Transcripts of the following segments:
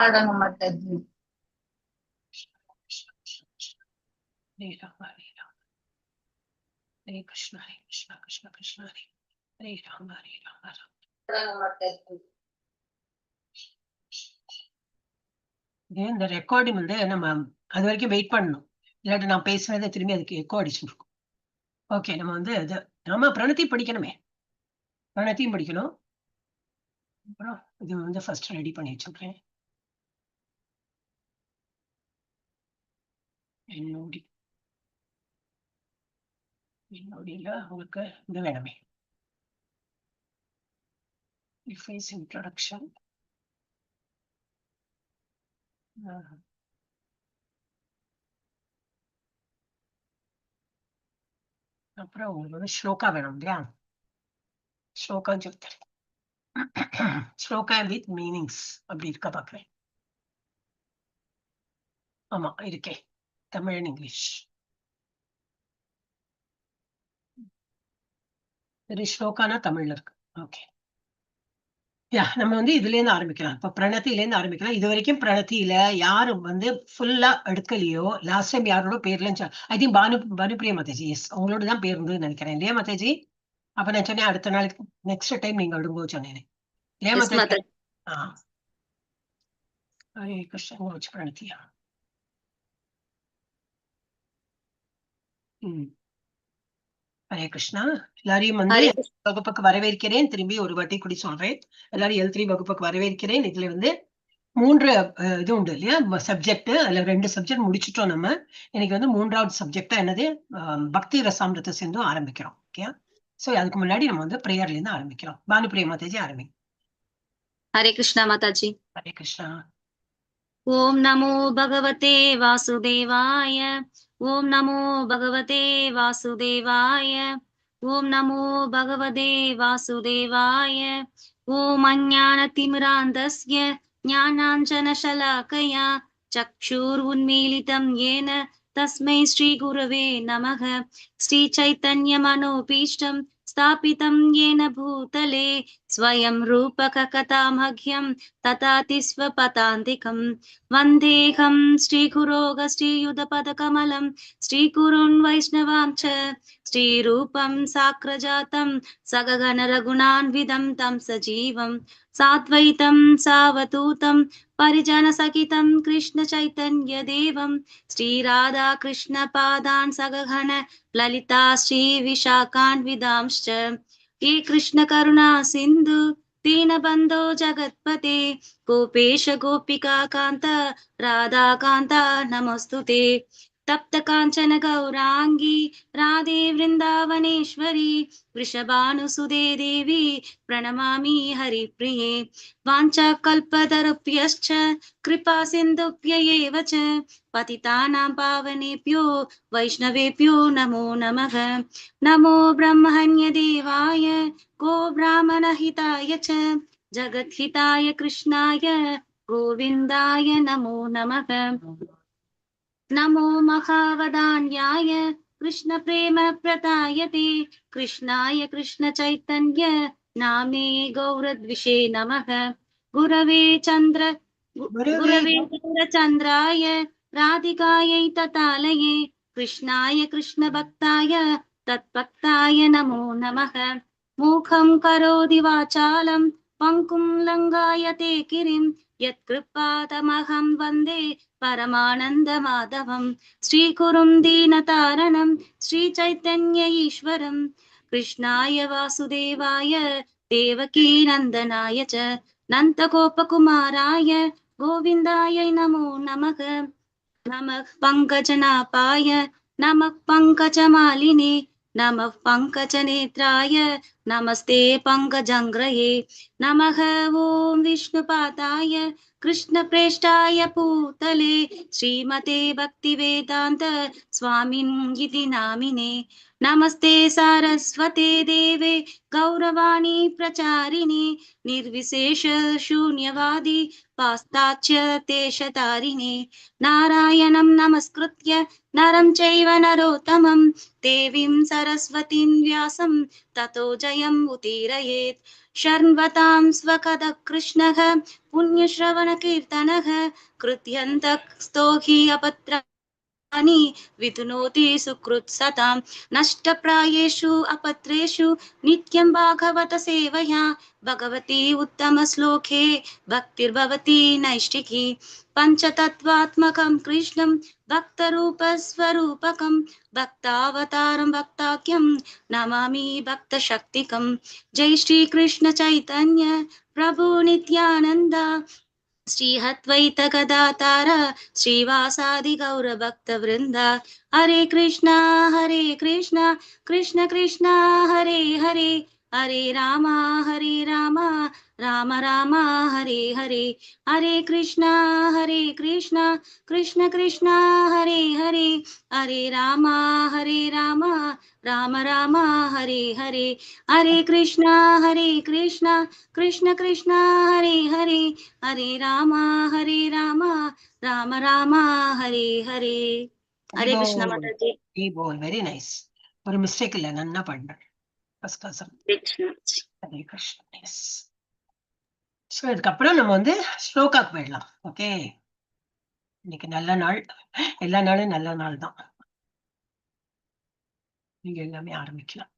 Hare Rama, Hare Krishna, Krishna Krishna, Krishna Hare Rama, Rama Rama. இந்த recording வந்து நம்ம அது வரைக்கும் வெயிட் பண்ணணும். இல்லாட்டி நான் பேசுனதை திரும்பி அதுக்கு எக்கோ அடிச்சுருக்கும். ஓகே, நம்ம வந்து இது நம்ம பிரணத்தி படிக்கணுமே, பிரணத்தியும் படிக்கணும். அப்புறம் இது வந்து ஃபர்ஸ்ட் ரெடி பண்ணி வச்சுக்கிறேன். என்னோட உங்களுக்கு இது வேணுமே, இன்ட்ரோடக்ஷன். அப்புறம் உங்களுக்கு வந்து ஸ்லோகா வேணும் இல்லையா? ஸ்லோகான்னு சொல்லித்தரேன். ஸ்லோகா வித் மீனிங்ஸ் அப்படி இருக்க பாக்குறேன். ஆமா இருக்கே, தமிழ் அண்ட் இங்கிலீஷ். சரி, ஸ்லோகானா தமிழ்ல இருக்கு. ஓகே, நம்ம வந்து இதுல இருந்து ஆரம்பிக்கலாம். இப்ப பிரணத்தில இருந்து ஆரம்பிக்கலாம். இது வரைக்கும் பிரணத்தில யாரும் வந்து ஃபுல்லா எடுக்கலையோ, லாஸ்ட் டைம் யாரோட பேர்ல I think Bhanupriya mataji, yes அவங்களோட தான் பேர் இருந்ததுன்னு நினைக்கிறேன் இல்லையா மாதாஜி? அப்ப நான் சொன்னேன் அடுத்த நாளைக்கு நெக்ஸ்ட் டைம் நீங்க எடுங்கோ சொன்னேன் இல்லையா மாதாஜி? ஹரே கிருஷ்ணா வச்சு பிரணத்தியா. ஹரே கிருஷ்ணா. எல்லாரையும் வந்து வகுப்புக்கு வரவேற்கிறேன். திரும்பி ஒரு வாட்டி கூடி சொல்றேன். எல்லாரும் L3 வகுப்புக்கு வரவேற்கிறேன். இதுல வந்து 3 இது உண்டு இல்லையா சப்ஜெக்ட். அதுல 2 சப்ஜெக்ட் முடிச்சுட்டோம் நம்ம. இன்னைக்கு வந்து 3வது சப்ஜெக்டா என்னது, பக்தி ரசாமிருத சிந்து ஆரம்பிக்கிறோம். ஓகே, சோ அதுக்கு முன்னாடி நம்ம வந்து பிரேயர்ல இருந்து ஆரம்பிக்கிறோம். பானுப்பிரியா மாதாஜி ஆரம்பி. ஹரே கிருஷ்ணா மாதாஜி. ஹரே கிருஷ்ணா. ஓம் நமோ பகவதே வாசுதேவாய. ஓம் நமோ பகவதே வாசுதேவாய. ஓம் நமோ பகவதே வாசுதேவாய. ஓம் அஞ்ஞானதிமிராந்தஸ்ய ஞானாஞ்சனசலாக்கயா சக்ஷுருன்மீலிதம் येन तस्मै श्रीगुरवे नमः. श्रीचैतन्यमनोभीष्टं स्थापितं येन भूतले स्वयं रूपककथामह्यं तथाति स्वपदान्तिकम् वन्देऽहं श्रीगुरोगश्रीयुधपदकमलं श्रीगुरून् वैष्णवां च श्रीरूपं साग्रजातं सगगण रघुनान्वितं तं सजीवं साद्वैतं सावधूतं परिजनसहितं कृष्ण चैतन्य देवं श्रीराधा कृष्ण पादान् सगगण ललिता श्रीविशाखान्वितांश्च हे कृष्ण करुणा सिन्धु दीनबन्धो जगत्पते गोपेश गोपिका कान्त राधाकान्त नमोस्तुते। तप्त काञ्चन गौरांगी राधे वृन्दावनेश्वरी वृषभानुसुते देवी प्रणमामि हरिप्रिये। वाञ्छाकल्पतरुभ्यश्च कृपा सिन्धुभ्य एव च पतितानां पावनेभ्यो वैष्णवेभ्यो नमो नमः। नमो ब्रह्मण्यदेवाय गो ब्राह्मणहिताय च जगद्हिताय कृष्णाय गोविन्दाय नमो नमः। नमो महावदान्याय कृष्ण प्रेम प्रदायते कृष्णाय कृष्ण चैतन्य नामे गौरद्विषे नमः। गुरवे चन्द्रचन्द्राय राधिकायै ततालये कृष्णाय कृष्ण भक्ताय तत्भक्ताय नमो नमः। मूखं करोति वाचालं पङ्कुं लङ्घयते गिरिं यत्कृपातमहं वन्दे परमानन्दमाधवं श्रीगुरुं दीनतारणं श्रीचैतन्य ईश्वरं कृष्णाय वासुदेवाय देवकी नन्दनाय च नन्दगोपकुमाराय गोविन्दाय नमो नमः। नमः पङ्कजनाभाय नमः पङ्कजमालिने नमः पङ्कजनेत्राय नमस्ते पङ्कजङ्घ्रये नमः। ॐ विष्णुपादाय कृष्णप्रेष्ठाय भूतले श्रीमते भक्तिवेदान्त स्वामिन् इति नामिने नमस्ते सारस्वते देवे गौरवाणी प्रचारिणे निर्विशेष शून्यवादी पाश्चात्य देशतारिणे नारायणं नमस्कृत्य नरं चैव नरोत्तमं देवीं सरस्वतीं व्यासं ततो जयम् उदीरयेत् शर्वतां स्वकद कृष्णः पुण्यश्रवणकीर्तनः कृत्यन्तः स्तोहि अपत्र विधुनोति सुकृत्सतां नष्टप्रायेषु अपत्रेषु नित्यं भागवत सेवया भगवती उत्तमश्लोके भक्तिर्भवति नैष्टिकी पञ्चतत्त्वात्मकं कृष्णं भक्तरूपस्वरूपकं भक्तावतारं भक्ताख्यं नमामि भक्तशक्तिकं जय श्री कृष्ण चैतन्य प्रभु नित्यानन्द श्री अद्वैत गदातार श्रीवासादि गौर भक्त वृंदा हरे कृष्णा कृष्ण कृष्णा हरे हरे हरे राम राम राम हरे हरे हरे कृष्णा कृष्ण कृष्णा हरे हरे हरे राम राम राम हरे हरे हरे कृष्णा कृष्ण कृष्ण हरे हरे हरे राम राम राम हरे हरे हरे कृष्ण माता जी வெரி நைஸ். ஒரு மிஸ்டேக் இல்ல, நன்னா பண்ண. ஹரே கிருஷ்ணா. எஸ். சோ இதுக்கப்புறம் நம்ம வந்து ஸ்லோகாக்கு போயிடலாம். ஓகே, இன்னைக்கு நல்ல நாள், எல்லா நாளும் நல்ல நாள் தான். நீங்க எல்லாமே ஆரம்பிக்கலாம்.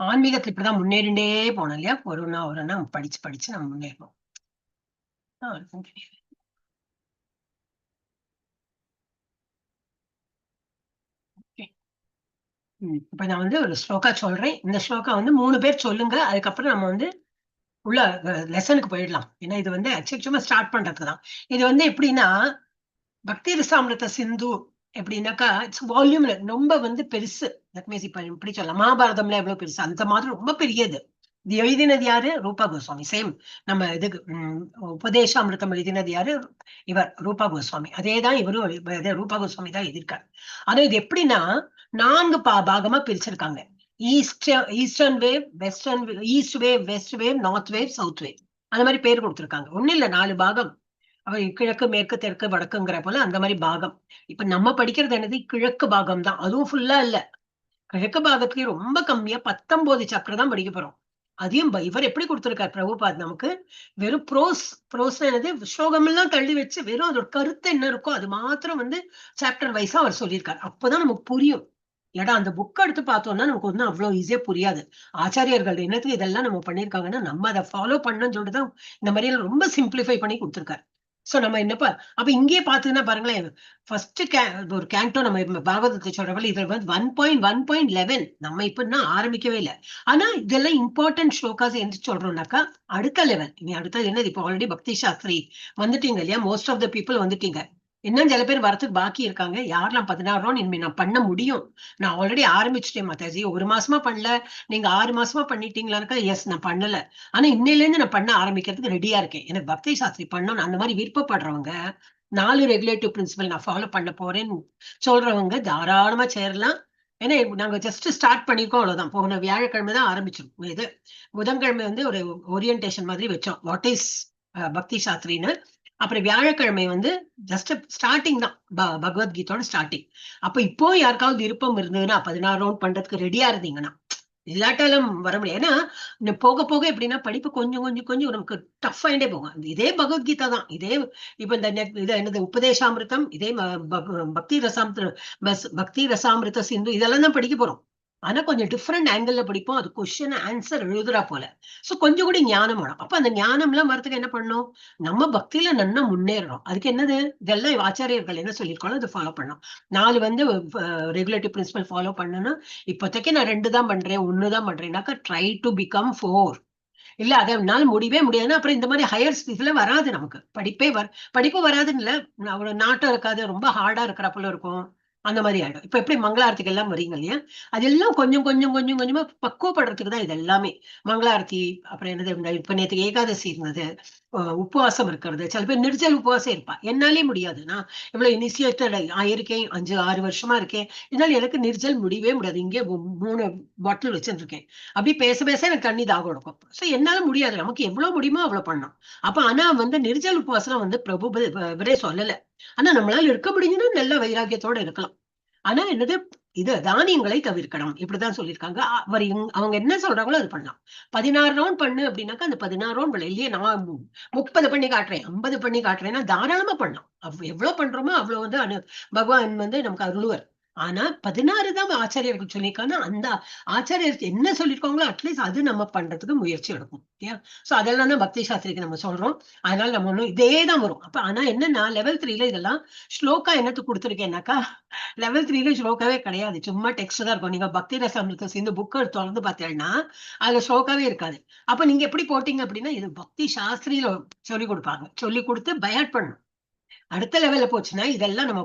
ஆன்மீகத்துல இப்படிதான் முன்னேறிண்டே போனோம் இல்லையா? ஒரு நாள் படிச்சு நம்ம முன்னேறணும். இப்ப நான் வந்து ஒரு ஸ்லோகா சொல்றேன். இந்த ஸ்லோகா வந்து 3 பேர் சொல்லுங்க. அதுக்கப்புறம் நம்ம வந்து உள்ள லெசனுக்கு போயிடலாம். ஏன்னா இது வந்து சும்மா ஸ்டார்ட் பண்றதுக்குதான். இது வந்து எப்படின்னா, பக்தி ரசாமிருத சிந்து எப்படின்னாக்கா இட்ஸ் வால்யூம்ல ரொம்ப வந்து பெருசு. இப்படி சொல்லலாம், மகாபாரதம்ல எவ்வளவு பெருசு அந்த மாதிரி ரொம்ப பெரியது. இது எழுதினது யாரு? ரூபா கோஸ்வாமி. சேம் நம்ம இதுக்கு உபதேசாமிருதம் எழுதினது யாரு? இவர் ரூபா கோஸ்வாமி. அதேதான் இவரும் ரூபா கோஸ்வாமி தான் எழுதியிருக்காரு. ஆனா இது எப்படின்னா 4 பாகமா பிரிச்சிருக்காங்க. Eastern wave, western, east wave, west wave, north wave, south wave, அந்த மாதிரி பேர் கொடுத்திருக்காங்க. ஒண்ணு இல்ல, 4 பாகம். அவர் கிழக்கு, மேற்கு, தெற்கு, வடக்குங்கிற போல அந்த மாதிரி பாகம். இப்ப நம்ம படிக்கிறது என்னது? கிழக்கு பாகம் தான். அதுவும் ஃபுல்லா இல்ல, கிழக்கு பாகத்துக்கு ரொம்ப கம்மியா 19 சாப்டர் தான் படிக்க போறோம். அதையும் இவர் எப்படி கொடுத்திருக்காரு பிரபுபாத் நமக்கு? வெறும் ப்ரோஸ் என்னது, ஸ்லோகம் எல்லாம் தள்ளி வச்சு வெறும் அதோட கருத்து என்ன இருக்கோ அது மாத்திரம் வந்து சாப்டர் வைஸா அவர் சொல்லியிருக்காரு. அப்பதான் நமக்கு புரியும். இல்லடா அந்த புக் எடுத்து பார்த்தோம்னா நமக்கு ஒன்னும் அவ்வளவு ஈஸியா புரியாது. ஆச்சாரியர்கள் என்னத்துக்கு இதெல்லாம் நம்ம பண்ணிருக்காங்கன்னா நம்ம அதை ஃபாலோ பண்ணணும்னு சொல்லிட்டுதான் இந்த மாதிரி எல்லாம் ரொம்ப சிம்பிளிஃபை பண்ணி கொடுத்திருக்காரு. சோ நம்ம என்னப்பா அப்ப இங்கேயே பாத்தீங்கன்னா பாருங்களேன், ஃபர்ஸ்ட் ஒரு கேண்டோ நம்ம பாகவதத்தை சொல்றவங்க இதுல வந்து 1.1.11 நம்ம இப்ப இன்னும் ஆரம்பிக்கவே இல்லை. ஆனா இதெல்லாம் இம்பார்ட்டன்ட் ஸ்லோகாஸ் என்று சொல்றோம்னாக்கா அடுத்த லெவல். இனி அடுத்தது என்னது? இப்போ ஆல்ரெடி பக்தி சாஸ்திரி வந்துட்டீங்க இல்லையா? மோஸ்ட் ஆஃப் த பீப்புள் வந்துட்டீங்க. இன்னும் சில பேர் வரத்துக்கு பாக்கி இருக்காங்க. யாரெல்லாம் 16 இனிமே நான் பண்ண முடியும், நான் ஆல்ரெடி ஆரம்பிச்சுட்டேன் மாதாஜி, 1 மாசமா பண்ணல, நீங்க 6 மாசமா பண்ணிட்டீங்களான்னு. எஸ், நான் பண்ணல, ஆனா இன்னையில இருந்து நான் பண்ண ஆரம்பிக்கிறதுக்கு ரெடியா இருக்கேன். எனக்கு பக்தி சாஸ்திரி பண்ணணும் அந்த மாதிரி விருப்பப்படுறவங்க, 4 ரெகுலேட்டிவ் பிரின்சிபல் நான் ஃபாலோ பண்ண போறேன்னு சொல்றவங்க தாராளமா சேரலாம். ஏன்னா நாங்க ஜஸ்ட் ஸ்டார்ட் பண்ணிருக்கோம், அவ்வளவுதான். போன வியாழக்கிழமை தான் ஆரம்பிச்சிருக்கோம். இது புதன்கிழமை வந்து ஒரு ஓரியன்டேஷன் மாதிரி வச்சோம், வாட் இஸ் பக்தி சாஸ்திரின்னு. அப்புறம் வியாழக்கிழமை வந்து ஜஸ்ட் ஸ்டார்டிங் தான், பகவத்கீதோட ஸ்டார்டிங். அப்ப இப்போ யாருக்காவது விருப்பம் இருந்ததுன்னா 16 ரவுண்ட் பண்றதுக்கு ரெடியா இருந்தீங்கன்னா, இல்லாட்டாலும் வர முடியாது. ஏன்னா போக போக எப்படின்னா படிப்பு கொஞ்சம் கொஞ்சம் கொஞ்சம் நமக்கு டஃப் ஆயிட்டே போகும். இதே பகவத்கீதா தான், இதே இப்ப இந்த என்னது உபதேசாமிருதம், இதே பக்தி ரசாமிருத சிந்து இதெல்லாம் தான் படிக்க போறோம். ஆனா கொஞ்சம் டிஃப்ரெண்ட் ஆங்கிள் படிப்போம். அது கொஸ்டின் ஆன்சர் எழுதுறா போல. சோ கொஞ்சம் கூட ஞானம் வேணும். அப்ப அந்த ஞானம் எல்லாம் வரதுக்கு என்ன பண்ணணும்? நம்ம பக்தியில நல்லா முன்னேறணும். அதுக்கு என்னது? இதெல்லாம் ஆச்சாரியர்கள் என்ன சொல்லியிருக்காங்களோ அதை ஃபாலோ பண்ணணும். 4 வந்து ரெகுலேட்டிவ் பிரின்சிபல் ஃபாலோ பண்ணணும். இப்போதைக்கு நான் 2 தான் பண்றேன், 1 தான் பண்றேன்னாக்கா ட்ரை டு பிகம் 4. இல்ல அதனால முடியவே முடியாதுன்னா அப்புறம் இந்த மாதிரி ஹையர் இதுல வராது. நமக்கு படிப்பு வராதுன்னு இல்ல, அவ்வளவு நாட்டம் இருக்காது, ரொம்ப ஹார்டா இருக்கிற போல இருக்கும், அந்த மாதிரி ஆயிடும். இப்ப எப்படி மங்களாரத்துக்கு எல்லாம் வரீங்க இல்லையா? அதெல்லாம் கொஞ்சம் கொஞ்சம் கொஞ்சம் கொஞ்சமா பக்குவப்படுறதுக்கு தான் இது எல்லாமே. மங்களாரத்தி, அப்புறம் என்னது, இப்ப நேற்று ஏகாதசி இருந்தது, உபவாசம் இருக்கிறது, சில பேர் நிர்ஜல் உபவாசம் இருப்பா. என்னாலே முடியாது, நான் இவ்வளவு இனிஷியேட்டட் ஆயிருக்கேன், 5-6 வருஷமா இருக்கேன், இதனால எனக்கு நிர்ஜல் முடியவே முடியாது. இங்கே 3 பாட்டில் வச்சுருக்கேன், அப்படி பேச பேச எனக்கு தண்ணி தாகம் எடுக்கும். சோ என்னால முடியாது, நமக்கு எவ்வளவு முடியுமோ அவ்வளவு பண்ணணும். அப்ப ஆனா வந்து நிர்ஜல் உபவாசம் வந்து பிரபு இவரே சொல்லல. ஆனா நம்மளால இருக்க முடியும்னு நல்ல வைராக்கியத்தோட இருக்கலாம். ஆனா என்னது, இது தானியங்களை தவிர்க்கணும் இப்படிதான் சொல்லியிருக்காங்க. அவர் அவங்க என்ன சொல்றாங்களோ அது பண்ணலாம். 16 ரவுண்ட் பண்ணு அப்படின்னாக்கா அந்த 16 ரவுண்ட் இல்லையே, நான் 30 பண்ணி காட்டுறேன், 50 பண்ணி காட்டுறேன்னா தாராளமா பண்ணலாம். எவ்வளவு பண்றோமோ அவ்வளவு வந்து பகவான் வந்து நமக்கு அருள்வர். ஆனா 16 தான் ஆச்சாரியர்கள் சொல்லியிருக்காங்க. அந்த ஆச்சாரியருக்கு என்ன சொல்லியிருக்காங்களோ அட்லீஸ்ட் அது நம்ம பண்றதுக்கு முயற்சி எடுக்கும். இல்லையா? சோ அதெல்லாம் தான் பக்தி சாஸ்திரிக்கு நம்ம சொல்றோம். அதனால நம்ம ஒண்ணும் இதே தான் வரும். அப்ப ஆனா என்னன்னா லெவல் 3ல இதெல்லாம் ஸ்லோகா என்னத்துக்கு கொடுத்துருக்கேன்னாக்கா, லெவல் 3ல ஸ்லோகாவே கிடையாது, சும்மா டெக்ஸ்ட் தான் இருக்கும். நீங்க பக்தி ரசாமிர்தம் சேர்ந்து புக்கை திறந்து பார்த்தீங்கன்னா அதுல ஸ்லோகாவே இருக்காது. அப்ப நீங்க எப்படி போட்டீங்க அப்படின்னா, இது பக்தி சாஸ்திரியில சொல்லி கொடுப்பாங்க, சொல்லி கொடுத்து பயாட் பண்ணும். அடுத்த லெவல்ல போச்சுன்னா இதெல்லாம் நம்ம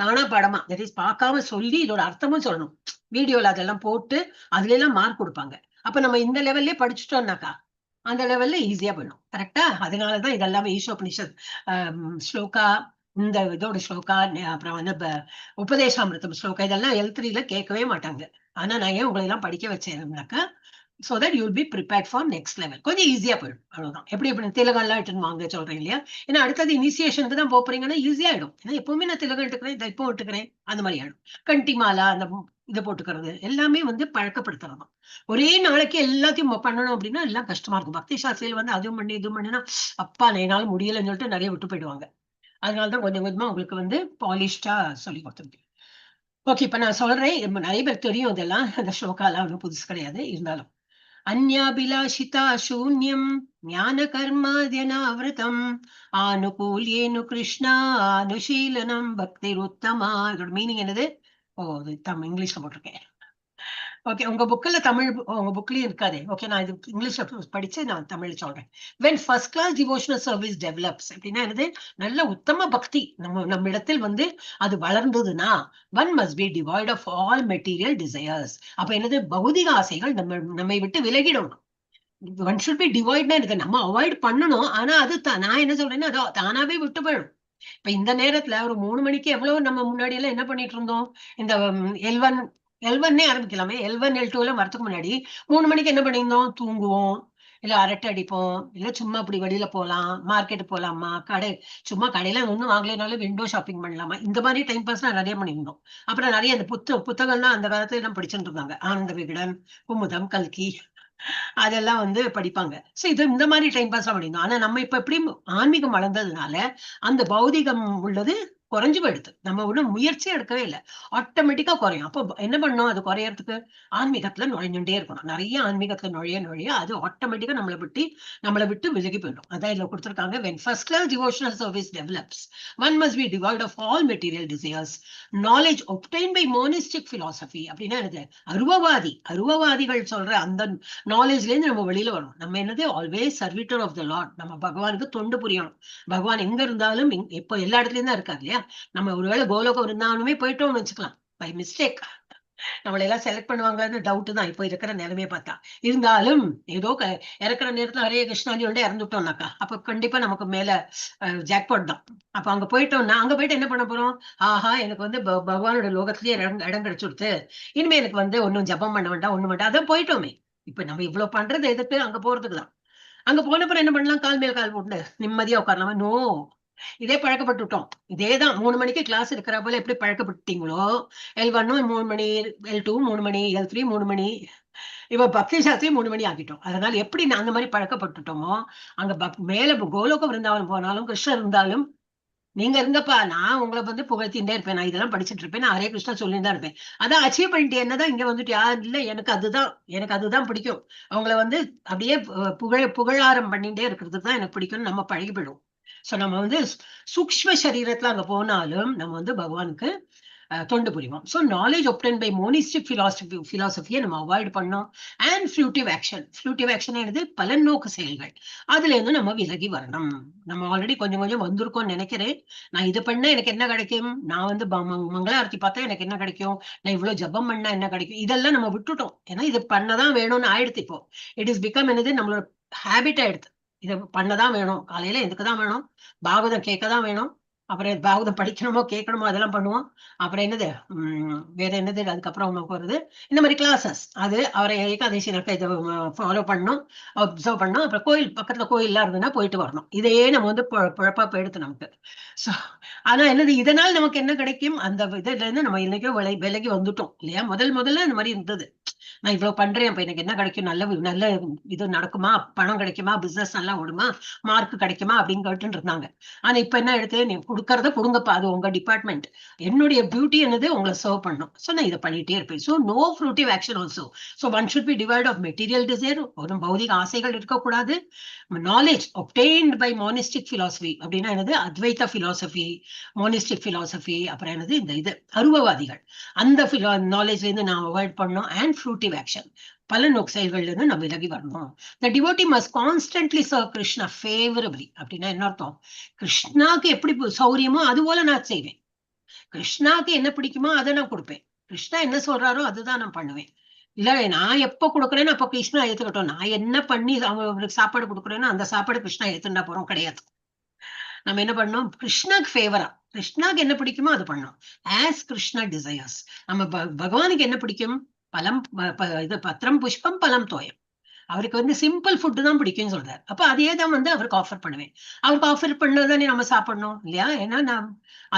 காணா பாடமா, தட் இஸ் பார்க்காம சொல்லி இதோட அர்த்தமும் சொல்லணும். வீடியோல அதெல்லாம் போட்டு அதுல எல்லாம் மார்க் கொடுப்பாங்க. அப்ப நம்ம இந்த லெவல்லே படிச்சுட்டோம்னாக்கா அந்த லெவல்ல ஈஸியா பண்ணும். கரெக்டா? அதனாலதான் இதெல்லாமே ஈஷோபனிஷத் ஸ்லோகா, இந்த இதோட ஸ்லோகா, அப்புறம் வந்து உபதேசாமிருதம் ஸ்லோகா, இதெல்லாம் L3ல கேட்கவே மாட்டாங்க. ஆனா நான் ஏன் உங்களை எல்லாம் படிக்க வச்சேன்னாக்கா, so that you will be prepared for next level. கொஞ்சம் ஈஸியா போயிடும், அவ்வளவுதான். எப்படி திலகம் எல்லாம் இட்டுன்னு வாங்க சொல்றேன் இல்லையா? ஏன்னா அடுத்தது இனிஷியேஷனுக்கு தான் போறீங்கன்னா ஈஸியா ஆயிடும். ஏன்னா எப்பவுமே நான் திலகம் இட்டுக்கிறேன், இதை இப்போ இட்டுக்கிறேன், அந்த மாதிரி ஆயிடும். கண்டிமாலா அந்த இதை போட்டுக்கிறது எல்லாமே வந்து பழக்கப்படுத்துறது. ஒரே நாளைக்கு எல்லாத்தையும் பண்ணணும் அப்படின்னா எல்லாம் கஷ்டமா இருக்கும். பக்தி சாஸ்திரியில வந்து அதுவும் பண்ணி இதுவும் பண்ணினா அப்பா என்னால முடியலன்னு சொல்லிட்டு நிறைய விட்டு போயிடுவாங்க. அதனாலதான் கொஞ்சம் கொஞ்சமா உங்களுக்கு வந்து பாலிஷ்டா சொல்லி கொடுத்துருக்கேன். ஓகே, இப்ப நான் சொல்றேன், நிறைய பேர் தெரியும் இதெல்லாம், அந்த ஸ்லோகாலாம் ஒன்றும் புதுசு கிடையாது. இருந்தாலும் அந்யாபிலாஷிதா சூன்யம் ஞான கர்மாத்யனாவிருதம் ஆனுகூல்யேனு கிருஷ்ணா அனுஷீலனம் பக்திருத்தமா. இதோட மீனிங் என்னது? ஓ, இங்கிலீஷ்ல போட்டிருக்கேன். ஓகே, உங்க புக்லயும் இருக்காதே. ஓகே, நான் இது இங்கிலீஷ்ல படிச்சு நான் தமிழ்ல சொல்றேன். when first class devotional service develops அப்படின்னா என்னது, நல்ல உத்தம பக்தி நம்ம இடத்தில் வந்து அது வளர்ந்ததுன்னா, one must be devoid of all material desires. அப்ப என்னது, பௌதிக ஆசைகள் நம்மை விட்டு விலகிடும். ஒன் ஷுட் பி டிவைட்னா இருக்கு, நம்ம அவாய்ட் பண்ணணும். ஆனா அது நான் என்ன சொல்றேன்னா அது தானாவே விட்டு போயிடும். இப்ப இந்த நேரத்துல ஒரு 3 மணிக்கு எவ்வளவு நம்ம முன்னாடி எல்லாம் என்ன பண்ணிட்டு இருந்தோம், இந்த L1 ஆரம்பிக்கலாமே, L1 L2 எல்லாம் வரதுக்கு முன்னாடி 3 மணிக்கு என்ன பண்ணியிருந்தோம், தூங்குவோம், இல்ல அரட்டை அடிப்போம், இல்ல சும்மா அப்படி வெளியில போலாம், மார்க்கெட் போலாமா, சும்மா கடையில ஒண்ணும் வாங்கலைனாலும் விண்டோ ஷாப்பிங் பண்ணலாமா, இந்த மாதிரி டைம் பாஸ் நிறைய பண்ணியிருந்தோம். அப்புறம் நிறைய அந்த புத்தகம்லாம் அந்த காலத்துல எல்லாம் படிச்சுட்டு இருந்தாங்க. ஆனந்த விகடன், குமுதம், கல்கி, அதெல்லாம் வந்து படிப்பாங்க. சோ இது இந்த மாதிரி டைம் பாஸ் பண்ணிருந்தோம். ஆனா நம்ம இப்ப எப்படி ஆன்மீகம் வளர்ந்ததுனால அந்த பௌதிகம் உள்ளது குறைஞ்சு போயிடுது. நம்ம ஒண்ணும் முயற்சியே எடுக்கவே இல்லை, ஆட்டோமேட்டிக்கா குறையும். அப்போ என்ன பண்ணணும், அது குறையறதுக்கு ஆன்மீகத்துல நுழைஞ்சுட்டே இருக்கணும். நிறைய ஆன்மீகத்துல நுழைய அது ஆட்டோமேட்டிக்கா நம்மளை விட்டு விலகி போயிடும். அதான் இதுல கொடுத்திருக்காங்க, when first class devotional service develops, one must be devoid of all material desires. Knowledge obtained by monistic philosophy அப்படின்னா என்னது, அருவவாதிகள் சொல்ற அந்த நாலேஜ்ல இருந்து நம்ம வெளியில வரணும். நம்ம என்னது, ஆல்வேஸ் சர்வீட்டர் ஆஃப் த லார்ட். நம்ம பகவானுக்கு தொண்டு புரியணும். பகவான் எங்க இருந்தாலும் இப்போ எல்லா இடத்துலயும் தான் இருக்காரு இல்லையா? நம்ம ஒருவேளை கோலோகம் இருந்தாலுமே போயிட்டோம்னு வச்சுக்கலாம், பை மிஸ்டேக். நம்மள எல்லாம் செலக்ட் பண்ணுவாங்கன்னு டவுட் தான் இப்போ இருக்கிற நிலைமையை பார்த்தா. இருந்தாலும் ஏதோ இறக்குற நேரத்துல ஹரே கிருஷ்ணாஜி வந்து இறந்துட்டோம்னாக்கா அப்ப கண்டிப்பா நமக்கு மேல ஜாக்பாட் தான். அப்ப அங்க போயிட்டோம்னா, அங்க போயிட்டு என்ன பண்ண போறோம், ஆஹா எனக்கு வந்து பகவானோட லோகத்திலேயே இடம் கிடைச்சுடுத்து, இனிமே எனக்கு வந்து ஒன்னும் ஜபம் பண்ண வேண்டாம், ஒண்ணும் வேண்டாம், அதான் போயிட்டோமே. இப்ப நம்ம இவ்வளவு பண்றது எதுக்கு, அங்க போறதுக்கு தான். அங்க போனப்பறம் என்ன பண்ணலாம், கால் மேல் கால் போட்டு நிம்மதியா உட்காரலாமா? நோ, இதே பழக்கப்பட்டுட்டோம். இதேதான் 3 மணிக்கு கிளாஸ் இருக்கிற போல எப்படி பழக்கப்பட்டீங்களோ, L1 3 மணி, L2 3 மணி, L3 3 மணி, இப்ப பக்தி சாஸ்திரி 3 மணி ஆகிட்டோம். அதனால எப்படி அந்த மாதிரி பழக்கப்பட்டுட்டோமோ, அங்க மேல கோலோக விருந்தாவனம் போனாலும் கிருஷ்ணர் இருந்தாலும், நீங்க இருங்கப்பா, நான் உங்களை வந்து புகழ்த்திட்டே இருப்பேன், நான் இதெல்லாம் படிச்சுட்டு இருப்பேன், நான் ஹரே கிருஷ்ணா சொல்லிட்டு தான் இருப்பேன். அதான் அச்சீவ் பண்ணிட்டு என்னதான் இங்க வந்துட்டு, இல்ல எனக்கு அதுதான் பிடிக்கும், அவங்கள வந்து அப்படியே புகழாரம் பண்ணிட்டே இருக்கிறது தான் எனக்கு பிடிக்கும்னு நம்ம பழகி போயிடும். சோ நம்ம வந்து சூக்ஷ்ம சரீரத்துல அங்க போனாலும் நம்ம வந்து பகவானுக்கு தொண்டு புரிவோம். So knowledge obtained by monistic philosophy நம்ம அவாய்ட் பண்ணோம். அண்ட் ஃப்ளூட்டிவ் ஆக்ஷன் என்னது, பலநோக்கு செயல்கள், அதுல இருந்து நம்ம விலகி வரணும். நம்ம ஆல்ரெடி கொஞ்சம் கொஞ்சம் வந்திருக்கோம்னு நினைக்கிறேன். நான் இது பண்ண எனக்கு என்ன கிடைக்கும், நான் வந்து மங்களாரத்தி பார்த்தா எனக்கு என்ன கிடைக்கும், நான் இவ்வளவு ஜபம் பண்ணா என்ன கிடைக்கும், இதெல்லாம் நம்ம விட்டுட்டோம். ஏன்னா இது பண்ணதான் வேணும்னு ஆயிடுத்து. இப்போ இட் இஸ் பிகம் என்னது, நம்மளோட ஹேபிட் ஆயிடுது. இதை பண்ணதான் வேணும், காலையில எதுக்குதான் வேணும், பாகவதம் கேட்கதான் வேணும், அப்புறம் பாகவதம் படிக்கணுமோ கேட்கணுமோ அதெல்லாம் பண்ணுவோம். அப்புறம் என்னது வேற என்னது அதுக்கப்புறம் உங்களுக்கு வருது இந்த மாதிரி கிளாஸஸ், அது அவரை ஏகாதசி நாட்கள் இதை ஃபாலோ பண்ணணும், அப்சர்வ் பண்ணணும். அப்புறம் கோயில் பக்கத்துல கோயில்லாம் இருந்ததுன்னா போயிட்டு வரணும். இதையே நம்ம வந்து குழப்பா போயிடுது நமக்கு. ஸோ ஆனா என்னது இதனால் நமக்கு என்ன கிடைக்கும், அந்த இதுல இருந்து நம்ம இன்னைக்கோ விலகி வந்துட்டோம் இல்லையா. முதல்ல இந்த மாதிரி இருந்தது, நான் இவ்வளவு பண்றேன் அப்ப எனக்கு என்ன கிடைக்கும், நல்ல இது நடக்குமா, பணம் கிடைக்குமா, பிசினஸ் நல்லா ஓடுமா, மார்க் கிடைக்குமா அப்படின்னு கேட்டு இருந்தாங்க. ஆனா இப்ப என்ன எடுத்து, நீ கொடுக்கறத கொடுங்கப்பா, அது உங்க டிபார்ட்மெண்ட், என்னுடைய பியூட்டி என்னது உங்களை சர்வ் பண்ணும். சோ நான் இதை பண்ணிட்டே இருப்பேன். So no fruitive action also. So one should be devoid of material desire, ஒரு பௌதிக ஆசைகள் இருக்கக்கூடாது. Knowledge obtained by monistic philosophy அப்படின்னா என்னது, அத்வைத பிலாசபி, மோனிஸ்டிக் பிலாசபி, அப்புறம் என்னது இந்த இது அருவவாதிகள், அந்த நாலேஜ்ல இருந்து நான் அவாய்ட் பண்ணோம். அண்ட் ஃப்ரூட்டிவ் ஆக்ஷன், பல நோக்கு செயல்கள்ல இருந்து நம்ம விலகி வரணும். The devotee must constantly serve Krishna favorably. அப்படின்னா என்ன அர்த்தம், கிருஷ்ணாக்கு எப்படி சௌரியமோ அது போல நான் செய்வேன், கிருஷ்ணாக்கு என்ன பிடிக்குமோ அதை நான் கொடுப்பேன், கிருஷ்ணா என்ன சொல்றாரோ அதுதான் நான் பண்ணுவேன். இல்ல நான் எப்ப கொடுக்குறேன்னு அப்ப கிருஷ்ணா ஏத்துக்கட்டும், நான் என்ன பண்ணி அவங்களுக்கு சாப்பாடு கொடுக்குறேன்னு அந்த சாப்பாடு கிருஷ்ணா ஏத்துண்டா போறோம் கிடையாது. நம்ம என்ன பண்ணோம், கிருஷ்ணாக்கு ஃபேவரா, கிருஷ்ணாக்கு என்ன பிடிக்குமோ அது பண்ணோம். As Krishna desires. நம்ம பகவானுக்கு என்ன பிடிக்கும், பலம் இது பத்திரம் புஷ்பம் பலம் தோயம், அவருக்கு வந்து சிம்பிள் ஃபுட்டு தான் பிடிக்கும்னு சொல்றாரு. அப்ப அதே தான் வந்து அவருக்கு ஆஃபர் பண்ணுவேன். அவருக்கு ஆஃபர் பண்ணதானே நம்ம சாப்பிடணும் இல்லையா. ஏன்னா நான்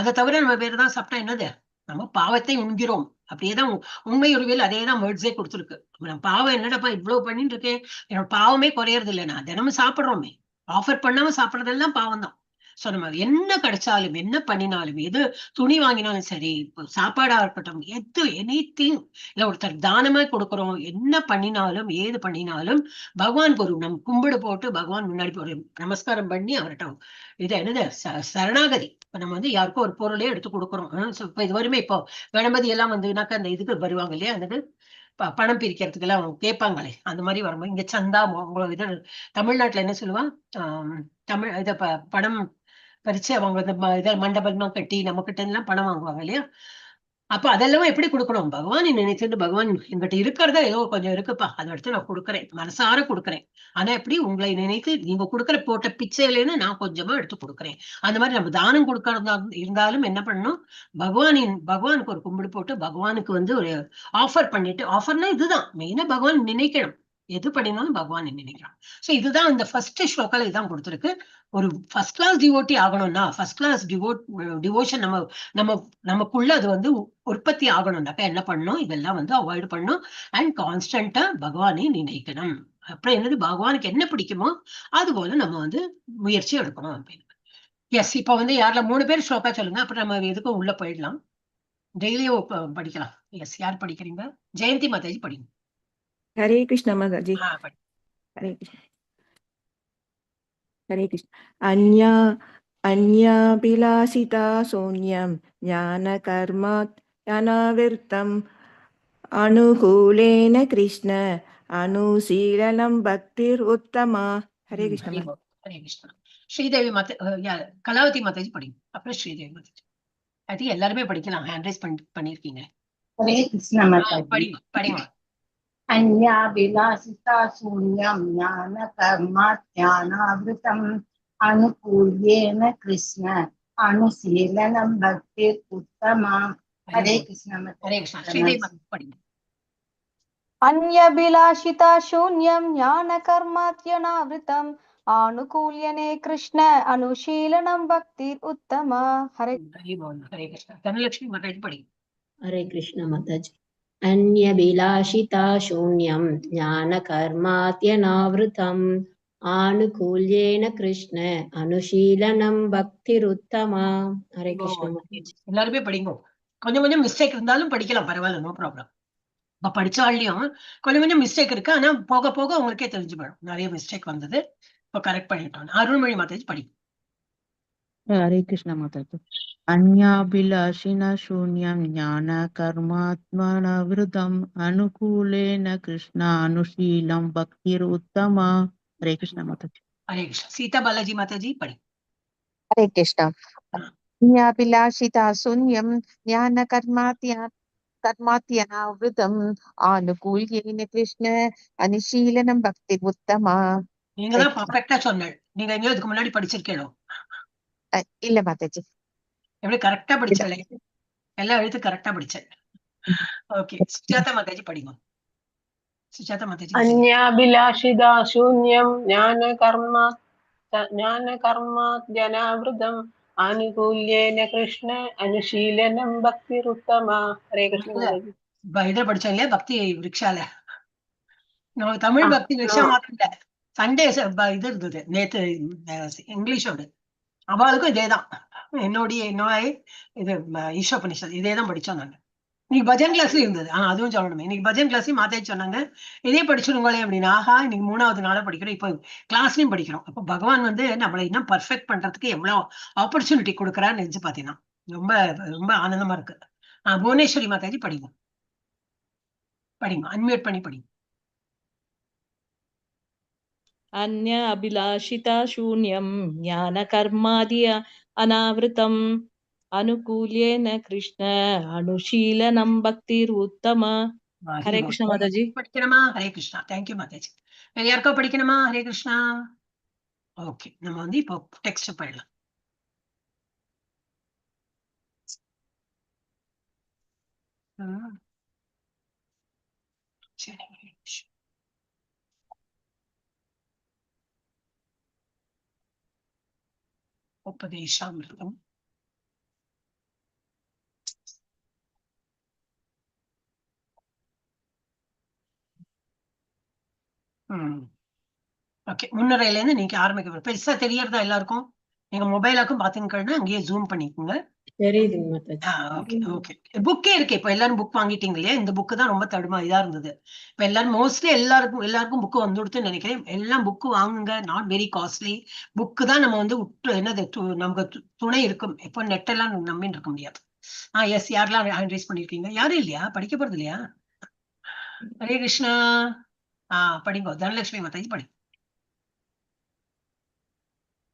அதை தவிர நம்ம வேற தான் சாப்பிட்டா என்னது, நம்ம பாவத்தை உண்கிறோம். அப்படியேதான் உண்மை உருவியல் அதே தான் வேர்ட்ஸே கொடுத்துருக்கு. நம்ம பாவம் என்னடாப்பா இவ்வளவு பண்ணிட்டு இருக்கேன், என்னோட பாவமே குறையறது இல்லை, நான் தினமும் சாப்பிடுறோமே, ஆஃபர் பண்ணாம சாப்பிடறதெல்லாம் பாவம் தான். சோ நம்ம என்ன கிடைச்சாலும் என்ன பண்ணினாலும், எது துணி வாங்கினாலும் சரி, சாப்பாடா இருக்கட்டும், எனிதிங், இல்ல ஒருத்தர் தானமா கொடுக்குறோம், என்ன பண்ணினாலும் ஏது பண்ணினாலும் பகவானுக்கு ஒரு நம் கும்பிடு போட்டு பகவான் முன்னாடி ஒரு நமஸ்காரம் பண்ணி அவர்கிட்ட இது என்னது சரணாகதி. இப்ப நம்ம வந்து யாருக்கும் ஒரு பொருளே எடுத்து கொடுக்குறோம். இப்ப இது வறுமை, இப்போ கணபதி எல்லாம் வந்துனாக்கா அந்த இதுக்கு வருவாங்க இல்லையா, அந்த பணம் பிரிக்கிறதுக்கு எல்லாம் கேட்பாங்களே, அந்த மாதிரி வரும்போது இங்க சந்தா இது தமிழ்நாட்டுல என்ன சொல்லுவா, தமிழ் இத பணம் பறிச்சு அவங்க இதை மண்டபமா கட்டி நம்ம கிட்ட எல்லாம் பணம் வாங்குவாங்க இல்லையா. அப்ப அதெல்லாம் எப்படி கொடுக்கணும், பகவானை நினைச்சுட்டு, பகவான் என்கிட்ட இருக்கிறதா ஏதோ கொஞ்சம் இருக்குப்பா, அதை எடுத்து நான் கொடுக்குறேன், மனசார கொடுக்குறேன். ஆனா எப்படி உங்களை நினைத்து நீங்க கொடுக்குற போட்ட பிச்சையிலேன்னு நான் கொஞ்சமா எடுத்து கொடுக்குறேன். அந்த மாதிரி நம்ம தானம் கொடுக்கறதா இருந்தாலும் என்ன பண்ணணும், பகவானுக்கு ஒரு கும்பிடு போட்டு பகவானுக்கு வந்து ஒரு ஆஃபர் பண்ணிட்டு, ஆஃபர்னா இதுதான் மெயினா, பகவான் நினைக்கணும், எது பண்ணினாலும் பகவான் நினைக்கிறான். சோ இதுதான் இந்த ஃபர்ஸ்ட் ஸ்லோக்கால இதுதான் கொடுத்திருக்கு. ஒரு ஃபர்ஸ்ட் கிளாஸ் டிவோட்டி ஆகணும்னா, ஃபர்ஸ்ட் கிளாஸ் டிவோஷன் நம்ம நமக்குள்ள அது வந்து உற்பத்தி ஆகணும்னாக்கா என்ன பண்ணணும், இதெல்லாம் வந்து அவாய்ட் பண்ணணும். அண்ட் கான்ஸ்டன்டா பகவானை நினைக்கணும். அப்புறம் என்னது, பகவானுக்கு என்ன பிடிக்குமோ அது போல நம்ம வந்து முயற்சி எடுக்கணும் அப்படின்னு. எஸ், இப்ப வந்து யாருல 3 பேர் ஸ்லோகா சொல்லுங்க, அப்புறம் நம்ம எதுக்கும் உள்ள போயிடலாம். டெய்லியும் படிக்கலாம். எஸ், யார் படிக்கிறீங்க? ஜெயந்தி மாதாஜி படிங்க. हरे कृष्ण माताजी। படி. हरे कृष्ण हरे कृष्ण। अन्या अन्याभिलाषिता शून्यं ज्ञानकर्मात् अनुकूलेन कृष्ण अनुशीलनं भक्तिरुत्तमा। हरे कृष्ण माता। ஹரே கிருஷ்ணா. ஸ்ரீதேவி கலாவதி மாதாஜி படிங்க, அப்புறம் ஸ்ரீதேவி மாதாஜி. அது எல்லாருமே படிக்கலாம், ஹேண்ட் ரைஸ் பண்ணிருக்கீங்க. हरे कृष्ण माताजी। படிங்க படிங்க. अन्याभिलाषिता शून्यं ज्ञानकर्माज्ञानावृतम् अनुकूल्येन कृष्ण अनुशीलनं भक्तिरुत्तमा। हरे कृष्ण माताजी। ஹரே கிருஷ்ணா. ஸ்ரீதேவி மாதாஜி படிங்க. अन्यभिलाषिता शून्यं ज्ञानकर्मात्यनावृतम् आनुकूल्यने कृष्ण अनुशीलनं भक्तिरुत्तमा। हरे ஹரே கிருஷ்ணா. தனலட்சுமி மாதாஜி படிங்க. हरे कृष्ण माताजी। अन्यभिलाषिता शून्यं ज्ञानकर्मात्यनावृतम् आनुकूल्येन कृष्ण अनुशीलनं भक्तिरुत्तमा। हरे कृष्ण माताजी। எல்லாருமே படிங்க. கொஞ்சம் கொஞ்சம் மிஸ்டேக் இருந்தாலும் படிக்கலாம், பரவாயில்ல, நோ ப்ராப்ளம். இப்ப படிச்சாலையும் கொஞ்சம் கொஞ்சம் மிஸ்டேக் இருக்கு, ஆனா போக போக உங்களுக்கே தெரிஞ்சு போயிடும் நிறைய மிஸ்டேக் வந்தது, இப்ப கரெக்ட் பண்ணிட்டோம். அருள்மொழி மாதாஜி படிங்க. हरे कृष्ण माताजी। अन्याभिलाषिना शून्यं ज्ञानकर्मात्मनवृतम् अनुकूलेन कृष्णानुशीलं भक्तिरुत्तमा। हरे कृष्ण माताजी। ஹரே கிருஷ்ணா. சீதா பாலாஜி மாதாஜி படிங்க. हरे कृष्ण। अन्याभिलाषिता शून्यं ज्ञानकर्मात्यनावृतम् आनुकूल्येन कृष्ण अनुशीलनं भक्तिरुत्तमा। நீங்க தான் பர்ஃபெக்டா சொன்னேன். நீங்க எங்கேயோ இதுக்கு முன்னாடி படிச்சிருக்கணும். இல்ல மாதாஜி. எப்படி கரெக்டா படிச்சல? எல்லா எழுத்து கரெக்டா படிச்சேன். ஓகே, சுஜாதா மாதாஜி படிங்க. சுஜாதா மாதாஜி. अन्याभिलाषिता शून्यं ज्ञानकर्माद्यनावृतम् आनुकूल्येन कृष्ण अनुशीलनं भक्तिरुत्तमा. हरे कृष्ण माताजी. இதை படிச்சோம் இல்லையா, பக்தி விருக்ஷால. நம்ம தமிழ் பக்தி விருக்ஷா மாத்திரம் இல்ல, சண்டே இது இருந்தது நேத்து இங்கிலீஷோட. அவளுக்கும் இதேதான். என்னோட இது ஈஷோபனிஷத் இதேதான் படிச்சோம் நாங்க. இன்னைக்கு பஜன் கிளாஸ்ல இருந்தது. அதுவும் சொல்லணுமே, இன்னைக்கு பஜன் கிளாஸ்லயும் மாதாஜி சொன்னாங்க இதே படிச்சிருங்களே அப்படின்னு. ஆஹா, இன்னைக்கு 3வது நாளா படிக்கிறோம், இப்போ கிளாஸ்லயும் படிக்கிறோம். அப்போ பகவான் வந்து நம்மளை இன்னும் பர்ஃபெக்ட் பண்றதுக்கு எவ்வளவு ஆப்பர்ச்சுனிட்டி கொடுக்குறான்னு நினைச்சு பாத்தீங்கன்னா ரொம்ப ரொம்ப ஆனந்தமா இருக்கு. புவனேஸ்வரி மாதாஜி படிங்க, அன்மியூட் பண்ணி படிங்க. अन्य अभिलाषिता शून्यं ज्ञानकर्मादि अनावृतम् अनुकूल्येन कृष्ण अनुशीलनं भक्तिरुत्तमा. हरे कृष्ण माताजी. படிக்கணுமா? ஹரே கிருஷ்ணா. தேங்க்யூ மாதாஜி. வேற யாருக்கோ படிக்கணுமா? ஹரே கிருஷ்ணா. ஓகே, நம்ம வந்து இப்போ டெக்ஸ்ட் போயிடலாம். சரி, உபதேசாமிர்தம். ஓகே, முன்னுரையில இருந்து நீங்க ஆரம்பிக்க. பெருசா தெரியறதா எல்லாருக்கும்? நீங்க மொபைலாக்கும் பாத்தீங்கன்னா அங்கேயே ஜூம் பண்ணிக்கோங்க. புக்கே இருக்கு. இப்ப எல்லாரும் புக் வாங்கிட்டீங்க இல்லையா? இந்த புக்கு தான் ரொம்ப இதா இருந்தது. இப்ப எல்லாரும் மோஸ்ட்லி எல்லாருக்கும் புக்கு வந்துடுதுன்னு நினைக்கிறேன். எல்லாம் புக்கு வாங்குங்க. Not very costly. புக்கு தான் நம்ம வந்து என்னது நமக்கு துணை இருக்கும். இப்போ நெட் எல்லாம் நம்பின்னு இருக்க முடியாது. எஸ், யாரெல்லாம் ஹேண்ட் ரைஸ் பண்ணிருக்கீங்க? யாரும் இல்லையா? படிக்க போறது இல்லையா? ஹரே கிருஷ்ணா. படிங்க. தனலட்சுமி மாதாஜி படிங்க.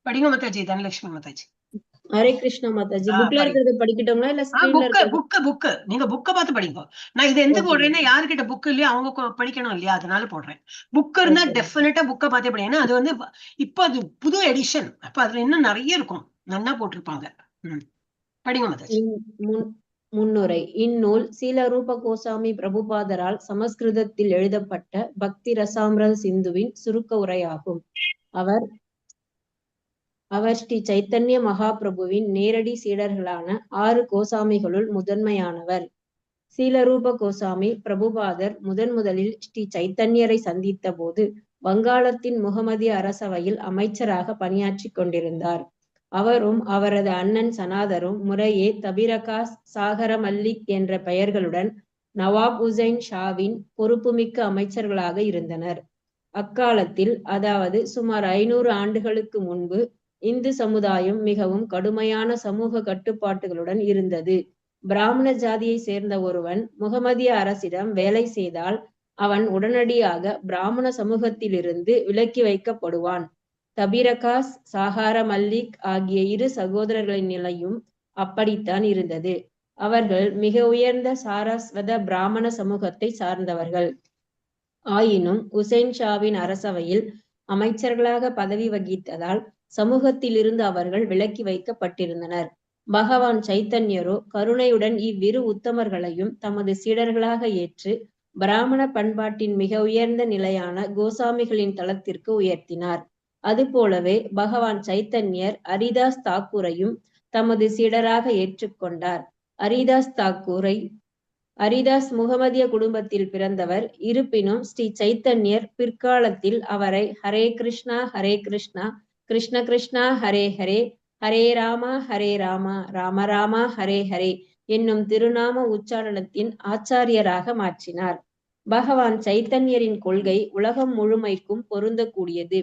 படிங்க மாதாஜி. தனலட்சுமி மாதாஜி. ஹரே கிருஷ்ணா மாதாஜி. புக்ல இருக்கிறத படிக்கட்டுங்களா இல்ல ஸ்கிரீன்ல இருக்கிறது? புக் நீங்க புக்க பார்த்து படிங்க. நான் இது எந்த போடுறேன்னா, யாருக்கிட்ட புக் இல்லையா அவங்க படிக்கணும் இல்லையா, அதனால போடுறேன். புக் இருந்தா டெஃபினட்டா புக்க பார்த்தே படிங்க. அது வந்து இப்போ அது புது எடிஷன். அப்ப அதுல இன்னும் நிறைய இருக்கும், நல்லா போட்டிருப்பாங்க. படிங்க மாதாஜி. முன்னுரை. இந்நூல் சீலரூப கோசாமி பிரபுபாதரால் சமஸ்கிருதத்தில் எழுதப்பட்ட பக்தி ரசாமிரத சிந்துவின் சுருக்க உரையாகும். அவர் ஸ்ரீ சைத்தன்ய மகாபிரபுவின் நேரடி சீடர்களான 6 கோசாமிகளுள் முதன்மையானவர். சீலரூப கோசாமி பிரபுபாதர் முதலில் ஸ்ரீ சைத்தன்யரை சந்தித்த போது வங்காளத்தின் முகமதிய அரசவையில் அமைச்சராக பணியாற்றி கொண்டிருந்தார். அவரும் அவரது அண்ணன் சனாதரும் முறையே தபிரகாஸ், சாகர மல்லிக் என்ற பெயர்களுடன் நவாப் உசைன் ஷாவின் பொறுப்புமிக்க அமைச்சர்களாக இருந்தனர். அக்காலத்தில், அதாவது சுமார் 500 ஆண்டுகளுக்கு முன்பு, இந்து சமுதாயம் மிகவும் கடுமையான சமூக கட்டுப்பாட்டுகளுடன் இருந்தது. பிராமண ஜாதியை சேர்ந்த ஒருவன் முகமதிய அரசிடம் வேலை செய்தால் அவன் உடனடியாக பிராமண சமூகத்திலிருந்து விலக்கி வைக்கப்படுவான். தபிரகாஸ், சாகார மல்லிக் ஆகிய 2 சகோதரர்களின் நிலையும் அப்படித்தான் இருந்தது. அவர்கள் மிக உயர்ந்த சாரஸ்வத பிராமண சமூகத்தை சார்ந்தவர்கள். ஆயினும் உசைன் ஷாவின் அரசவையில் அமைச்சர்களாக பதவி வகித்ததால் சமூகத்திலிருந்து அவர்கள் விலக்கி வைக்கப்பட்டிருந்தனர். பகவான் சைத்தன்யரோ கருணையுடன் இவ்விரு உத்தமர்களையும் தமது சீடர்களாக ஏற்று பிராமண பண்பாட்டின் மிக உயர்ந்த நிலையான கோசாமிகளின் தளத்திற்கு உயர்த்தினார். அதுபோலவே பகவான் சைத்தன்யர் ஹரிதாஸ் தாக்கூரையும் தமது சீடராக ஏற்றுக்கொண்டார். ஹரிதாஸ் முகமதிய குடும்பத்தில் பிறந்தவர். இருப்பினும் ஸ்ரீ சைத்தன்யர் பிற்காலத்தில் அவரை ஹரே கிருஷ்ணா ஹரே கிருஷ்ணா, கிருஷ்ண கிருஷ்ணா ஹரே ஹரே, ஹரே ராமா ராம ராமா ஹரே ஹரே என்னும் திருநாம உச்சாரணத்தின் ஆச்சாரியராக மாற்றினார். பகவான் சைத்தன்யரின் கொள்கை உலகம் முழுமைக்கும் பொருந்தக்கூடியது.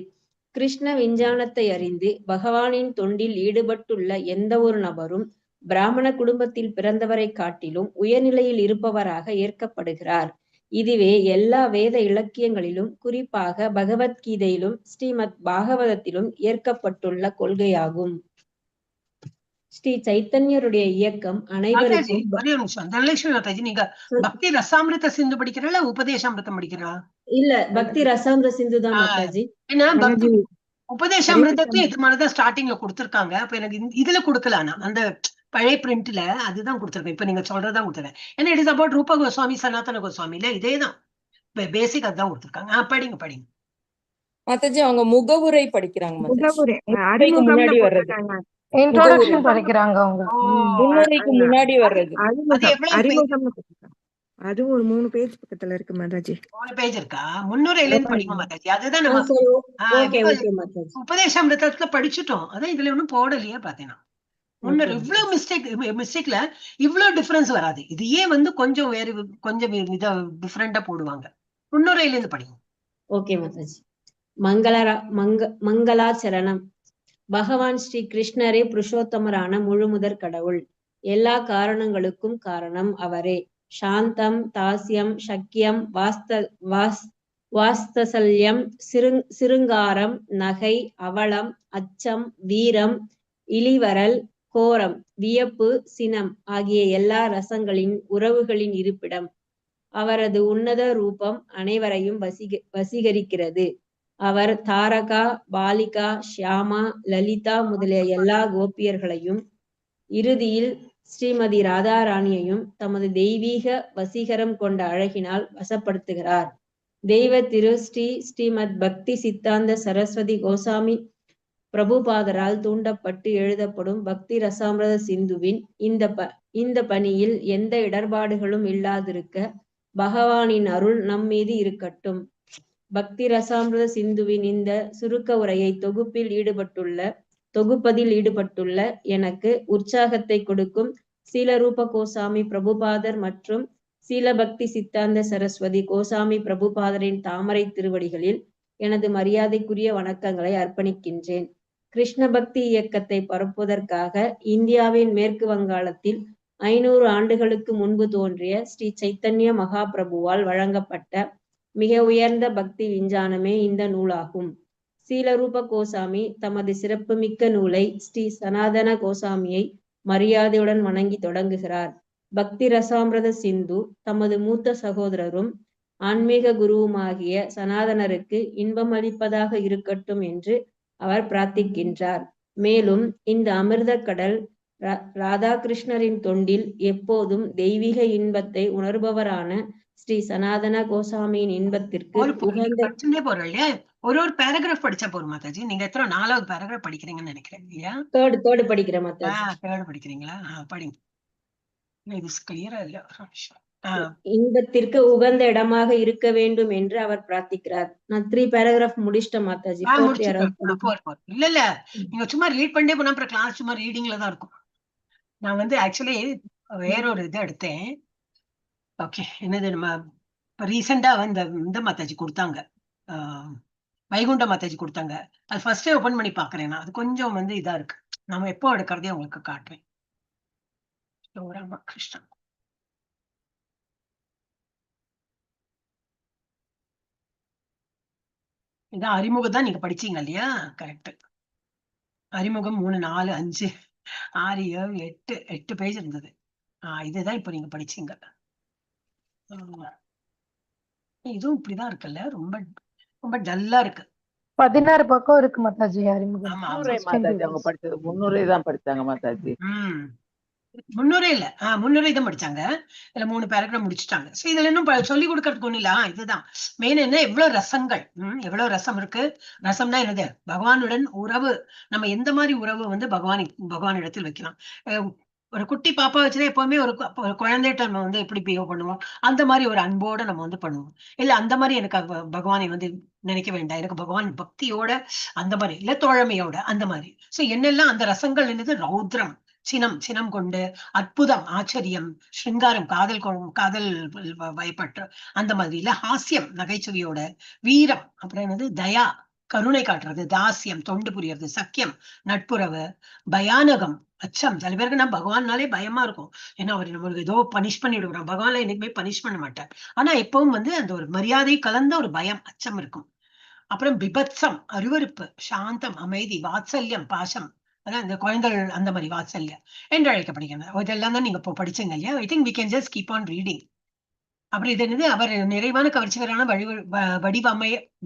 கிருஷ்ண விஞ்ஞானத்தை அறிந்து பகவானின் தொண்டில் ஈடுபட்டுள்ள எந்த ஒரு நபரும் பிராமண குடும்பத்தில் பிறந்தவரை காட்டிலும் உயர்நிலையில் இருப்பவராக ஏற்கப்படுகிறார். இதுவே எல்லா வேத இலக்கியங்களிலும், குறிப்பாக பகவத்கீதையிலும் ஸ்ரீமத் பாகவதத்திலும் ஏற்கப்பட்டுள்ள கொள்கையாகும். ஸ்ரீ சைத்தன்யருடைய இயக்கம் மாதாஜி அனைவருக்கும் ஒரே ஒரு நிமிஷம், தனலட்சுமி மாதாஜி, நீங்க பக்தி ரசாமிருத சிந்து படிக்கிறா உபதேசாமிருதம் படிக்கிறா? இல்ல பக்தி ரசாமிர சிந்து தான் மாதாஜி. ஏன்னா பக்தி மாதாஜி உபதேசாமிருதத்தையும் இது மாதிரிதான் ஸ்டார்டிங்ல கொடுத்திருக்காங்க. அப்ப எனக்கு இதுல கொடுக்கல, நான் அந்த பழைய பிரிண்ட்ல அதுதான் கொடுத்திருக்கேன். இப்ப நீங்க சொல்றதான் கொடுத்துருக்கேன். ஏன்னா இட் இஸ் அபவுட் ரூபா கோஸ்வாமி சனாதன கோஸ்வாமி இல்ல, இதேதான் பேசிக் அதுதான் கொடுத்திருக்காங்க. படிங்க படிங்க மாதாஜி. அவங்க முகவுரை படிக்கிறாங்க மாதாஜி. முகவுரை முன்னுரைக்கு அறிமுகம்னு முன்னாடி வர்றது. போட்டிருக்காங்க. இன்ட்ரோடக்ஷன் படிக்கிறாங்க அவங்க. முன்னுரைக்கு முன்னாடி வர்றது. அது அறிமுகம் எவ்வளவு அறிமுகம்னு போட்டிருக்காங்க. அதுவும் ஒரு 3 பேஜ் பக்கத்துல இருக்கு மாதாஜி. 3 பேஜ் இருக்கா? முன்னுரையில இருந்து படிங்க மாதாஜி. அதுதான் நம்ம சரி, ஓகே ஓகே மாதாஜி. உபதேசாமிருதத்துல படிச்சுட்டோம். அதான் இதுல ஒண்ணும் போடலையே பாத்தீங்கன்னா. முன்னுரை இவ்வளவு மிஸ்டேக்ல இவ்வளவு டிஃபரன்ஸ் வராது. இது ஏன் வந்து கொஞ்சம் வேறு கொஞ்சம் இத டிஃபரெண்டா போடுவாங்க. முன்னுரையில இருந்து படிங்க. ஓகே மாதாஜி. மங்களாச்சரணம். பகவான் ஸ்ரீ கிருஷ்ணரே புருஷோத்தமரான முழுமுதற் கடவுள். எல்லா காரணங்களுக்கும் காரணம் அவரே. சாந்தம், தாஸ்யம், சக்கியம், வாஸ்தசல்யம், சிருங்காரம், நகை, அவலம், அச்சம், வீரம், இளிவரல், கோரம், வியப்பு, சினம் ஆகிய எல்லா ரசங்களின் உறவுகளின் இருப்பிடம். அவரது உன்னத ரூபம் அனைவரையும் வசீகரிக்கிறது. அவர் தாரகா, பாலிகா, ஷியாமா, லலிதா முதலிய எல்லா கோபியர்களையும் இறுதியில் ஸ்ரீமதி ராதாராணியையும் தமது தெய்வீக வசீகரம் கொண்ட அழகினால் வசப்படுத்துகிறார். தெய்வ திரு ஸ்ரீமத் பக்தி சித்தாந்த சரஸ்வதி கோசாமி பிரபுபாதரால் தூண்டப்பட்டு எழுதப்படும் பக்தி ரசாமிரத சிந்துவின் இந்த பணியில் எந்த இடர்பாடுகளும் இல்லாதிருக்க பகவானின் அருள் நம் மீது இருக்கட்டும். பக்தி ரசாமிரத சிந்துவின் இந்த சுருக்க உரையை தொகுப்பதில் ஈடுபட்டுள்ள எனக்கு உற்சாகத்தை கொடுக்கும் சீலரூப கோசாமி பிரபுபாதர் மற்றும் சீலபக்தி சித்தாந்த சரஸ்வதி கோசாமி பிரபுபாதரின் தாமரை திருவடிகளில் எனது மரியாதைக்குரிய வணக்கங்களை அர்ப்பணிக்கின்றேன். கிருஷ்ண பக்தி இயக்கத்தை பரப்புவதற்காக இந்தியாவின் மேற்கு வங்காளத்தில் 500 ஆண்டுகளுக்கு முன்பு தோன்றிய ஸ்ரீ சைத்தன்ய மகாபிரபுவால் வழங்கப்பட்ட மிக உயர்ந்த பக்தி விஞ்ஞானமே இந்த நூலாகும். சீலரூப கோசாமி தமது சிறப்புமிக்க நூலை ஸ்ரீ சனாதன கோசாமியை மரியாதையுடன் வணங்கி தொடங்குகிறார். பக்தி ரசாமிரத சிந்து தமது மூத்த சகோதரரும் ஆன்மீக குருவுமாகிய சனாதனருக்கு இன்பம் அளிப்பதாக இருக்கட்டும் என்று அவர் பிரார்த்திக்கின்றார். மேலும் இந்த அமிர்த கடல் ராதாகிருஷ்ணரின் தொண்டில் எப்போதும் தெய்வீக இன்பத்தை உணர்பவரான ஸ்ரீ சனாதன கோசாமியின் இன்பத்திற்கு ஒரு பேராகிராஃப் படிச்சா போதும் மாதாஜி. நீங்க எத்தனை 4வது பேராகிராஃப் படிக்கிறீங்கன்னு நினைக்கிறேன் இல்லையா? தேர்ட் படிக்கிறேன் மாதாஜி. தேர்ட் படிக்கிறீங்களா? படிங்க. இது கிளியரா இல்ல. இன்பத்திற்கு உகந்த இடமாக இருக்க வேண்டும் என்று அவர் பிரார்த்திக்கிறார். நான் 3 பேராகிராஃப் முடிச்சிட்டேன் மாதாஜி. இல்ல இல்ல, நீங்க சும்மா ரீட் பண்ணே போனா அப்புறம் கிளாஸ் சும்மா ரீடிங்ல தான் இருக்கும். நான் வந்து ஆக்சுவலி வேற ஒரு இது எடுத்தேன். ஓகே, என்னது நம்ம ரீசெண்டா வந்து இந்த மாதாஜி கொடுத்தாங்க, வைகுண்ட மாதாஜி கொடுத்தாங்க. அது ஃபர்ஸ்டே ஓபன் பண்ணி பாக்குறேன் நான். அது கொஞ்சம் வந்து இதா இருக்கு. நாம எப்போ எடுக்கிறதே உங்களுக்கு காட்டுறேன். கிருஷ்ணா இதான் அறிமுகம் தான் நீங்க படிச்சீங்க இல்லையா? கரெக்ட். அறிமுகம் 3, 4, 5, 6, 7, 8 பேஜ் இருந்தது. இதுதான் இப்ப நீங்க படிச்சீங்க. இதுவும் இப்படிதான் இருக்குல்ல, ரொம்ப ரொம்ப டல்லா இருக்கு. 16 பக்கம் இருக்கு மாதாஜி அறிமுகம். அவங்க படிச்சது முன்னுரை தான் படிச்சாங்க மாதாஜி. முன்னுரை இல்ல, முன்னுரை தான் படிச்சாங்க. இதுல 3 பேராகிராஃப் முடிச்சுட்டாங்க. சோ இதுல இன்னும் சொல்லி கொடுக்கறதுக்கு ஒண்ணு இல்ல. இதுதான் மெயின். என்ன எவ்வளவு ரசங்கள், எவ்வளவு ரசம் இருக்கு. ரசம்னா என்னது? பகவானுடன் உறவு. நம்ம எந்த மாதிரி உறவு வந்து பகவானிடத்தில் வைக்கலாம். ஒரு குட்டி பாப்பா வச்சுதான் எப்பவுமே ஒரு குழந்தைகிட்ட நம்ம வந்து எப்படி பிஹேவ் பண்ணுவோம், அந்த மாதிரி ஒரு அன்போட நம்ம வந்து பண்ணுவோம். இல்ல அந்த மாதிரி எனக்கு பகவானை வந்து நினைக்க வேண்டாம், எனக்கு பகவான் பக்தியோட அந்த மாதிரி இல்ல, தோழமையோட அந்த மாதிரி. சோ என்னெல்லாம் அந்த ரசங்கள் என்னது? ரௌத்ரம், சினம் கொண்டு, அற்புதம், ஆச்சரியம், ஸ்ருங்காரம், காதல் பயப்பற்ற அந்த மாதிரி இல்ல, ஹாஸ்யம் நகைச்சுவையோட, வீரம், அப்புறம் என்னது? தயா கருணை காட்டுறது, தாசியம் தொண்டு புரியறது, சக்கியம் நட்புறவு, பயானகம் அச்சம். சில பேருக்கு நான் பகவான்னாலே பயமா இருக்கும். ஏன்னா அவர் நம்மளுக்கு ஏதோ பனிஷ் பண்ணி விடுவோம். பகவான்ல என்னைக்குமே பனிஷ் பண்ண மாட்டார். ஆனா எப்பவும் வந்து அந்த ஒரு மரியாதை கலந்த ஒரு பயம், அச்சம் இருக்கும். அப்புறம் பிபத்சம் அருவருப்பு, சாந்தம் அமைதி, வாத்சல்யம் பாசம், அதான் இந்த குழந்தைகள் அந்த மாதிரி வாத்சல்யா என்று அழைக்கப்படுகிறது. இதெல்லாம் தான் நீங்க இப்போ படிச்சீங்க இல்லையா? I think we can just keep on reading. அப்புறம் இது என்னது, அவர் நிறைவான கவர்ச்சிகரான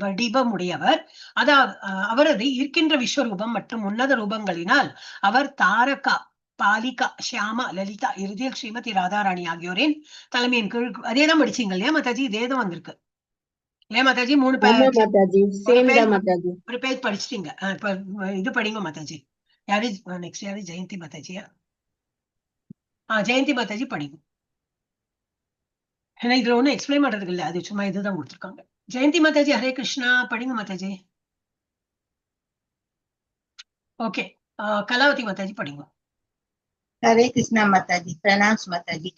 வடிவமுடையவர். அதாவது அவரது இருக்கின்ற விஸ்வரூபம் மற்றும் உன்னத ரூபங்களினால் அவர் தாரகா, பாலிகா, ஷியாமா, லலிதா, இறுதியில் ஸ்ரீமதி ராதாராணி ஆகியோரின் தலைமையின் கீழ். அதேதான் படிச்சீங்க இல்லையா மாதாஜி? இதேதான் வந்திருக்கு இல்லையா மாதாஜி? ஆமா மாதாஜி, சேம் தான் மாதாஜி. ஒரு பேஜ் படிச்சிட்டீங்க. இப்ப இது படிங்க மாதாஜி. யாரு நெக்ஸ்ட்? யாரு? ஜெயந்தி மாதாஜியா? ஜெயந்தி மாதாஜி படிங்க. ஏன்னா இதுல ஒண்ணும் எக்ஸ்பிளைன் பண்றதுக்கு இல்ல, அது சும்மா இதுதான் கொடுத்துருக்காங்க. ஜெயந்தி மாதாஜி ஹரே கிருஷ்ணா படிங்க மாதாஜி. ஓகே, கலாவதி மாதாஜி படிங்க. ஹரே கிருஷ்ணா மாதாஜி. பிரணாம்ஸ் மாதாஜி.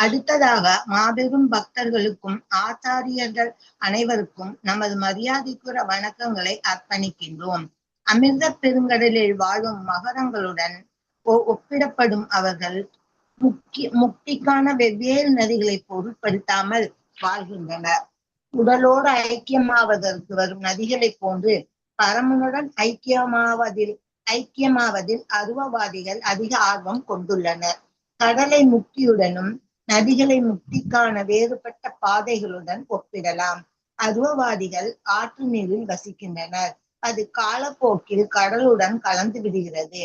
அடுத்ததாக மாபெரும் பக்தர்களுக்கும் ஆச்சாரியர்கள் அனைவருக்கும் நமது மரியாதைக்குரிய வணக்கங்களை அர்ப்பணிக்கின்றோம். அமிர்த பெருங்கடலில் வாழும் மகரங்களுடன் ஒப்பிடப்படும் அவர்கள் முக்திக்கான வெவ்வேறு நதிகளை பொருட்படுத்தாமல் வாழ்கின்றனர். உடலோடு ஐக்கியமாவதற்கு வரும் நதிகளை போன்று பரமனுடன் ஐக்கியமாவதில் அருவவாதிகள் அதிக ஆர்வம் கொண்டுள்ளனர். கடலை முக்தியுடனும் நதிகளை முக்திக்கான வேறுபட்ட பாதைகளுடன் ஒப்பிடலாம். அருவவாதிகள் ஆற்று நீரில் வசிக்கின்றனர். அது காலப்போக்கில் கடலுடன் கலந்து விடுகிறது.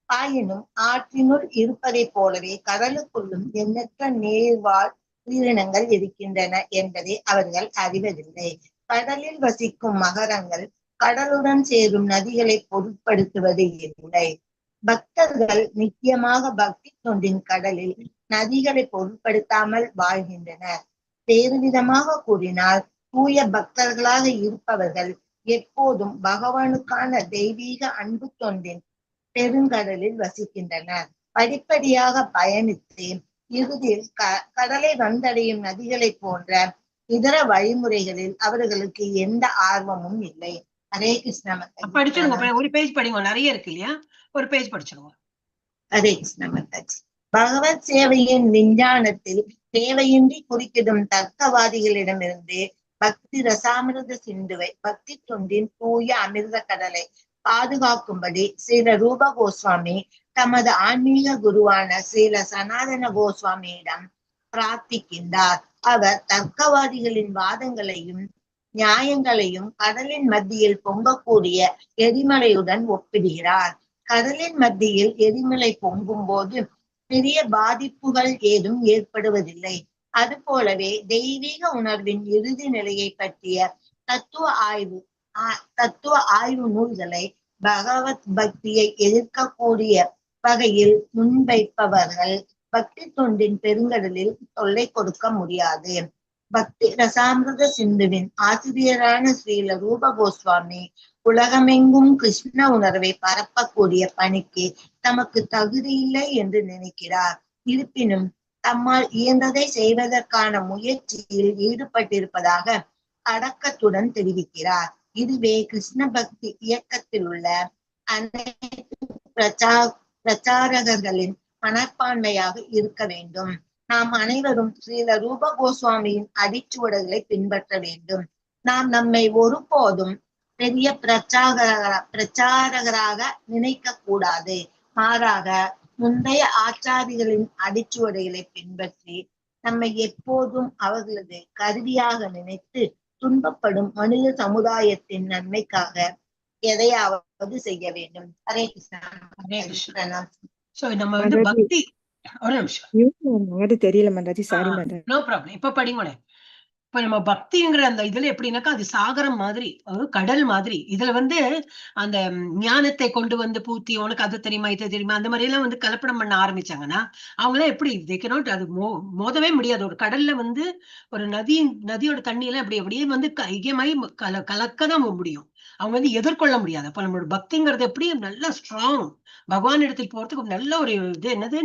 ஆயினும் ஆற்றினுள் இருப்பதை போலவே கடலுக்குள்ளும் எண்ணற்ற நீர்வாழ் உயிரினங்கள் இருக்கின்றன என்பதை அவர்கள் அறிவதில்லை. கடலில் வசிக்கும் மகரங்கள் கடலுடன் சேரும் நதிகளை பொருட்படுத்துவது இல்லை. பக்தர்கள் நித்தியமாக பக்தி தொண்டின் கடலில் நதிகளை பொருட்படுத்தாமல் வாழ்கின்றனர். வேறு விதமாக கூறினால், தூய பக்தர்களாக இருப்பவர்கள் எப்போதும் பகவானுக்கான தெய்வீக அன்பு தொண்டின் பெருங்கடலில் வசிக்கின்றனர். படிப்படியாக பயணித்து இறுதியில் கடலை வந்தடையும் நதிகளை போன்ற இதர வழிமுறைகளில் அவர்களுக்கு எந்த ஆர்வமும் இல்லை. ஹரே கிருஷ்ணா மாதாஜி. படிச்சிருங்க, ஒரு பேஜ் படிங்க, நிறைய இருக்கு இல்லையா? ஒரு பேஜ் படிச்சிருங்க. ஹரே கிருஷ்ணா மாதாஜி. பகவத் சேவையின் விஞ்ஞானத்தில் தேவையின்றி குறுக்கிடும் தர்க்கவாதிகளிடமிருந்து பக்தி ரசாமிர்த சிந்துவை, பக்தி தொண்டின் தூய அமிர்த கடலை பாதுகாக்கும்படி ஸ்ரீல ரூப கோஸ்வாமி தமது ஆன்மீக குருவான ஸ்ரீல சனாதன கோஸ்வாமியிடம் பிரார்த்திக்கின்றார். அவர் தர்க்கவாதிகளின் வாதங்களையும் நியாயங்களையும் கடலின் மத்தியில் பொங்கக்கூடிய எரிமலையுடன் ஒப்பிடுகிறார். கடலின் மத்தியில் எரிமலை பொங்கும் போது பெரிய பாதிப்புகள் ஏதும் ஏற்படுவதில்லை. அது போலவே தெய்வீக உணர்வின் இறுதி நிலையை பற்றிய தத்துவ ஆய்வு நூல்களை பகவத் பக்தியை எதிர்க்கக்கூடிய வகையில் முன்வைப்பவர்கள் பக்தி தொண்டின் பெருங்கடலில் தொல்லை கொடுக்க முடியாது. பக்தி ரசாமிர்த சிந்துவின் ஆசிரியரான ஸ்ரீல ரூப கோஸ்வாமி உலகமெங்கும் கிருஷ்ண உணர்வை பரப்பக்கூடிய பணிக்கு தமக்கு தகுதியில்லை என்று நினைக்கிறார். இருப்பினும் தம்மால் இயன்றதை செய்வதற்கான முயற்சியில் ஈடுபட்டிருப்பதாக அடக்கத்துடன் தெரிவிக்கிறார். இதுவே கிருஷ்ண பக்தி இயக்கத்தில் உள்ள அனைத்து பிரச்சாரகர்களின் மனப்பான்மையாக இருக்க வேண்டும். நாம் அனைவரும் ஸ்ரீல ரூப கோஸ்வாமியின் அடிச்சுவடுகளை பின்பற்ற வேண்டும். நாம் நம்மை ஒருபோதும் பெரிய பிரச்சாரகராக நினைக்க கூடாது. மாறாக முந்தைய ஆச்சாரிகளின் அடிச்சுவடுகளை பின்பற்றி நம்மை எப்போதும் அவர்களது கருவியாக நினைத்து துன்பப்படும் மனித சமுதாயத்தின் நன்மைக்காக எதையாவது செய்ய வேண்டும். ஹரே கிருஷ்ணா. நம்ம வந்து பக்தி ஒரு நிமிஷம் தெரியல mataji, sorry mataji. No problem. இப்ப படிங்களே. இப்ப நம்ம பக்திங்கிற அந்த இதுல எப்படின்னாக்கா அது சாகரம் மாதிரி, கடல் மாதிரி. இதுல வந்து அந்த ஞானத்தை கொண்டு வந்து பூத்தி உனக்கு அது தெரியுமா இது தெரியுமா அந்த மாதிரி எல்லாம் வந்து கலப்படம் பண்ண ஆரம்பிச்சாங்கன்னா அவங்களாம் எப்படி தேக்கணும்? அது மோதவே முடியாது. ஒரு கடல்ல வந்து ஒரு நதியோட தண்ணியெல்லாம் அப்படியே வந்து ஐக்கியமாயி கலக்கதான் முடியும். அவங்க வந்து எதிர்கொள்ள முடியாது. அப்ப நம்மளோட பக்திங்கிறது எப்படி நல்லா ஸ்ட்ராங், பகவான் இடத்துக்கு போறதுக்கு நல்ல ஒரு இது என்னது,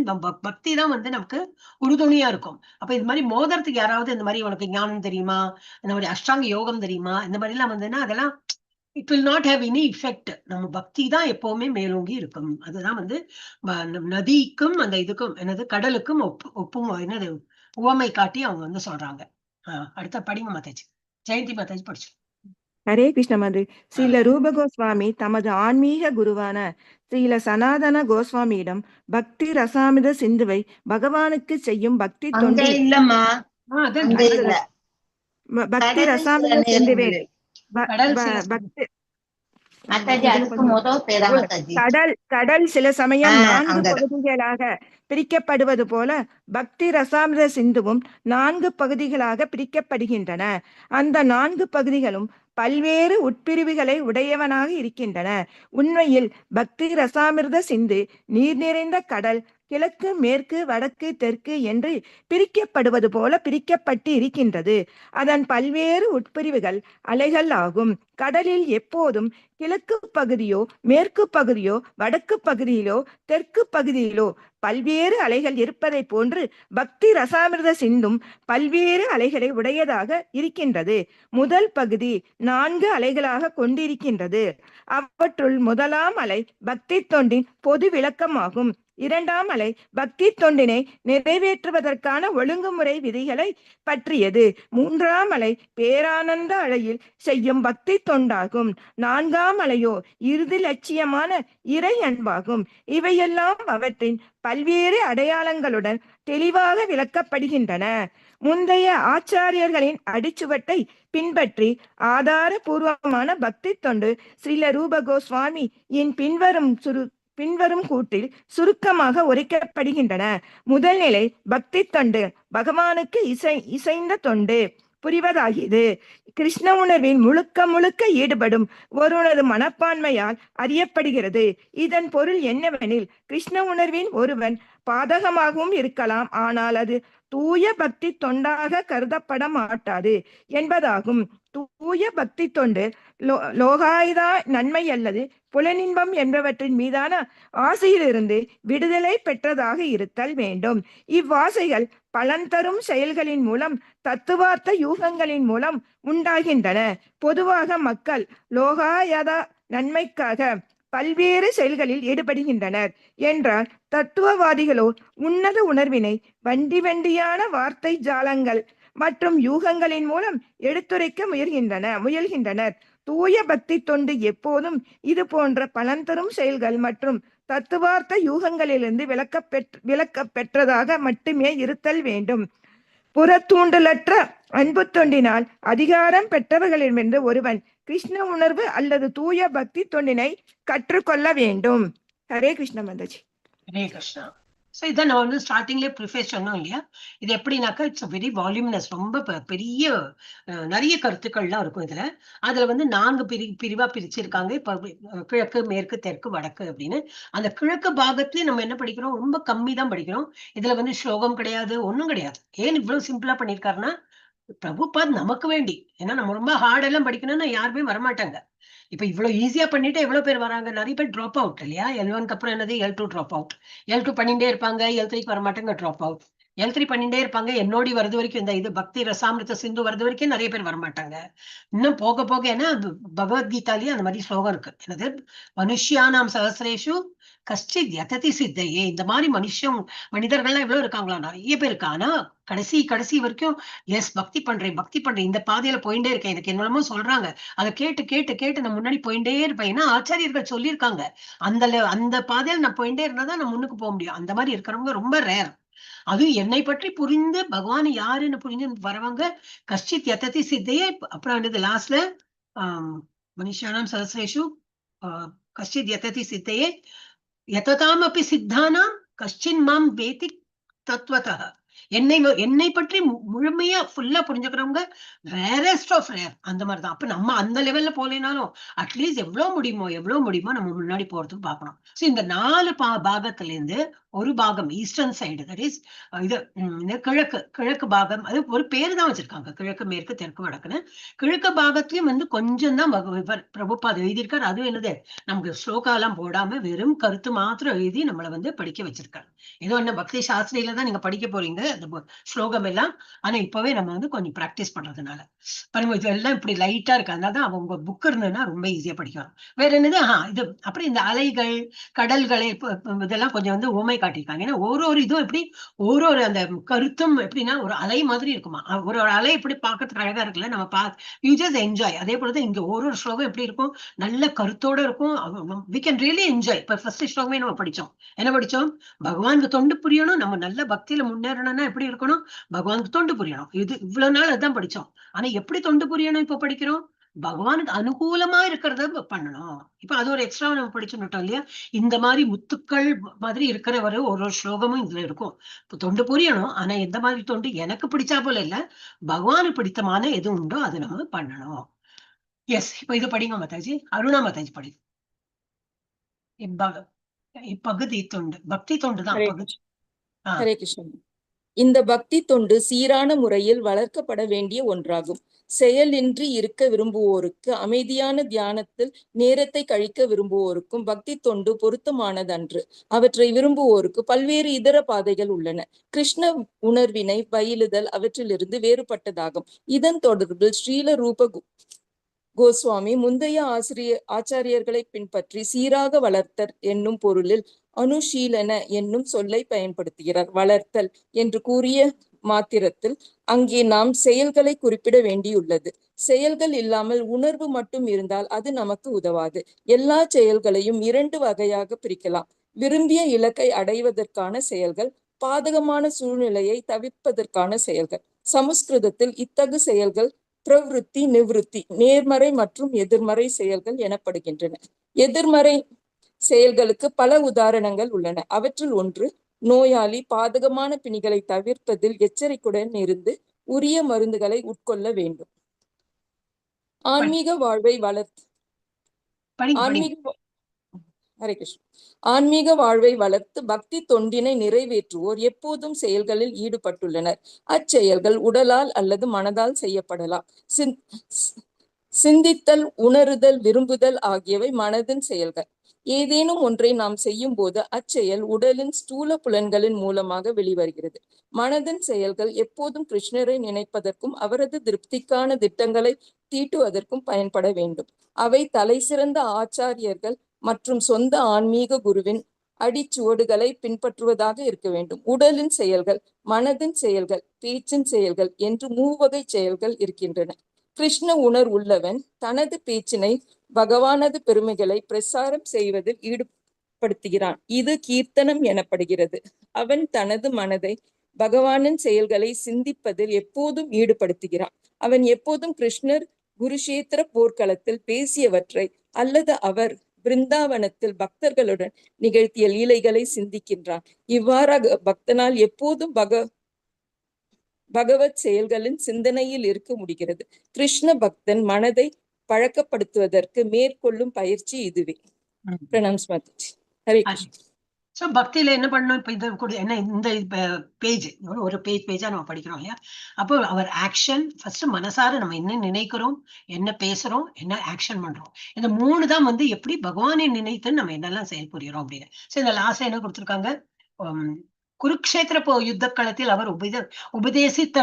பக்தி தான் வந்து நமக்கு உறுதுணையா இருக்கும். அப்ப இது மாதிரி மோதிரத்துக்கு யாராவது இந்த மாதிரி உனக்கு ஞானம் தெரியுமா, இந்த மாதிரி அஷ்டாங்க யோகம் தெரியுமா, இந்த மாதிரி எல்லாம் வந்ததுன்னா அதெல்லாம் it will not have any effect. நம்ம பக்தி தான் எப்பவுமே மேலோங்கி இருக்கும். அதுதான் வந்து நதிக்கும் அந்த இதுக்கும் என்னது கடலுக்கும் ஒப்பும் என்னது உவமை காட்டி அவங்க வந்து சொல்றாங்க. அடுத்த படிங்க மாதாஜி. ஜெயந்தி மாதாஜி படிச்சு. ஹரே கிருஷ்ண மாதாஜி. ஸ்ரீல ரூப கோஸ்வாமி தமது ஆன்மீக குருவான ஸ்ரீல சனாதன கோஸ்வாமியிடம் பக்தி ரசாமித சிந்துவை பகவானுக்கு செய்யும் பக்தி அங்க தொண்டில் இல்லம்மா, அதான் அங்க இல்ல. பக்தி கடலில் சில ரசாமித சிந்துவை நேரங்களில் கடல் சில பக்தி மாதாஜி, அதுக்கு முதல் பேரா மாதாஜி. கடல் சில சமயம் 4 அங்க பகுதிகளாக பிரிக்கப்படுவது போல பக்தி ரசாமிர சிந்துவும் 4 பகுதிகளாக பிரிக்கப்படுகின்றன. அந்த 4 பகுதிகளும் பல்வேறு உட்பிரிவுகளை உடையவனாக இருக்கின்றன. உண்மையில் பக்தி ரசாமிர்த சிந்து நீர் நிறைந்த கடல் கிழக்கு மேற்கு வடக்கு தெற்கு என்று பிரிக்கப்படுவது போல பிரிக்கப்பட்டு இருக்கின்றது. அதன் பல்வேறு உட்பிரிவுகள் அலைகள் ஆகும். கடலில் எப்போதும் கிழக்கு பகுதியோ மேற்கு பகுதியோ வடக்கு பகுதியிலோ தெற்கு பகுதியிலோ பல்வேறு அலைகள் இருப்பதை போன்று பக்தி ரசாமிர்த சிந்தும் பல்வேறு அலைகளை உடையதாக இருக்கின்றது. முதல் பகுதி 4 அலைகளாக கொண்டிருக்கின்றது. அவற்றுள் முதலாம் அலை பக்தி தொண்டின் பொது விளக்கமாகும். 2ஆம் அலை பக்தி தொண்டினை நிறைவேற்றுவதற்கான ஒழுங்குமுறை விதிகளை பற்றியது. 3ஆம் அலை பேரானந்த அலையில் செய்யும் பக்தி தொண்டாகும். 4ஆம் அலையோ இறுதி லட்சியமான இறை அன்பாகும். இவையெல்லாம் அவற்றின் பல்வேறு அடையாளங்களுடன் தெளிவாக விளக்கப்படுகின்றன. முந்தைய ஆச்சாரியர்களின் அடிச்சுவட்டை பின்பற்றி ஆதாரபூர்வமான பக்தி தொண்டு ஸ்ரீல ரூப கோஸ்வாமி பின்வரும் கூட்டில் சுருக்கமாக உரைக்கப்படுகின்றன. முதல் நிலை பக்தி தொண்டு பகவானுக்கு இசைந்த தொண்டு புரிவதாகியது. கிருஷ்ண உணர்வின் முழுக்க ஈடுபடும் ஒருவனது மனப்பான்மையால் அறியப்படுகிறது. இதன் பொருள் என்னவெனில், கிருஷ்ண உணர்வின் ஒருவன் பாதகமாகவும் இருக்கலாம், ஆனால் அது தூய பக்தி தொண்டாக கருதப்பட மாட்டாது என்பதாகும். தூய பக்தி தொண்டு லோகாயுதா நன்மை அல்லது புலனின்பம் என்பவற்றின் மீதான ஆசையிலிருந்து விடுதலை பெற்றதாக இருத்தல் வேண்டும். இவ்வாசைகள் பலன் தரும் செயல்களின் மூலம் தத்துவார்த்த யூகங்களின் மூலம் உண்டாகின்றன. பொதுவாக மக்கள் லோகாயதா நன்மைக்காக பல்வேறு செயல்களில் ஈடுபடுகின்றனர் என்றால், தத்துவவாதிகளோ உன்னத உணர்வினை வண்டியான வார்த்தை ஜாலங்கள் மற்றும் யூகங்களின் மூலம் எடுத்துரைக்க முயல்கின்றனர். தூய பக்தி தொண்டு எப்போதும் இது போன்ற பலன் தரும் செயல்கள் மற்றும் தத்துவார்த்த யூகங்களிலிருந்து விளக்க பெற்றதாக மட்டுமே இருத்தல் வேண்டும். புறத்தூண்டலற்ற அன்பு தொண்டினால் அதிகாரம் பெற்றவர்களிடமிருந்து ஒருவன் கிருஷ்ண உணர்வு அல்லது தூய பக்தி தொண்டினை கற்றுக்கொள்ள வேண்டும். ஹரே கிருஷ்ண மாதாஜி. ஹரே கிருஷ்ணா. ஸோ இதான் நான் வந்து ஸ்டார்டிங்லேயே ப்ரிஃபேஸ் சொன்னோம் இல்லையா, இது எப்படின்னாக்கா இட்ஸ் வெரி வால்யூமினஸ், ரொம்ப பெரிய நிறைய கருத்துக்கள்லாம் இருக்கும் இதுல. அதுல வந்து 4 பிரிவா பிரிச்சிருக்காங்க. இப்போ கிழக்கு மேற்கு தெற்கு வடக்கு அப்படின்னு. அந்த கிழக்கு பாகத்துலயே நம்ம என்ன படிக்கிறோம், ரொம்ப கம்மி தான் படிக்கிறோம். இதுல வந்து ஸ்லோகம் கிடையாது, ஒன்றும் கிடையாது. ஏன் இவ்வளவு சிம்பிளா பண்ணியிருக்காருன்னா, பிரபுபாத் நமக்கு வேண்டி. ஏன்னா நம்ம ரொம்ப ஹார்ட் எல்லாம் படிக்கணும்னா யாருமே வரமாட்டாங்க. இப்ப இவ்வளவு ஈஸியா பண்ணிட்டு எவ்வளவு பேர் வராங்க, நிறைய பேர் ட்ராப் அவுட் இல்லையா. L1க்கு அப்புறம் என்னது L2 ட்ராப் அவுட், L2 பண்ணிட்டே இருப்பாங்க, L3க்கு வரமாட்டாங்க ட்ராப் அவுட், L3 பண்ணிட்டே இருப்பாங்க, என்னோடி வருது வரைக்கும், இந்த இது பக்தி ரசாமிருத சிந்து வருது வரைக்கும் நிறைய பேர் வரமாட்டாங்க. இன்னும் போக போக ஏன்னா பகவத்கீதாலேயே அந்த மாதிரி ஸ்லோகம் இருக்கு, என்னது மனுஷ்யானாம் சஹஸ்ரேஷு கஷ்டித் யததி சித்தையே. இந்த மாதிரி மனிதர்கள்லாம் எவ்வளவு இருக்காங்களா, நிறைய பேர் இருக்கா. ஆனா கடைசி வரைக்கும் எஸ் பக்தி பண்றேன் இந்த பாதையில போயிட்டே இருக்கேன், எனக்கு என்னமோ சொல்றாங்க, அதை கேட்டு நான் முன்னாடி போயிட்டே இருப்பேன். ஏன்னா ஆச்சாரியர்கள் சொல்லியிருக்காங்க, அந்த பாதையில நான் போயிட்டே இருந்தாதான் நான் முன்னுக்கு போக முடியும். அந்த மாதிரி இருக்கிறவங்க ரொம்ப ரேர். அதுவும் என்னை பற்றி புரிந்து பகவான் யாருன்னு புரிஞ்சு வரவங்க கஷ்டித் யததி சித்தையே. அப்புறம் என்னது லாஸ்ட்ல மனுஷானாம் சஹஸ்ரேஷு கஷ்டித் யததி சித்தையே யததாம் அப்படி சித்தானாம் கஷ்டின் மாம் வேதி தத்துவதா. என்னை பற்றி முழுமையா ஃபுல்லா புரிஞ்சுக்கிறவங்க ரேரஸ்ட் ஆஃப் ரேர். அந்த மாதிரிதான். அப்ப நம்ம அந்த லெவல்ல போலேனாலும் அட்லீஸ்ட் எவ்வளவு முடியுமோ நம்ம முன்னாடி போறதுக்கு பார்க்கணும். சோ இந்த 4 பாகத்துல இருந்து ஒரு பாகம் ஈஸ்டர்ன் சைடு, தட் இஸ் இது கிழக்கு பாகம். அது ஒரு பேரு தான் வச்சிருக்காங்க, கிழக்கு மேற்கு தெற்கு வடக்குன்னு. கிழக்கு பாகத்திலயும் வந்து கொஞ்சம் தான் பிரபுபாத் எழுதியிருக்காரு. அதுவும் என்னது, நமக்கு ஸ்லோகா எல்லாம் போடாம வெறும் கருத்து மாத்திரம் எழுதி நம்மளை வந்து படிக்க வச்சிருக்காரு. ஏதோ என்ன பக்தி சாஸ்திரியில தான் நீங்க படிக்க போறீங்க, அந்த ஸ்லோகம் எல்லாம். ஆனா இப்பவே நம்ம வந்து கொஞ்சம் பிராக்டிஸ் பண்றதுனால பாருங்க இதெல்லாம் இப்படி லைட்டா இருக்கு. அதனாலதான் அவங்க புக் இருந்ததுன்னா ரொம்ப ஈஸியா படிக்கலாம். வேற என்னது இது அப்புறம் இந்த அலைகள் கடல்களை இதெல்லாம் கொஞ்சம் வந்து ஊமை காட்டியிருக்காங்க. ஏன்னா ஒரு இதுவும் எப்படி ஒரு அந்த கருத்தும் எப்படின்னா ஒரு அலை மாதிரி இருக்குமா. ஒரு அலை எப்படி பார்க்கறதுக்கு அழகா இருக்குல்ல, நம்ம யூ ஜஸ்ட் என்ஜாய். அதே போலதான் இங்க ஒரு ஸ்லோகம் எப்படி இருக்கும், நல்ல கருத்தோட இருக்கும். We can really enjoy. இப்ப ஃபர்ஸ்ட் ஸ்லோகமே நம்ம படிச்சோம். என்ன படிச்சோம்? பகவானுக்கு தொண்டு புரியணும், நம்ம நல்ல பக்தியில முன்னேறணும்னா எப்படி இருக்கணும், பகவானுக்கு தொண்டு புரியணும். இது இவ்வளவு நாள் அதான் படிச்சோம். ஆனா எப்படி தொண்டு புரியணும் இப்ப படிக்கிறோம், பகவானுக்கு அனுகூலமா இருக்கிறத பண்ணணும். இப்ப அது ஒரு எக்ஸ்ட்ரா நம்ம படிச்சுட்டோம் இல்லையா. இந்த மாதிரி முத்துக்கள் மாதிரி இருக்கிற ஒரு ஸ்லோகமும் இதுல இருக்கும். இப்ப தொண்டு புரியணும். ஆனா எந்த மாதிரி தொண்டு, எனக்கு பிடிச்சா போல இல்ல, பகவானுக்கு பிடித்தமான எது உண்டோ அது நம்ம பண்ணணும். எஸ், இப்ப இது படிங்க மாதாஜி. அருணா மாதாஜி படி. இப்பகுதி தொண்டு, பக்தி தொண்டு தான். ஹரே கிருஷ்ணா. இந்த பக்தி தொண்டு சீரான முறையில் வளர்க்கப்பட வேண்டிய ஒன்றாகும். செயலின்றி இருக்க விரும்புவோருக்கு, அமைதியான தியானத்தில் நேரத்தை கழிக்க விரும்புவோருக்கும் பக்தி தொண்டு பொருத்தமானதன்று. அவற்றை விரும்புவோருக்கு பல்வேறு இதர பாதைகள் உள்ளன. கிருஷ்ண உணர்வினை பயிலுதல் அவற்றிலிருந்து வேறுபட்டதாகும். இதன் தொடர்பில் ஸ்ரீல ரூப கோஸ்வாமி முந்தைய ஆச்சாரியர்களை பின்பற்றி சீராக வளர்த்தல் என்னும் பொருளில் அனுஷீலன என்னும் சொல்லை பயன்படுத்துகிறார். வளர்த்தல் என்று கூறிய மாத்திரத்தில் அங்கே நாம் செயல்களை குறிப்பிட வேண்டியுள்ளது. செயல்கள் இல்லாமல் உணர்வு மட்டும் இருந்தால் அது நமக்கு உதவாது. எல்லா செயல்களையும் 2 வகையாக பிரிக்கலாம். விரும்பிய இலக்கை அடைவதற்கான செயல்கள், பாதகமான சூழ்நிலையை தவிர்ப்பதற்கான செயல்கள். சமஸ்கிருதத்தில் இத்தகு செயல்கள் பிரவிருத்தி, நிவிருத்தி, நேர்மறை மற்றும் எதிர்மறை செயல்கள் எனப்படுகின்றன. எதிர்மறை செயல்களுக்கு பல உதாரணங்கள் உள்ளன. அவற்றில் ஒன்று, நோயாளி பாதகமான பிணிகளை தவிர்ப்பதில் எச்சரிக்கையுடன் இருந்து உரிய மருந்துகளை உட்கொள்ள வேண்டும். ஆன்மீக வாழ்வை ஆன்மீக வாழ்வை வளர்த்து பக்தி தொண்டினை நிறைவேற்றுவோர் எப்போதும் செயல்களில் ஈடுபட்டுள்ளனர். அச்செயல்கள் உடலால் அல்லது மனதால் செய்யப்படலாம். சிந்தித்தல், உணருதல், விரும்புதல் ஆகியவை மனதின் செயல்கள். ஏதேனும் ஒன்றை நாம் செய்யும் போது அச்செயல் உடலின் ஸ்தூல புலன்களின் மூலமாக வெளிவருகிறது. மனதின் செயல்கள் எப்போதும் கிருஷ்ணரை நினைப்பதற்கும் அவரது திருப்திக்கான திட்டங்களை தீட்டுவதற்கும் பயன்பட வேண்டும். அவை தலை சிறந்த ஆச்சாரியர்கள் மற்றும் சொந்த ஆன்மீக குருவின் அடிச்சுவடுகளை பின்பற்றுவதாக இருக்க வேண்டும். உடலின் செயல்கள், மனதின் செயல்கள், பேச்சின் செயல்கள் என்று 3 வகை செயல்கள் இருக்கின்றன. கிருஷ்ண உணர்வுள்ளவன் தனது பேச்சினை பகவானது பெருமைகளை பிரசாரம் செய்வதில் ஈடுபடுத்துகிறான். இது கீர்த்தனம் எனப்படுகிறது. அவன் தனது மனதை பகவானின் செயல்களை சிந்திப்பதில் எப்போதும் ஈடுபடுத்துகிறான். அவன் எப்போதும் கிருஷ்ணர் குருஷேத்திர போர்க்களத்தில் பேசியவற்றை அல்லது அவர் பிருந்தாவனத்தில் பக்தர்களுடன் நிகழ்த்திய லீலைகளை சிந்திக்கின்றான். இவ்வாறாக பக்தனால் எப்போதும் பகவத் செயல்களின் சிந்தனையில் இருக்க முடிகிறது. கிருஷ்ண பக்தன் மனதை பழக்கப்படுத்துவதற்கு மேற்கொள்ளும் பயிற்சி இதுவே. பிரணாம்ஸ் மாதாஜி. ஹரே கிருஷ்ணா. சோ பக்தியில என்ன பண்ணணும், இப்ப இது கூட என்ன, இந்த பேஜ் ஒரு பேஜா நம்ம படிக்கிறோம் இல்லையா. அப்போ அவர் ஆக்ஷன் ஃபர்ஸ்ட், மனசார நம்ம என்ன நினைக்கிறோம், என்ன பேசுறோம், என்ன ஆக்ஷன் பண்றோம், இந்த 3 தான் வந்து எப்படி பகவானை நினைத்து நம்ம என்னெல்லாம் செயல் புரியுறோம் அப்படின்னு. சோ இந்த லாஸ்ட் என்ன கொடுத்திருக்காங்க, குருக்ஷேத்திர யுத்த களத்தில் அவர் உபதேசித்து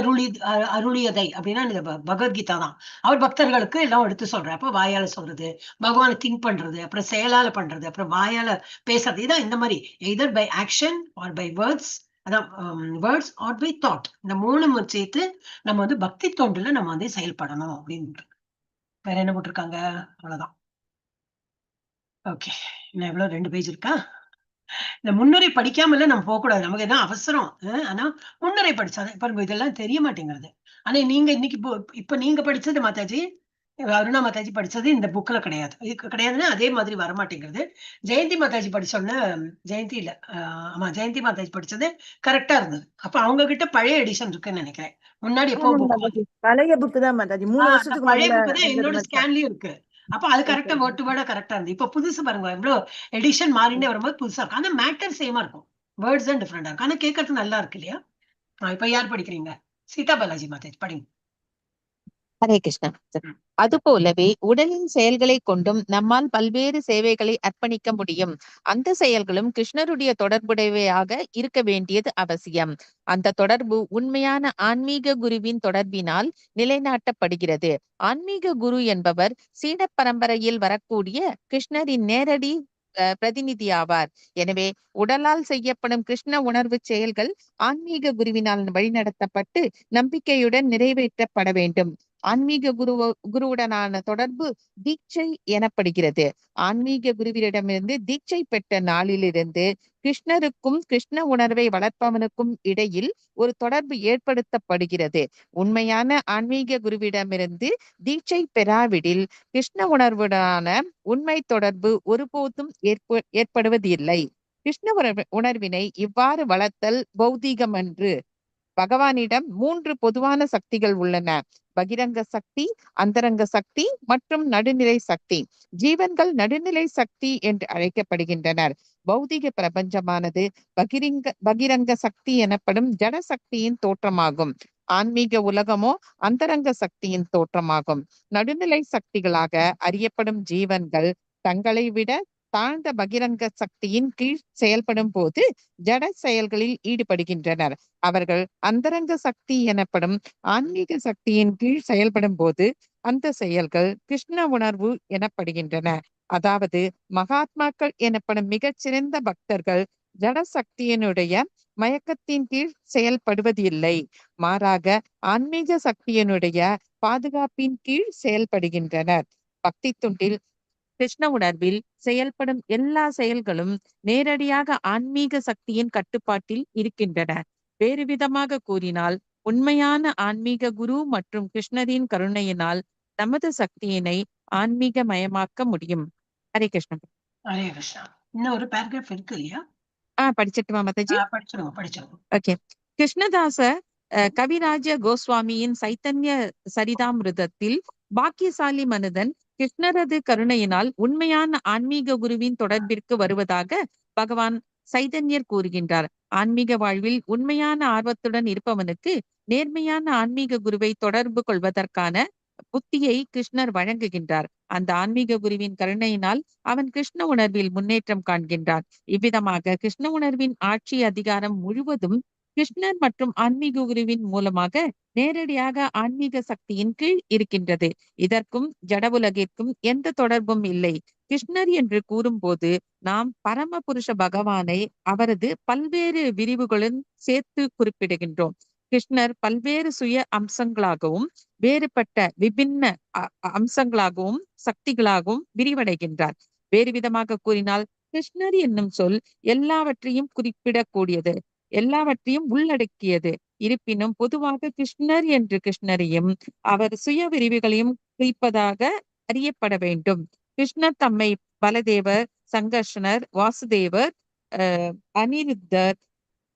அருளியதை அப்படின்னா இந்த பகவத்கீதா தான். அவர் பக்தர்களுக்கு எல்லாம் எடுத்து சொல்றாரு. அப்ப வாயால சொல்றது, பகவானை திங்க் பண்றது, அப்புறம் செயலால பண்றது, அப்புறம் வாயால பேசுறது, இதான் இந்த மாதிரி either by action or by words, அதான் வேர்ட்ஸ் ஆர் பை தாட். இந்த 3 சேர்த்து நம்ம வந்து பக்தி தொண்டுல நம்ம வந்து செயல்படணும் அப்படின்னு. வேற என்ன போட்டிருக்காங்க, அவ்வளவுதான். ஓகே, இன்னும் எவ்வளவு 2 பேஜ் இருக்கா. இந்த முன்னுரை படிக்காமல நம்ம போக கூடாது, நமக்கு என்ன அவசரம். ஆனா முன்னுரை படிச்சாதான் பாருங்க, இதெல்லாம் தெரிய மாட்டேங்கிறது. ஆனா நீங்க இன்னைக்கு இப்ப நீங்க படிச்சது மாதாஜி, அருணா மாதாஜி படிச்சது இந்த புக்ல கிடையாது. கிடையாதுன்னா அதே மாதிரி வரமாட்டேங்கிறது. ஜெயந்தி மாதாஜி படிச்சோன்னு, ஜெயந்தி இல்ல, ஆமா ஜெயந்தி மாதாஜி படிச்சது கரெக்டா இருந்தது. அப்ப அவங்க கிட்ட பழைய எடிஷன் இருக்குன்னு நினைக்கிறேன். முன்னாடி எப்போ பழைய புக் தான் மாதாஜி, 3 வருஷத்துக்கு பழைய புக் தான் என்னோட ஸ்கேன்லயும் இருக்கு. அப்ப அது கரெக்டா வேர்ட் டு வேர்டா கரெக்டா இருந்து. இப்ப புதுசு பாருங்க, எவ்வளவு எடிஷன் மாறினே வரும்போது புதுசா இருக்கும். ஆனா மேட்டர் சேமா இருக்கும், வேர்ட்ஸ் தான் டிஃபரெண்டா இருக்கும். ஆனா கேட்கறது நல்லா இருக்கு இல்லையா. இப்ப யார் படிக்கிறீங்க? சீதா பாலாஜி மாதாஜி படிங்க. ஹரே கிருஷ்ணா. அதுபோலவே உடலின் செயல்களை கொண்டும் நம்மால் பல்வேறு சேவைகளை அர்ப்பணிக்க முடியும். அந்த செயல்களும் கிருஷ்ணருடைய தொடர்புடையவையாக இருக்க வேண்டியது அவசியம். அந்த தொடர்பு உண்மையான ஆன்மீக குருவின் தொடர்பினால் நிலைநாட்டப்படுகிறது. ஆன்மீக குரு என்பவர் சீட பரம்பரையில் வரக்கூடிய கிருஷ்ணரின் நேரடி பிரதிநிதி ஆவார். எனவே உடலால் செய்யப்படும் கிருஷ்ண உணர்வு செயல்கள் ஆன்மீக குருவினால் வழிநடத்தப்பட்டு நம்பிக்கையுடன் நிறைவேற்றப்பட வேண்டும். ஆன்மீக குருவுடனான தொடர்பு தீட்சை எனப்படுகிறது. ஆன்மீக குருவிடமிருந்து தீட்சை பெற்ற நாளிலிருந்து கிருஷ்ணருக்கும் கிருஷ்ண உணர்வை வளர்ப்பவனுக்கும் இடையில் ஒரு தொடர்பு ஏற்படுத்தப்படுகிறது. உண்மையான ஆன்மீக குருவிடமிருந்து தீட்சை பெறாவிடில் கிருஷ்ண உணர்வுடனான உண்மை தொடர்பு ஒருபோதும் ஏற்படுவதில்லை. கிருஷ்ண உணர்வினை இவ்வாறு வளர்த்தல் பௌதீகமன்று. பகவானிடம் 3 பொதுவான சக்திகள் உள்ளன: பகிரங்க சக்தி, அந்தரங்க சக்தி மற்றும் நடுநிலை சக்தி. ஜீவன்கள் நடுநிலை சக்தி என்று அழைக்கப்படுகின்றனர். பௌதிக பிரபஞ்சமானது பகிரங்க சக்தி எனப்படும் ஜட சக்தியின் தோற்றமாகும். ஆன்மீக உலகமோ அந்தரங்க சக்தியின் தோற்றமாகும். நடுநிலை சக்திகளாக அறியப்படும் ஜீவன்கள் தங்களை விட தாழ்ந்த பகிரங்க சக்தியின் கீழ் செயல்படும் போது ஜட செயல்களில் ஈடுபடுகின்றனர். அவர்கள் அந்தரங்க சக்தி எனப்படும் ஆன்மீக சக்தியின் கீழ் செயல்படும் போது அந்த செயல்கள் கிருஷ்ண உணர்வு எனப்படுகின்றன. அதாவது மகாத்மாக்கள் எனப்படும் மிகச்சிறந்த பக்தர்கள் ஜட சக்தியினுடைய மயக்கத்தின் கீழ் செயல்படுவதில்லை. மாறாக ஆன்மீக சக்தியினுடைய பாதுகாப்பின் கீழ் செயல்படுகின்றனர். பக்தி துண்டில் கிருஷ்ண உணர்வில் செயல்படும் எல்லா செயல்களும் நேரடியாக ஆன்மீக சக்தியின் கட்டுப்பாட்டில் இருக்கின்றன. வேறு விதமாக கூறினால், உண்மையான ஆன்மீக குரு மற்றும் கிருஷ்ணரின் கருணையினால் நமது சக்தியினை ஆன்மீக மயமாக்க முடியும். ஹரே கிருஷ்ணன். ஹரே கிருஷ்ணா. இன்னும் ஒரு பேராகிராஃப் இருக்கு இல்லையா? படிச்சிட்டுமா மாதாஜி? படிச்சிருங்க. ஓகே. கிருஷ்ணதாச கவிராஜ கோஸ்வாமியின் சைத்தன்ய சரிதாமிருதத்தில் பாக்கியசாலி மனிதன் கிருஷ்ணரது கருணையினால் உண்மையான ஆன்மீக குருவின் தொடர்பிற்கு வருவதாக பகவான் சைதன்யர் கூறுகின்றார். ஆன்மீக வாழ்வில் உண்மையான ஆர்வத்துடன் இருப்பவனுக்கு நேர்மையான ஆன்மீக குருவை தொடர்பு கொள்வதற்கான புத்தியை கிருஷ்ணர் வழங்குகின்றார். அந்த ஆன்மீக குருவின் கருணையினால் அவன் கிருஷ்ண உணர்வில் முன்னேற்றம் காண்கின்றான். இவ்விதமாக கிருஷ்ண உணர்வின் ஆட்சி அதிகாரம் முழுவதும் கிருஷ்ணர் மற்றும் ஆன்மீக குருவின் மூலமாக நேரடியாக ஆன்மீக சக்தியின் கீழ் இருக்கின்றது. இதற்கும் ஜட உலகிற்கும் எந்த தொடர்பும் இல்லை. கிருஷ்ணர் என்று கூறும்போது நாம் பரமபுருஷ பகவானை அவரது பல்வேறு விரிவுகளுடன் சேர்த்து குறிப்பிடுகின்றோம். கிருஷ்ணர் பல்வேறு சுய அம்சங்களாகவும் வேறுபட்ட விபின்ன அம்சங்களாகவும் சக்திகளாகவும் விரிவடைகின்றார். வேறு விதமாக கூறினால், கிருஷ்ணர் என்னும் சொல் எல்லாவற்றையும் குறிப்பிடக்கூடியது, எல்லாவற்றையும் உள்ளடக்கியது. இருப்பினும் பொதுவாக கிருஷ்ணர் என்று கிருஷ்ணரையும் அவர் சுய விரிவுகளையும் குறிப்பதாக அறியப்பட வேண்டும். கிருஷ்ணர் தம்மை பலதேவர், சங்கர்ஷனர், வாசுதேவர், அனிருத்தர்,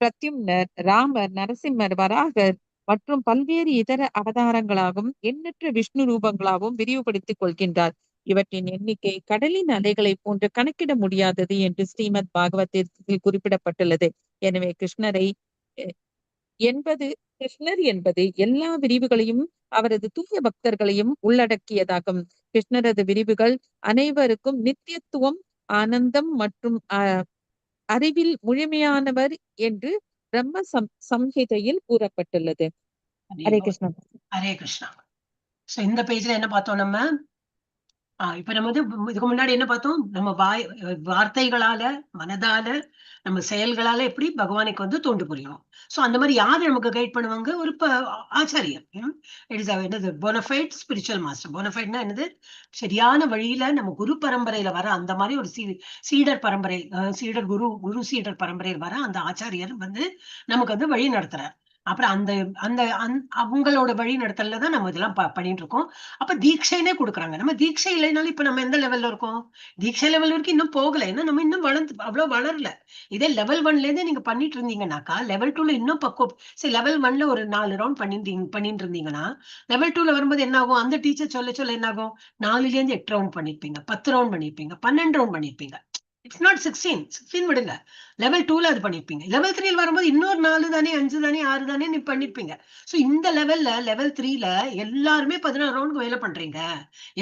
பிரத்யும்னர், ராமர், நரசிம்மர், வராகர் மற்றும் பல்வேறு இதர அவதாரங்களாகவும் எண்ணற்ற விஷ்ணு ரூபங்களாகவும் விரிவுபடுத்திக் கொள்கின்றார். இவற்றின் எண்ணிக்கை கடலின் அலைகளை போன்று கணக்கிட முடியாதது என்று ஸ்ரீமத் பாகவதத்தில் குறிப்பிடப்பட்டுள்ளது. எனவே கிருஷ்ணர் என்பது எல்லா விரிவுகளையும் அவரது தூய பக்தர்களையும் உள்ளடக்கியதாகும். கிருஷ்ணரது விரிவுகள் அனைவருக்கும் நித்தியத்துவம், ஆனந்தம் மற்றும் அறிவில் முழுமையானவர் என்று பிரம்ம சம்ஹிதையில் கூறப்பட்டுள்ளது. ஹரே கிருஷ்ணா. ஹரே கிருஷ்ணா. சோ இந்த பேஜ்ல என்ன பார்த்தோம் நம்ம? இப்ப நம்ம இதுக்கு முன்னாடி என்ன பார்த்தோம்? நம்ம வார்த்தைகளால, மனதால, நம்ம செயல்களால எப்படி பகவானுக்கு தோண்டு புரியும். சோ அந்த மாதிரி யாரு நமக்கு கைட் பண்ணுவாங்க? ஒரு ஆச்சாரியர். என்னது? Bonafide spiritual master. போனஃபைட்னா என்னது? சரியான வழியில நம்ம குரு பரம்பரையில வர அந்த மாதிரி ஒரு சீடர் பரம்பரை, குரு சீடர் பரம்பரையில் வர அந்த ஆச்சாரியர் நமக்கு வழி நடத்துறார். அப்புறம் அந்த அவங்களோட வழி நடத்தல தான் நம்ம இதெல்லாம் பண்ணிட்டு இருக்கோம். அப்ப தீட்சைனே கொடுக்குறாங்க. நம்ம தீட்சை இல்லைனாலும் இப்ப நம்ம எந்த லெவல்ல இருக்கோம்? தீட்சை லெவல் வரைக்கும் இன்னும் போகல. ஏன்னா நம்ம இன்னும் அவ்வளவு வளரல. இதே லெவல் 1ல இருந்தே நீங்க பண்ணிட்டு இருந்தீங்கன்னாக்கா லெவல் 2ல இன்னும் சரி, லெவல் 1ல ஒரு 4 ரவுண்ட் பண்ணிட்டு இருந்தீங்கன்னா லெவல் 2ல வரும்போது என்ன ஆகும்? அந்த டீச்சர் சொல்ல என்ன ஆகும்? 4ல இருந்து 8 ரவுண்ட் பண்ணிருப்பீங்க, 10 ரவுண்ட் பண்ணிருப்பீங்க, 12 ரவுண்ட் பண்ணிருப்பீங்க. இட்ஸ் நாட் 16 விடுங்க. லெவல் 2ல அது பண்ணிருப்பீங்க. லெவல் 3 வரும்போது இன்னொரு 4 தானே 5 தானே 6 தானே நீ பண்ணிருப்பீங்க. சோ இந்த லெவல் 3ல எல்லாருமே 16 ரவுண்ட் வேலை பண்றீங்க.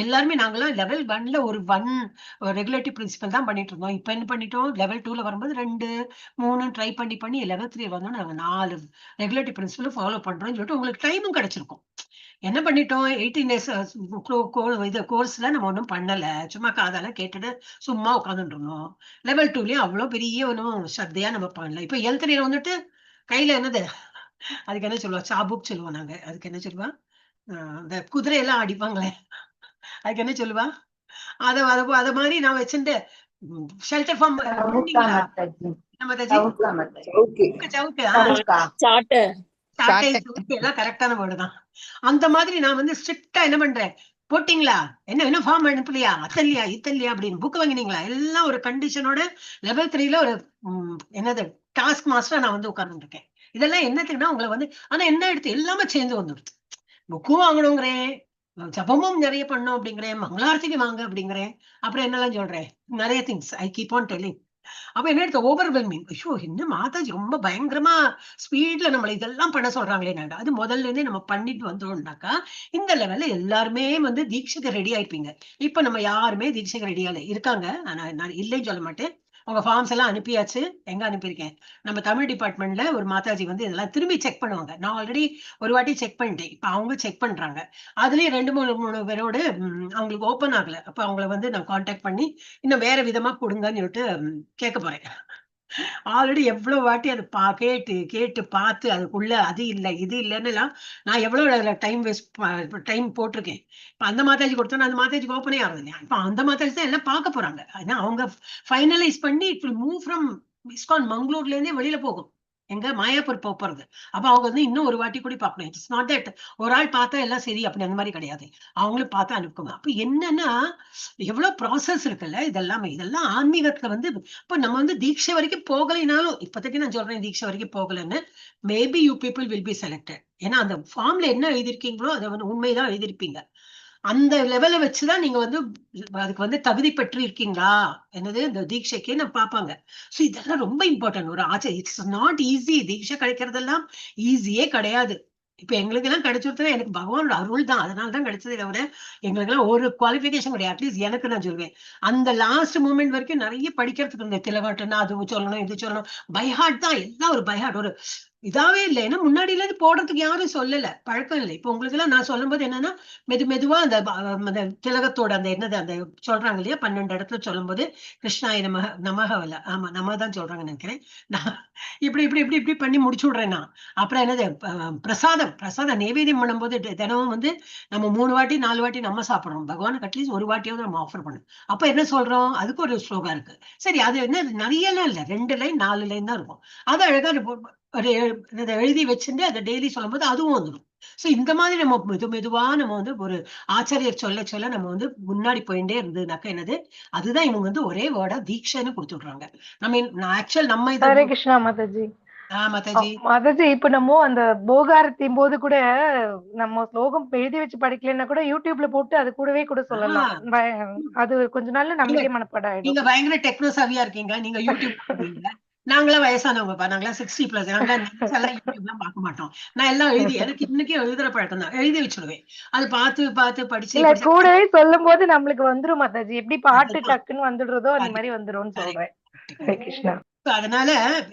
எல்லாருமே நாங்களாம் லெவல் 1ல ஒரு ரெகுலேட்டிவ் பிரின்சிபல் தான் பண்ணிட்டு இருந்தோம். இப்ப என்ன பண்ணிட்டோம், லெவல் 2ல வரும்போது 2 3 ட்ரை பண்ணி லெவல் 3 வந்தோம். நாங்க 4 ரெகுலேட்டிவ் பிரின்சிபல் ஃபாலோ பண்றோம்னு சொல்லிட்டு உங்களுக்கு டைமும் கிடைச்சிருக்கும். என்ன பண்ணிட்டோம், 18 days இது கோர்ஸ்ல நம்ம ஒன்றும் பண்ணல, சும்மா காதால கேட்டுட்டு சும்மா உட்காந்துட்டு இருந்தோம். லெவல் 2லயும் அவ்வளவு பெரிய ஒன்றும் ஸ்ரத்தையா நம்ம பண்ணல. இப்ப L3ல வந்துட்டு கையில என்னது, அதுக்கு என்ன சொல்லுவா, சாபுக் சொல்லுவோம் நாங்க. அதுக்கு என்ன சொல்லுவா, இந்த குதிரையெல்லாம் அடிப்பாங்களே, அதுக்கு என்ன சொல்லுவா, அத மாதிரி நான் வச்சுட்டு ஷெல்டர் ஃபார்ம் பண்ணீங்களா எல்லாம் கரெக்டான வேர்டு தான். அந்த மாதிரி நான் வந்து ஸ்ட்ரிக்டா என்ன பண்றேன், போட்டீங்களா, என்ன ஃபார்ம் அனுப்பலையா, அத்தல்லையா இத்தல்லையா அப்படின்னு புக் வாங்கினீங்களா, எல்லாம் ஒரு கண்டிஷனோட லெவல் 3ல ஒரு என்னது டாஸ்க் மாஸ்டரா நான் வந்து உட்கார்ந்து இருக்கேன். இதெல்லாம் என்னத்துக்குன்னா உங்களை வந்து, ஆனா என்ன எடுத்து எல்லாமே சேர்ந்து வந்துடுது. புக்கும் வாங்கணுங்கிறேன், ஜபமும் நிறைய பண்ணும் அப்படிங்கிறேன், மங்களாரத்திக்கு வாங்க அப்படிங்கிறேன், அப்புறம் என்னெல்லாம் சொல்றேன், நிறைய things I keep on telling. அப்ப என்ன எடுத்த ஓவர்வெல்மிங், ஐயோ என்ன மாதாஜி ரொம்ப பயங்கரமா ஸ்பீட்ல நம்மள இதெல்லாம் பண்ண சொல்றாங்களே. அது முதல்ல இருந்தே நம்ம பண்ணிட்டு வந்தோம்னாக்கா இந்த லெவல்ல எல்லாருமே வந்து தீட்சைக்கு ரெடி ஆயிப்பீங்க. இப்ப நம்ம யாருமே தீட்சைக்கு ரெடியா இருக்காங்க, நான் இல்லைன்னு சொல்ல மாட்டேன். உங்க ஃபார்ம்ஸ் எல்லாம் அனுப்பியாச்சு. எங்க அனுப்பியிருக்கேன், நம்ம தமிழ் டிபார்ட்மெண்ட்ல ஒரு மாதாஜி வந்து இதெல்லாம் திரும்பி செக் பண்ணுவாங்க. நான் ஆல்ரெடி ஒரு வாட்டி செக் பண்ணிட்டேன், இப்ப அவங்க செக் பண்றாங்க. அதுலயும் 2-3 பேரோடு அவங்களுக்கு ஓப்பன் ஆகல. அப்ப அவங்கள வந்து நான் கான்டாக்ட் பண்ணி இன்னும் வேற விதமா கொடுங்கன்னு சொல்லிட்டு கேட்க போறேன். ஆல்ரெடி எவ்வளவு வாட்டி அதை கேட்டு பார்த்து அதுக்குள்ள அது இல்ல இது இல்லைன்னு நான் எவ்வளவு டைம் போட்டிருக்கேன். இப்ப அந்த மாதாஜி கொடுத்தோன்னா அந்த மாதாஜிக்கு ஓப்பனே ஆகுது இல்லையா. இப்ப அந்த மாதாஜி தான் எல்லாம் பார்க்க போறாங்க. ஏன்னா அவங்க ஃபைனலைஸ் பண்ணி it will move from ISKCON மங்களூர்ல இருந்தே வெளியில போகும், எங்க மாயாப்பூர் போறது. அப்ப அவங்க வந்து இன்னும் ஒரு வாட்டி கூட பார்க்கணும். இட்ஸ் நாட் தட் ஒரு ஆள் பார்த்தா எல்லாம் சரி அப்படி அந்த மாதிரி கிடையாது, அவங்களும் பார்த்தா அனுப்புங்க. அப்ப என்னன்னா எவ்வளவு ப்ராசஸ் இருக்குல்ல இதெல்லாம் ஆன்மீகத்துல வந்து. இப்ப நம்ம வந்து தீட்சை வரைக்கும் போகலைனாலும், இப்போதைக்கு நான் சொல்றேன் தீட்சை வரைக்கும் போகலன்னு, maybe you people will be selected. ஏன்னா அந்த ஃபார்ம்ல என்ன எழுதிருக்கீங்களோ அதை வந்து உண்மைதான் எழுதிருப்பீங்க. அந்த லெவலை வச்சுதான் நீங்க வந்து அதுக்கு வந்து தகுதி பெற்று இருக்கீங்களா என்னது இந்த தீட்சைக்கு நான் பார்ப்பாங்க. சோ இதெல்லாம் ரொம்ப இம்பார்ட்டன்ட். ஒரு இட்ஸ் நாட் ஈஸி. தீட்சை கிடைக்கிறதெல்லாம் ஈஸியே கிடையாது. இப்ப எங்களுக்கு எல்லாம் கிடைச்சிருந்தா எனக்கு பகவானோட அருள் தான், அதனாலதான் கிடைச்சதே தவிர எங்களுக்கு எல்லாம் ஒரு குவாலிபிகேஷன் கிடையாது. அட்லீஸ்ட் எனக்கு நான் சொல்வேன், அந்த லாஸ்ட் மூமெண்ட் வரைக்கும் நிறைய படிக்கிறதுக்கு இருந்த திலவாட்டுன்னா அது சொல்லணும் இது சொல்லணும், பைஹார்ட் தான் எல்லாம். ஒரு பைஹார்ட் ஒரு இதாவே இல்லை. ஏன்னா முன்னாடியில இருந்து போடுறதுக்கு யாரும் சொல்லல, பழக்கம் இல்லை. இப்ப உங்களுக்கு எல்லாம் நான் சொல்லும் போது என்னன்னா மெதுவா அந்த திலகத்தோட அந்த என்னது அந்த சொல்றாங்க இல்லையா 12 இடத்துல சொல்லும் போது கிருஷ்ணாய நமகவல்ல, ஆமா நம்ம தான் சொல்றாங்கன்னு நினைக்கிறேன். நான் இப்படி இப்படி இப்படி இப்படி பண்ணி முடிச்சு விடுறேன் நான். அப்புறம் என்னது பிரசாதம் நைவேத்தியம் பண்ணும்போது தினமும் வந்து நம்ம 3 வாட்டி 4 வாட்டி நம்ம சாப்பிடுறோம், பகவானுக்கு அட்லீஸ்ட் ஒரு வாட்டியாவது நம்ம ஆஃபர் பண்ணணும். அப்ப என்ன சொல்றோம், அதுக்கு ஒரு ஸ்லோகா இருக்கு. சரி அது என்ன நிறைய எல்லாம் இல்ல, 2 லைன் 4 லைன் தான் இருக்கும். அது அழகா எழுதி வச்சுட்டு அதை டெய்லி சொல்லும் போது அதுவும் வந்துடும். சோ இந்த மாதிரி நம்ம மெதுவா நம்ம வந்து ஒரு ஆச்சரியர் சொல்ல நம்ம வந்து முன்னாடி போயிட்டே இருந்ததுனாக்கா என்னது, அதுதான் இவங்க வந்து ஒரே வேர்டா தீட்சைன்னு கொடுத்துடுறாங்க. நம்ம ஹரே கிருஷ்ணா மாதாஜி. மாதாஜி மாதாஜி இப்ப நம்ம அந்த போகாரத்தின் போது கூட நம்ம ஸ்லோகம் எழுதி வச்சு படிக்கலைன்னா கூட யூடியூப்ல போட்டு அது கூடவே கூட சொல்லலாம். அது கொஞ்ச நாள்ல நம்மளுக்கே மனப்பாடம் ஆயிடும். நீங்க பயங்கர டெக்னோ சாவியா இருக்கீங்க, நீங்க யூடியூப். நாங்களாம் வயசானவங்கப்பா, நாங்களாம் 60+. நாங்களாம் யூடியூப் எல்லாம் பார்க்க மாட்டோம். நான் எல்லாம் எழுதி, எனக்கு இன்னைக்கு எழுதுற பழக்கம் தான், எழுதி வச்சிருவேன். அது பார்த்து படிச்சு கூடவே சொல்லும் போது நம்மளுக்கு வந்துரும் மாதாஜி. எப்படி பாட்டு டக்குன்னு வந்துடுறதோ அந்த மாதிரி வந்துரும்னு சொல்றேன். ஹரே கிருஷ்ணா. அதனால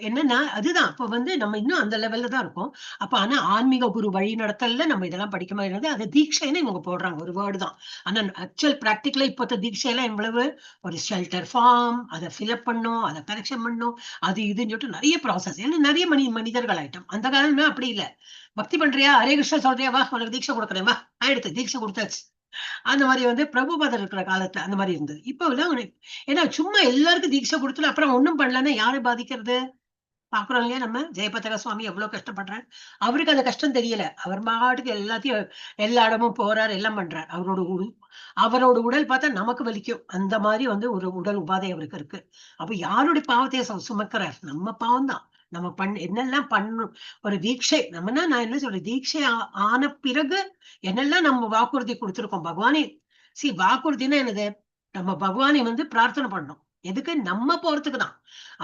என்னன்னா அதுதான் இப்ப வந்து நம்ம இன்னும் அந்த லெவல்ல தான் இருக்கோம். அப்ப ஆனா ஆன்மீக குரு வழி நடத்தல நம்ம இதெல்லாம் படிக்க மாதிரி அது தீட்சைன்னு இவங்க போடுறாங்க ஒரு வேர்டு தான். ஆனா ஆக்சுவல் பிராக்டிகலா இப்ப தீட்சையெல்லாம் எவ்வளவு ஒரு ஷெல்டர் ஃபார்ம், அதை ஃபில்அப் பண்ணும், அதை கரெக்ஷன் பண்ணும், அது இதுன்னு சொல்லிட்டு நிறைய ப்ராசஸ். ஏன்னா நிறைய மனிதர்கள் ஆயிட்டோம். அந்த காலமே அப்படி இல்ல, பக்தி பண்றியா ஹரே கிருஷ்ணா சொல்றியா வா உனக்கு தீட்சை கொடுக்குறேன் வா ஆயிடுத்து தீட்சை கொடுத்தாச்சு. அந்த மாதிரி வந்து பிரபுபாதர் இருக்கிற காலத்துல அந்த மாதிரி இருந்தது. இப்ப எல்லாம் ஏன்னா சும்மா எல்லாருக்கும் தீட்சை கொடுத்துல அப்புறம் ஒண்ணும் பண்ணலன்னா யாரை பாதிக்கிறது பாக்குறோம் இல்லையா. நம்ம ஜெயபத்ரா சுவாமி எவ்வளவு கஷ்டப்படுறாரு, அவருக்கு அந்த கஷ்டம் தெரியல. அவர் பாட்டுக்கு எல்லாத்தையும் எல்லா இடமும் போறாரு, எல்லாம் பண்றாரு. அவரோட உடல் பார்த்தா நமக்கு வலிக்கும். அந்த மாதிரி வந்து ஒரு உடல் உபாதை அவருக்கு இருக்கு. அப்ப யாருடைய பாவத்தைய சுமக்கிறார், நம்ம பாவம் தான். நம்ம என்னெல்லாம் பண்ணும் ஒரு தீட்சை நம்மனா, நான் என்ன சொல்றேன், தீட்சை ஆன பிறகு என்னெல்லாம் நம்ம வாக்குறுதி கொடுத்திருக்கோம் பகவானே. வாக்குறுதினா என்னது, நம்ம பகவானை வந்து பிரார்த்தனை பண்ணோம். எதுக்கு? நம்ம போறதுக்கு தான்.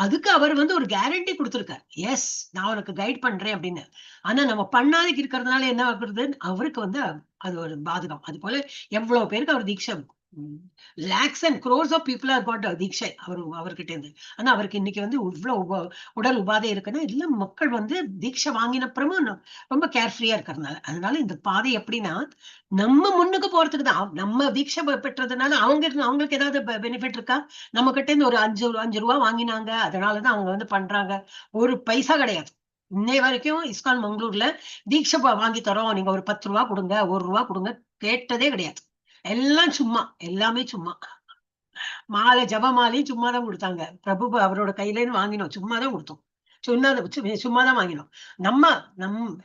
அதுக்கு அவர் வந்து ஒரு கேரண்டி கொடுத்திருக்கார். எஸ், நான் உனக்கு கைட் பண்றேன் அப்படின்னு. ஆனா நம்ம பண்ணாதுக்கு இருக்கிறதுனால என்ன ஆகுறது? அவருக்கு வந்து அது ஒரு பாதகம். அது போல எவ்வளவு பேருக்கு அவர் தீட்சை lakhs and crores of people are got தீட்சை அவர்கிட்ட இருந்து. ஆனா அவருக்கு இன்னைக்கு வந்து இவ்வளவு உடல் உபாதை இருக்குன்னா இல்ல, மக்கள் வந்து தீட்சை வாங்கின அப்புறமா ரொம்ப கேர்ஃப்ரீயா இருக்கிறதுனால. அதனால இந்த பாதை எப்படின்னா நம்ம முன்னுக்கு போறதுக்கு தான். நம்ம தீட்சை பெற்றதுனால அவங்களுக்கு ஏதாவது பெனிஃபிட் இருக்கா? நம்ம கிட்ட இருந்து ஒரு 5 ரூபா வாங்கினாங்க, அதனாலதான் அவங்க வந்து பண்றாங்க. ஒரு பைசா கிடையாது. இன்னை வரைக்கும் இஸ்கான் மங்களூர்ல தீட்சை வாங்கி தரோம், நீங்க ஒரு 10 ரூபா கொடுங்க, 1 ரூபா கொடுங்க கேட்டதே கிடையாது. எல்லாம் சும்மா, எல்லாமே சும்மா. மாலை ஜபமாலையும் சும்மா தான் கொடுத்தாங்க. பிரபு அவரோட கையில இருந்து வாங்கினோம், சும்மா தான் கொடுத்தோம். சும்மா தான் வாங்கினோம்.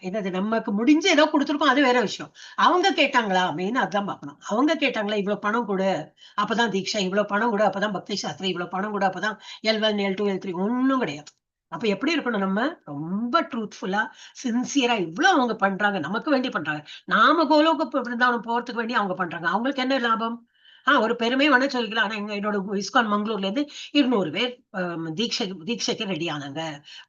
என்னது நமக்கு முடிஞ்சு ஏதோ கொடுத்துருக்கோம், அது வேற விஷயம். அவங்க கேட்டாங்களா? மெயின் அதான் பார்க்கணும். அவங்க கேட்டாங்களா இவ்வளவு பணம் கொடு அப்பதான் தீட்சை, இவ்வளவு பணம் கொடு அப்பதான் பக்தி சாஸ்திரி, இவ்வளவு பணம் கொடு அப்பதான் L1 L2 L3, ஒன்னும் கிடையாது. அப்ப எப்படி இருக்கணும்? நம்ம ரொம்ப ட்ரூத்ஃபுல்லா சின்சியரா இவ்வளவு அவங்க பண்றாங்க, நமக்கு வேண்டி பண்றாங்க. நாம கோலோக பிருந்தாவனம் போறதுக்கு வேண்டி அவங்க பண்றாங்க. அவங்களுக்கு என்ன லாபம்? ஒரு பெருமை வேணா சொல்லிக்கலாம். ஆனா என்னோட இஸ்கான் மங்களூர்ல இருந்து 200 பேர் தீட்சைக்கு ரெடி ஆனாங்க,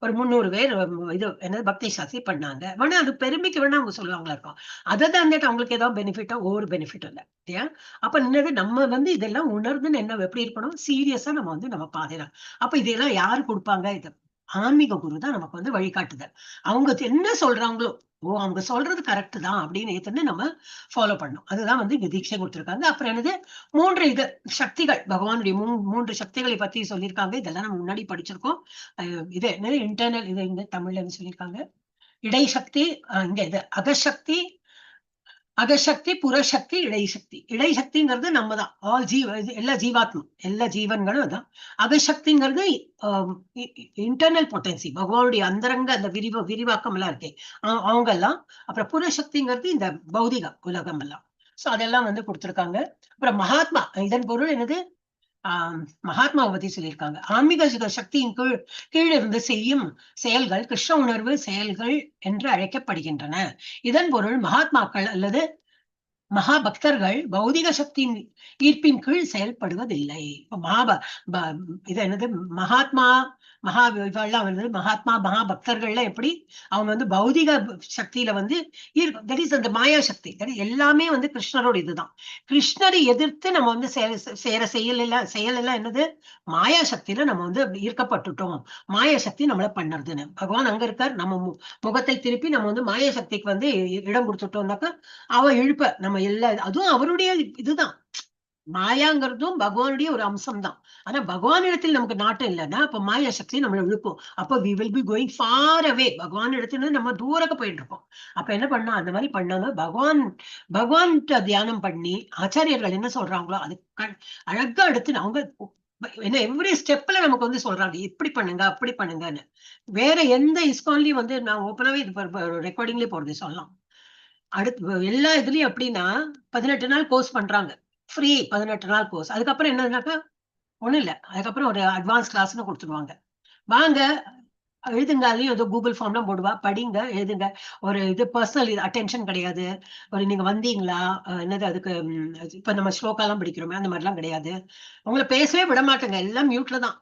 ஒரு 300 பேர் இது என்னது பக்தி சாஸ்திரி பண்ணாங்க. வேணா அது பெருமைக்கு வேணா அவங்க சொல்லுவாங்களா இருக்கும். அதை தான் அவங்களுக்கு ஏதாவது பெனிஃபிட்டா? ஒரு பெனிஃபிட் இல்லை இல்லையா? அப்ப என்னது நம்ம வந்து இதெல்லாம் உணர்ந்துன்னு என்ன எப்படி இருக்கணும்? சீரியஸா நம்ம வந்து நம்ம பாதையில. அப்ப இதெல்லாம் யாரு கொடுப்பாங்க? இது ஆன்மீக குரு தான் நமக்கு வந்து வழிகாட்டுதல். அவங்க என்ன சொல்றாங்களோ, அவங்க சொல்றது கரெக்ட் தான் அப்படின்னு நம்ம ஃபாலோ பண்ணணும். அதுதான் வந்து இங்க தீட்சை கொடுத்திருக்காங்க. அப்புறம் என்னது? 3 இது சக்திகள், பகவானுடைய 3 சக்திகளை பத்தி சொல்லியிருக்காங்க. இதெல்லாம் நம்ம முன்னாடி படிச்சிருக்கோம். இது என்னது? இன்டர்னல், இது இந்த தமிழ்ல சொல்லியிருக்காங்க. இடைசக்தி, இங்க இது அகசக்தி, புறசக்தி, இடைசக்தி. இடைசக்திங்கிறது நம்ம தான். எல்லா ஜீவாத்மா, எல்லா ஜீவன்களும் அதான். அகசக்திங்கிறது இன்டர்னல் பொட்டன்சி, பகவானுடைய அந்தரங்க அந்த விரிவாக்கம் எல்லாம் இருக்கே அவங்க எல்லாம். அப்புறம் புறசக்திங்கிறது இந்த பௌதிக உலகம் எல்லாம். சோ அதெல்லாம் வந்து கொடுத்திருக்காங்க. அப்புறம் மகாத்மா, இதன் பொருள் என்னது? மகாத்மாவை பத்தி சொல்லியிருக்காங்க. ஆன்மீக சக்தியின் கீழ் இருந்து செய்யும் செயல்கள் கிருஷ்ண உணர்வு செயல்கள் என்று அழைக்கப்படுகின்றன. இதன் பொருள் மகாத்மாக்கள் அல்லது மகா பக்தர்கள் பௌதிக சக்தியின் ஈர்ப்பின் கீழ் செயல்படுவதில்லை. இது என்னது? மகாத்மா மகா பக்தர்கள்ல எப்படி அவங்க வந்து பௌதிக சக்தியில வந்து அந்த மாயா சக்தி எல்லாமே வந்து கிருஷ்ணரோட இதுதான். கிருஷ்ணரை எதிர்த்து நம்ம வந்து செயல் எல்லாம் என்னது? மாயா சக்தியில நம்ம வந்து ஈர்க்கப்பட்டுட்டோம். மாயா சக்தி நம்மள பண்ணுறதுன்னு பகவான் அங்க இருக்கார். நம்ம முகத்தை திருப்பி நம்ம வந்து மாயா சக்திக்கு வந்து இடம் கொடுத்துட்டோம்னாக்கா அவ இழுப்ப நம்ம அதுவும் அவருடைய இதுதான். மாயாங்கிறதும் பகவானுடைய ஒரு அம்சம் தான். ஆனா பகவான் இடத்தில் நமக்கு நாட்டம் இல்லைன்னா அப்ப மாயா சக்தி நம்மளை இழுக்கும். அப்ப we will be going far away. பகவான் இடத்துல நம்ம தூரக்க போயிட்டு இருக்கோம். அப்ப என்ன பண்ணா? அந்த மாதிரி பண்ணாங்க. பகவான் தியானம் பண்ணி ஆச்சாரியர்கள் என்ன சொல்றாங்களோ அது அழகா எடுத்து அவங்க என்ன எவ்ரி ஸ்டெப்ல நமக்கு வந்து சொல்றாங்க, இப்படி பண்ணுங்க அப்படி பண்ணுங்கன்னு. வேற எந்த இஸ்கான்லயும் வந்து நான் ஓப்பனாவே இது ரெக்கார்டிங்லயே போறது சொல்லலாம். அடுத்து எல்லா இதுலயும் எப்படின்னா 18 நாள் கோர்ஸ் பண்றாங்க, ஃப்ரீ 18 நாள் கோர்ஸ். அதுக்கப்புறம் என்னதுனாக்கா ஒண்ணும் இல்ல, அதுக்கப்புறம் ஒரு அட்வான்ஸ் கிளாஸ்னு கொடுத்துருவாங்க. வாங்க எழுதுங்க, அதுலயும் ஏதோ கூகுள் ஃபார்ம்லாம் போடுவா, படிங்க எழுதுங்க. ஒரு இது பர்சனல் அட்டென்ஷன் கிடையாது. ஒரு நீங்க வந்தீங்களா என்னது அதுக்கு இப்ப நம்ம ஸ்லோகாலாம் படிக்கிறோமே அந்த மாதிரிலாம் கிடையாது. உங்களை பேசவே விட மாட்டேங்க, எல்லாம் மியூட்ல தான்.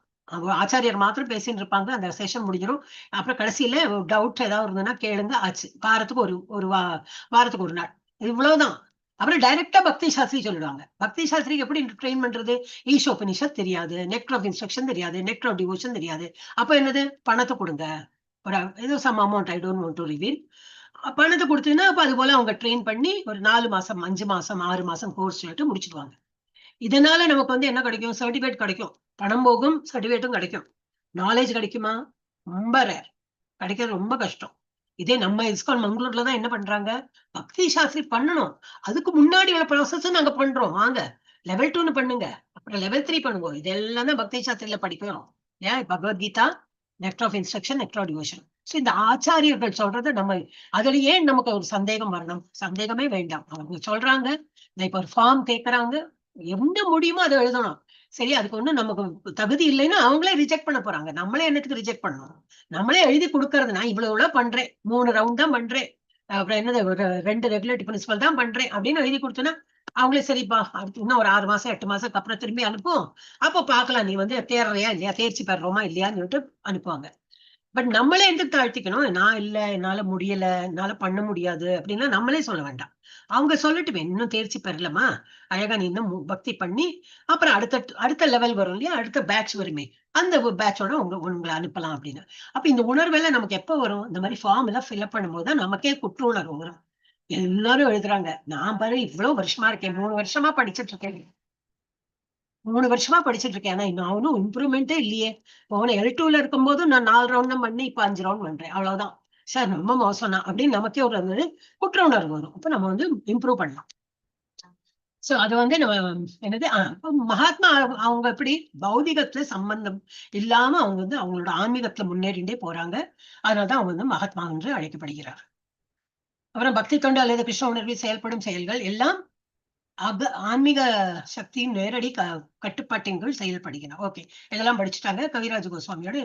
ஆச்சாரியர் மாத்திரம் பேசிட்டு இருப்பாங்க. அந்த செஷன் முடிஞ்சிடும். அப்புறம் கடைசியில டவுட் ஏதாவது இருந்ததுன்னா கேளுங்க, ஆச்சு. வாரத்துக்கு ஒரு நாள், இவ்வளவுதான். அப்புறம் டைரக்டா பக்தி சாஸ்திரி சொல்லிடுவாங்க. பக்தி சாஸ்திரிக்கு எப்படி ட்ரெயின் பண்றது? ஈஷோபனிஷத் தெரியாது, நெக்டர் ஆஃப் இன்ஸ்ட்ரக்ஷன் தெரியாது, நெக்டர் ஆஃப் டிவோஷன் தெரியாது. அப்ப என்னது? பணத்தை கொடுங்க, ஒரு ஏதோ some amount, I don't want to reveal. பணத்தை கொடுத்தீங்கன்னா அப்ப அது போல அவங்க ட்ரெயின் பண்ணி ஒரு 4 மாசம் 5 மாசம் 6 மாசம் கோர்ஸ் சொல்லிட்டு முடிச்சிடுவாங்க. இதனால நமக்கு வந்து என்ன கிடைக்கும்? சர்டிபிகேட் கிடைக்கும், பணம் போகும், சர்டிபிகேட்டும் கிடைக்கும். நாலேஜ் கிடைக்குமா? ரொம்ப ரேர், கிடைக்கிறது ரொம்ப கஷ்டம். இதே நம்ம இஸ்கான் மங்களூர்ல தான் என்ன பண்றாங்க? பக்தி சாஸ்திரி பண்ணணும், அதுக்கு முன்னாடி உள்ள ப்ராசஸ் நாங்க பண்றோம். வாங்க லெவல் 2 பண்ணுங்க, அப்புறம் லெவல் 3 பண்ணுங்க. இதெல்லாம் தான் பக்தி சாஸ்திரியில படிக்கிறோம். ஏன்? Bhagavad Gita, nectar of instruction, nectar of devotion. So இந்த ஆச்சாரியர்கள் சொல்றது நம்ம அதுல ஏன் நமக்கு ஒரு சந்தேகம் வரணும்? சந்தேகமே வேண்டாம். அவங்க சொல்றாங்க, இப்ப ஒரு ஃபார்ம் கேட்கறாங்க, என்ன முடியுமோ அதை எழுதணும். சரி, அதுக்கு ஒண்ணு நமக்கு தகுதி இல்லைன்னா அவங்களே ரிஜெக்ட் பண்ண போறாங்க. நம்மளே என்னத்துக்கு ரிஜெக்ட் பண்ணணும்? நம்மளே எழுதி கொடுக்கறது. நான் இவ்வளவு பண்றேன், 3 ரவுண்ட் தான் பண்றேன், அப்புறம் என்னது ஒரு 2 ரெகுலேட்டிவ் பிரின்சிபல் தான் பண்றேன் அப்படின்னு எழுதி கொடுத்தோன்னா அவங்களே சரிப்பா அடுத்து இன்னும் ஒரு 6 மாசம் 8 மாசத்துக்கு அப்புறம் திரும்பி அனுப்பும், அப்போ பார்க்கலாம் நீ வந்து தேர்றியா இல்லையா, தேர்ச்சி பெறோமா இல்லையான்னு சொல்லிட்டு அனுப்புவாங்க. பட் நம்மளே எதுக்கு தாழ்த்திக்கணும், நான் இல்ல என்னால முடியல என்னால பண்ண முடியாது அப்படின்னா நம்மளே சொல்ல வேண்டாம். அவங்க சொல்லட்டுமே, இன்னும் தேர்ச்சி பெறலமா, அழகா நீ இன்னும் பக்தி பண்ணி அப்புறம் அடுத்த லெவல் வரும் இல்லையா, அடுத்த பேட்ச் வருமே, அந்த பேட்சோட உங்களை அனுப்பலாம் அப்படின்னு. அப்ப இந்த உணர்வெல்லாம் நமக்கு எப்ப வரும், இந்த மாதிரி ஃபார்ம் எல்லாம் ஃபில்அப் பண்ணும்போது தான் நமக்கே குற்ற உணர்வு வரும். எல்லாரும் எழுதுறாங்க, நான் பாரு இவ்வளவு வருஷமா இருக்கேன், 3 வருஷமா படிச்சுட்டு இருக்கேன், 3 வருஷமா படிச்சுட்டு இருக்கேன், ஆனா இன்னும் அவனும் இம்ப்ரூவ்மெண்டே இல்லையே. போன L2ல இருக்கும்போது நான் 4 ரவுண்ட் தான் பண்ணி இப்ப 5 ரவுண்ட் பண்றேன், அவ்வளவுதான் சார், ரொம்ப மோசம் தான் அப்படின்னு நமக்கே ஒரு குற்ற உணர்வு வரும். அப்ப நம்ம வந்து இம்ப்ரூவ் பண்ணலாம். சோ அது வந்து நம்ம என்னது மகாத்மா அவங்க எப்படி பௌதிகத்துல சம்பந்தம் இல்லாம அவங்க வந்து அவங்களோட ஆன்மீகத்துல முன்னேறிண்டே போறாங்க. அதனாலதான் அவங்க வந்து மகாத்மா என்று அழைக்கப்படுகிறார். அப்புறம் பக்தி தொண்டு அல்லது கிருஷ்ண உணர்வில் செயல்படும் செயல்கள் எல்லாம் ஆன்மீக சக்தியின் நேரடி கட்டுப்பாட்டின் கீழ் செயல்படுகிறார். ஓகே, இதெல்லாம் படிச்சுட்டாங்க. கவிராஜ கோஸ்வாமியோட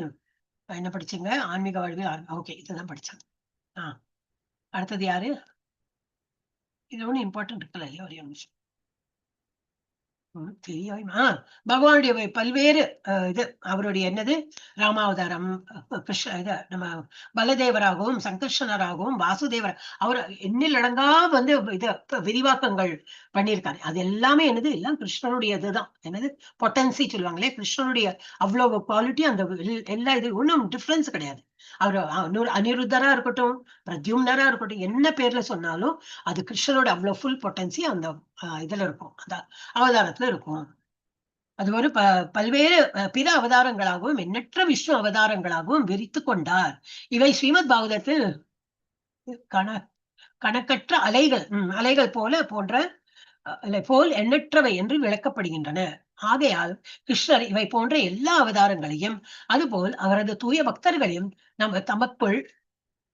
என்ன படிச்சீங்க, ஆன்மீக வாழ்வில். ஓகே, இதெல்லாம் படிச்சாங்க. அடுத்தது யாரு, இது ஒண்ணு இம்பார்ட்டன்ட் இருக்குல்ல இல்லையா, ஒரு நிமிஷம். பகவானுடைய பல்வேறு இது அவருடைய என்னது ராமாவதாரம், கிருஷ்ண இது நம்ம பலதேவராகவும் சங்கர்ஷனராகவும் வாசுதேவர் அவர் எண்ணில் அடங்கா வந்து இது விரிவாக்கங்கள் பண்ணியிருக்காரு. அது எல்லாமே என்னது, எல்லாம் கிருஷ்ணனுடைய இதுதான், என்னது பொட்டன்சி சொல்லுவாங்களே, கிருஷ்ணனுடைய அவ்வளவு குவாலிட்டி அந்த எல்லா இது ஒன்றும் டிஃபரன்ஸ் கிடையாது. அவர் அனிருத்தரா இருக்கட்டும், பிரத்யும்னரா இருக்கட்டும், என்ன பேர்ல சொன்னாலும் அது கிருஷ்ணனோட அவ்வளவு ஃபுல் பொட்டன்சி அந்த இதுல இருக்கும், அந்த அவதாரத்துல இருக்கும். அது ஒரு பல்வேறு பிற அவதாரங்களாகவும் எண்ணற்ற விஷ்ணு அவதாரங்களாகவும் விரித்து கொண்டார். இவை ஸ்ரீமத் பாகவதத்தில் கணக்கற்ற அலைகள் போல் எண்ணற்றவை என்று விளக்கப்படுகின்றன. ஆகையால் கிருஷ்ணர் இவை போன்ற எல்லா அவதாரங்களையும் அதுபோல் அவரது தூய பக்தர்களையும் நம்ம தமக்குள்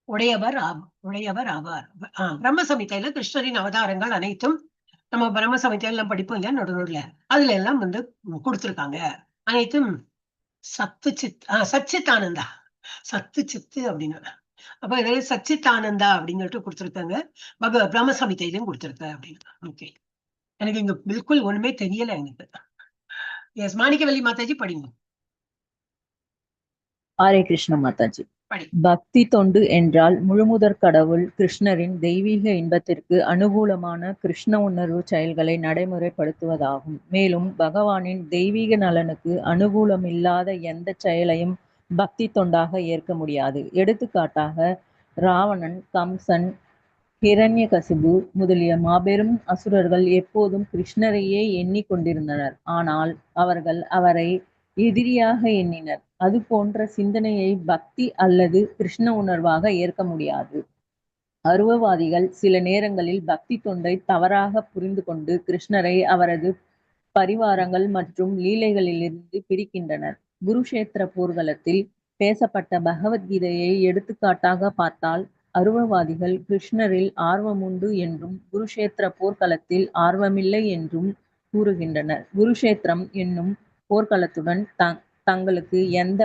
உடையவர் ஆவார். பிரம்ம சமிதையில கிருஷ்ணரின் அவதாரங்கள் அனைத்தும் நம்ம பிரம்ம சமிதையில எல்லாம் படிப்போம் இல்லையா நடுநூறுல, அதுல எல்லாம் வந்து கொடுத்திருக்காங்க. அனைத்தும் சச்சித்தானந்தா, சத்து சித்து அப்படின்னு. அப்ப இதில் சச்சித்தானந்தா அப்படின்னு சொல்லிட்டு கொடுத்திருக்காங்க, பிரம்ம சமிதையிலும் கொடுத்திருக்க அப்படின்னு. ஓகே, எனக்கு இங்க பில்குல் ஒண்ணுமே தெரியல எனக்கு. எஸ், மாணிக்கவல்லி மாதாஜி படிங்க. ஹரே கிருஷ்ண மாதாஜி. பக்தி தொண்டு என்றால் முழுமுதற் கடவுள் கிருஷ்ணரின் தெய்வீக இன்பத்திற்கு அனுகூலமான கிருஷ்ண உணர்வு செயல்களை நடைமுறைப்படுத்துவதாகும். மேலும் பகவானின் தெய்வீக நலனுக்கு அனுகூலமில்லாத எந்த செயலையும் பக்தி தொண்டாக ஏற்க முடியாது. எடுத்துக்காட்டாக, ராவணன், கம்சன், ஹிரண்யகசிபு முதலிய மாபெரும் அசுரர்கள் எப்போதும் கிருஷ்ணரையே எண்ணிக்கொண்டிருந்தனர். ஆனால் அவர்கள் அவரை எதிரியாக எண்ணினர். அது போன்ற சிந்தனையை பக்தி அல்லது கிருஷ்ண உணர்வாக ஏற்க முடியாது. அருவவாதிகள் சில நேரங்களில் பக்தி தொண்டை தவறாக புரிந்து கொண்டு கிருஷ்ணரை அவரது பரிவாரங்கள் மற்றும் லீலைகளிலிருந்து பிரிக்கின்றனர். குருஷேத்திர போர்க்களத்தில் பேசப்பட்ட பகவத்கீதையை எடுத்துக்காட்டாக பார்த்தால், அருவவாதிகள் கிருஷ்ணரில் ஆர்வமுண்டு என்றும் குருஷேத்திர போர்க்களத்தில் ஆர்வமில்லை என்றும் கூறுகின்றனர். குருஷேத்திரம் என்னும் போர்க்களத்துடன் தங்களுக்கு எந்த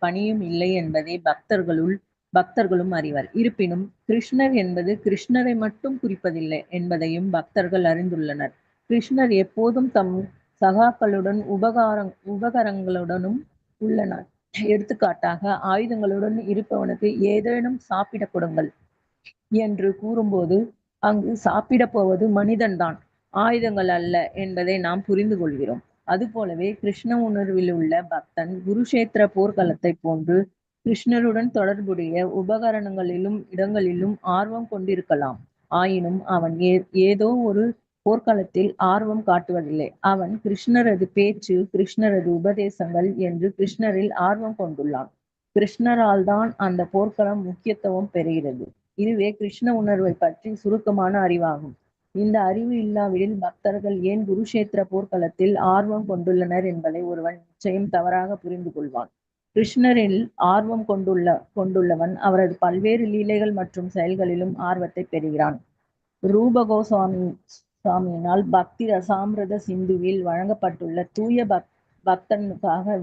பணியும் இல்லை என்பதை பக்தர்களும் அறிவர். இருப்பினும் கிருஷ்ணர் என்பது கிருஷ்ணரை மட்டும் குறிப்பதில்லை என்பதையும் பக்தர்கள் அறிந்துள்ளனர். கிருஷ்ணர் எப்போதும் தம் சகாக்களுடன் உபகரணங்களுடனும் உள்ளனர். எடுத்துக்காட்டாக, ஆயுதங்களுடன் இருப்பவனுக்கு ஏதேனும் சாப்பிட கொடுங்கள் என்று கூறும்போது அங்கு சாப்பிட போவது மனிதன்தான், ஆயுதங்கள் அல்ல என்பதை நாம் புரிந்து கொள்கிறோம். அதுபோலவே கிருஷ்ண உணர்வில் உள்ள பக்தன் குருஷேத்திர போர்க்களத்தை போன்று கிருஷ்ணருடன் தொடர்புடைய உபகரணங்களிலும் இடங்களிலும் ஆர்வம் கொண்டிருக்கலாம். ஆயினும் அவன் ஏதோ ஒரு போர்க்களத்தில் ஆர்வம் காட்டுவதில்லை. அவன் கிருஷ்ணரது பேச்சு, கிருஷ்ணரது உபதேசங்கள் என்று கிருஷ்ணரில் ஆர்வம் கொண்டுள்ளான். கிருஷ்ணரால் தான் அந்த போர்க்களம் முக்கியத்துவம் பெறுகிறது. இதுவே கிருஷ்ண உணர்வை பற்றி சுருக்கமான அறிவாகும். இந்த அறிவு இல்லாவிடில் பக்தர்கள் ஏன் குருஷேத்திர போர்க்களத்தில் ஆர்வம் கொண்டுள்ளனர் என்பதை ஒருவன் நிச்சயம் தவறாக புரிந்து கொள்வான். கிருஷ்ணரில் ஆர்வம் கொண்டுள்ளவன் அவரது பல்வேறு லீலைகள் மற்றும் செயல்களிலும் ஆர்வத்தை பெறுகிறான். ரூப கோஸ்வாமியினால் பக்தி ரசாமிரத சிந்துவில் வழங்கப்பட்டுள்ள தூய பக்தனுக்காக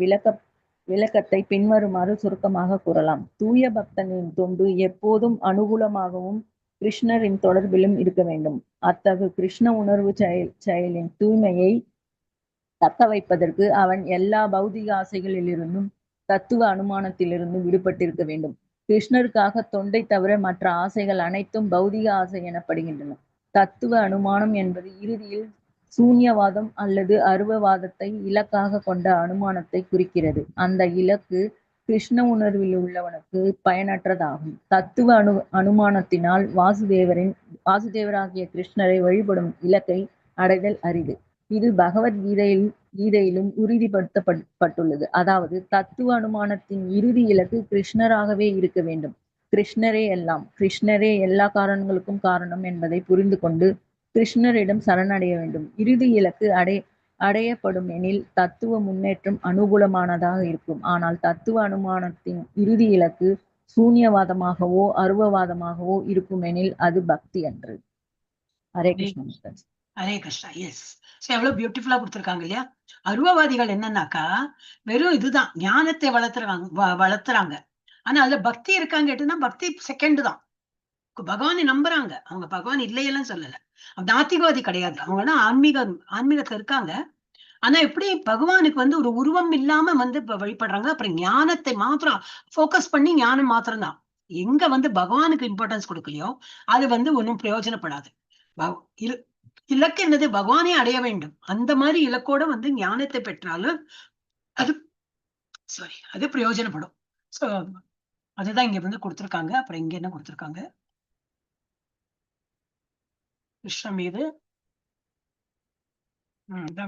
விளக்கத்தை பின்வருமாறு சுருக்கமாக கூறலாம். தூய பக்தனின் தொண்டு எப்போதும் அனுகூலமாகவும் கிருஷ்ணரின் தொடர்பிலும் இருக்க வேண்டும். அத்தகு கிருஷ்ண உணர்வு செயலின் தூய்மையை தக்க வைப்பதற்கு அவன் எல்லா பௌதிக ஆசைகளிலிருந்தும் தத்துவ அனுமானத்திலிருந்தும் விடுபட்டிருக்க வேண்டும். கிருஷ்ணருக்காக தொண்டை தவிர மற்ற ஆசைகள் அனைத்தும் பௌதிக ஆசை எனப்படுகின்றன. தத்துவ அனுமானம் என்பது இறுதியில் சூன்யவாதம் அல்லது அருவவாதத்தை இலக்காக கொண்ட அனுமானத்தை குறிக்கிறது. அந்த இலக்கு கிருஷ்ண உணர்வில் உள்ளவனுக்கு பயனற்றதாகும். தத்துவ அனுமானத்தினால் வாசுதேவராகிய கிருஷ்ணரை வழிபடும் இலக்கை அடைதல் அரிது. இது கீதையிலும் உறுதிப்படுத்தப்பட்டுள்ளது. அதாவது தத்துவ அனுமானத்தின் இறுதி இலக்கு கிருஷ்ணராகவே இருக்க வேண்டும். கிருஷ்ணரே எல்லாம், கிருஷ்ணரே எல்லா காரணங்களுக்கும் காரணம் என்பதை புரிந்து கொண்டு கிருஷ்ணரிடம் சரணடைய வேண்டும். இறுதி இலக்கு அடையப்படும் எனில் தத்துவ முன்னேற்றம் அனுகூலமானதாக இருக்கும். ஆனால் தத்துவ அனுமானத்தின் இறுதி இலக்கு சூன்யவாதமாகவோ அருவவாதமாகவோ இருக்குமெனில் அது பக்தி அன்று. ஹரே கிருஷ்ணா. ஹரே கிருஷ்ணா. எஸ், எவ்வளவு பியூட்டிஃபுல்லா கொடுத்திருக்காங்க இல்லையா? அருவவாதிகள் என்னன்னாக்கா வெறும் இதுதான், ஞானத்தை வளர்த்துறாங்க. ஆனா அதுல பக்தி இருக்காங்க கேட்டுன்னா பக்தி செகண்ட் தான். பகவானை நம்புறாங்க, அவங்க பகவான் இல்லையெல்லாம் சொல்லல. நாத்திகவாதி கிடையாது, அவங்கன்னா ஆன்மீகத்துல இருக்காங்க. ஆனா எப்படி பகவானுக்கு ஒரு உருவம் இல்லாம வழிபடுறாங்க. அப்புறம் ஞானத்தை மாத்திரம் போக்கஸ் பண்ணி ஞானம் மாத்திரம் தான். எங்க பகவானுக்கு இம்பார்ட்டன்ஸ் கொடுக்கலையோ அது ஒன்னும் பிரயோஜனப்படாது. இலக்கு என்னது? பகவானே அடைய வேண்டும். அந்த மாதிரி இலக்கோட ஞானத்தை பெற்றாலும் அது பிரயோஜனப்படும். சோ அதுதான் இங்க கொடுத்திருக்காங்க. அப்புறம் இங்க என்ன கொடுத்திருக்காங்க? கிருஷ்ண மீது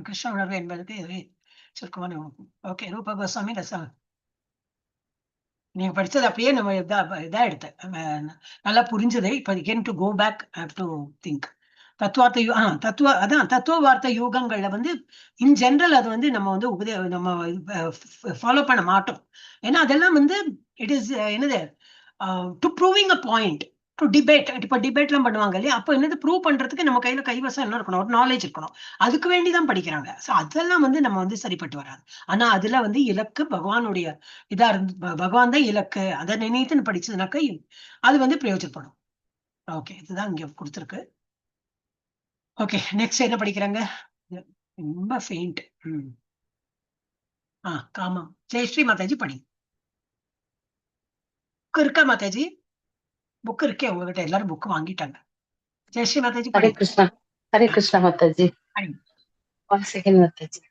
கிருஷ்ண உணர்வு என்பதற்கு சுருக்கமான ஓகே. ரூப கோஸ்வாமி நீங்க படிச்சது அப்படியே நம்ம இதா எடுத்தேன், நல்லா புரிஞ்சது. இப்ப again to go back I have to think. தத்துவ வார்த்தை யூகங்கள்ல இன் ஜெனரல் அது நம்ம ஃபாலோ பண்ண மாட்டோம். ஏன்னா அதெல்லாம் இட் இஸ் என்னது to proving a point, to debate. இப்ப டிபேட் எல்லாம் பண்ணுவாங்க இல்லையா? அப்போ என்னது ப்ரூவ் பண்றதுக்கு நம்ம கையில கைவசம் என்ன இருக்கணும்? ஒரு நாலேஜ் இருக்கணும். அதுக்கு வேண்டிதான் படிக்கிறாங்க. சோ அதெல்லாம் நம்ம சரிப்பட்டு வராது. ஆனா அதுல இலக்கு பகவானுடைய இதா இருந்து பகவான் தான் இலக்கு, அதை நினைத்து படிச்சதுனாக்க அது பிரயோஜனப்படும். ஓகே, இதுதான் இங்க கொடுத்துருக்கு. ஓகே, நெக்ஸ்ட் என்ன படிக்கிறாங்க? ரொம்ப ஃபெயிண்ட். காமம். ஜெயஸ்ரீ மாதாஜி படி. புக் இருக்கா மாதாஜி? புக் இருக்கே உங்ககிட்ட, எல்லாரும் புக் வாங்கிட்டாங்க. ஜெயஸ்ரீ மாதாஜி ஹரே படி. Krishna. Hare Krishna mataji. One second mataji,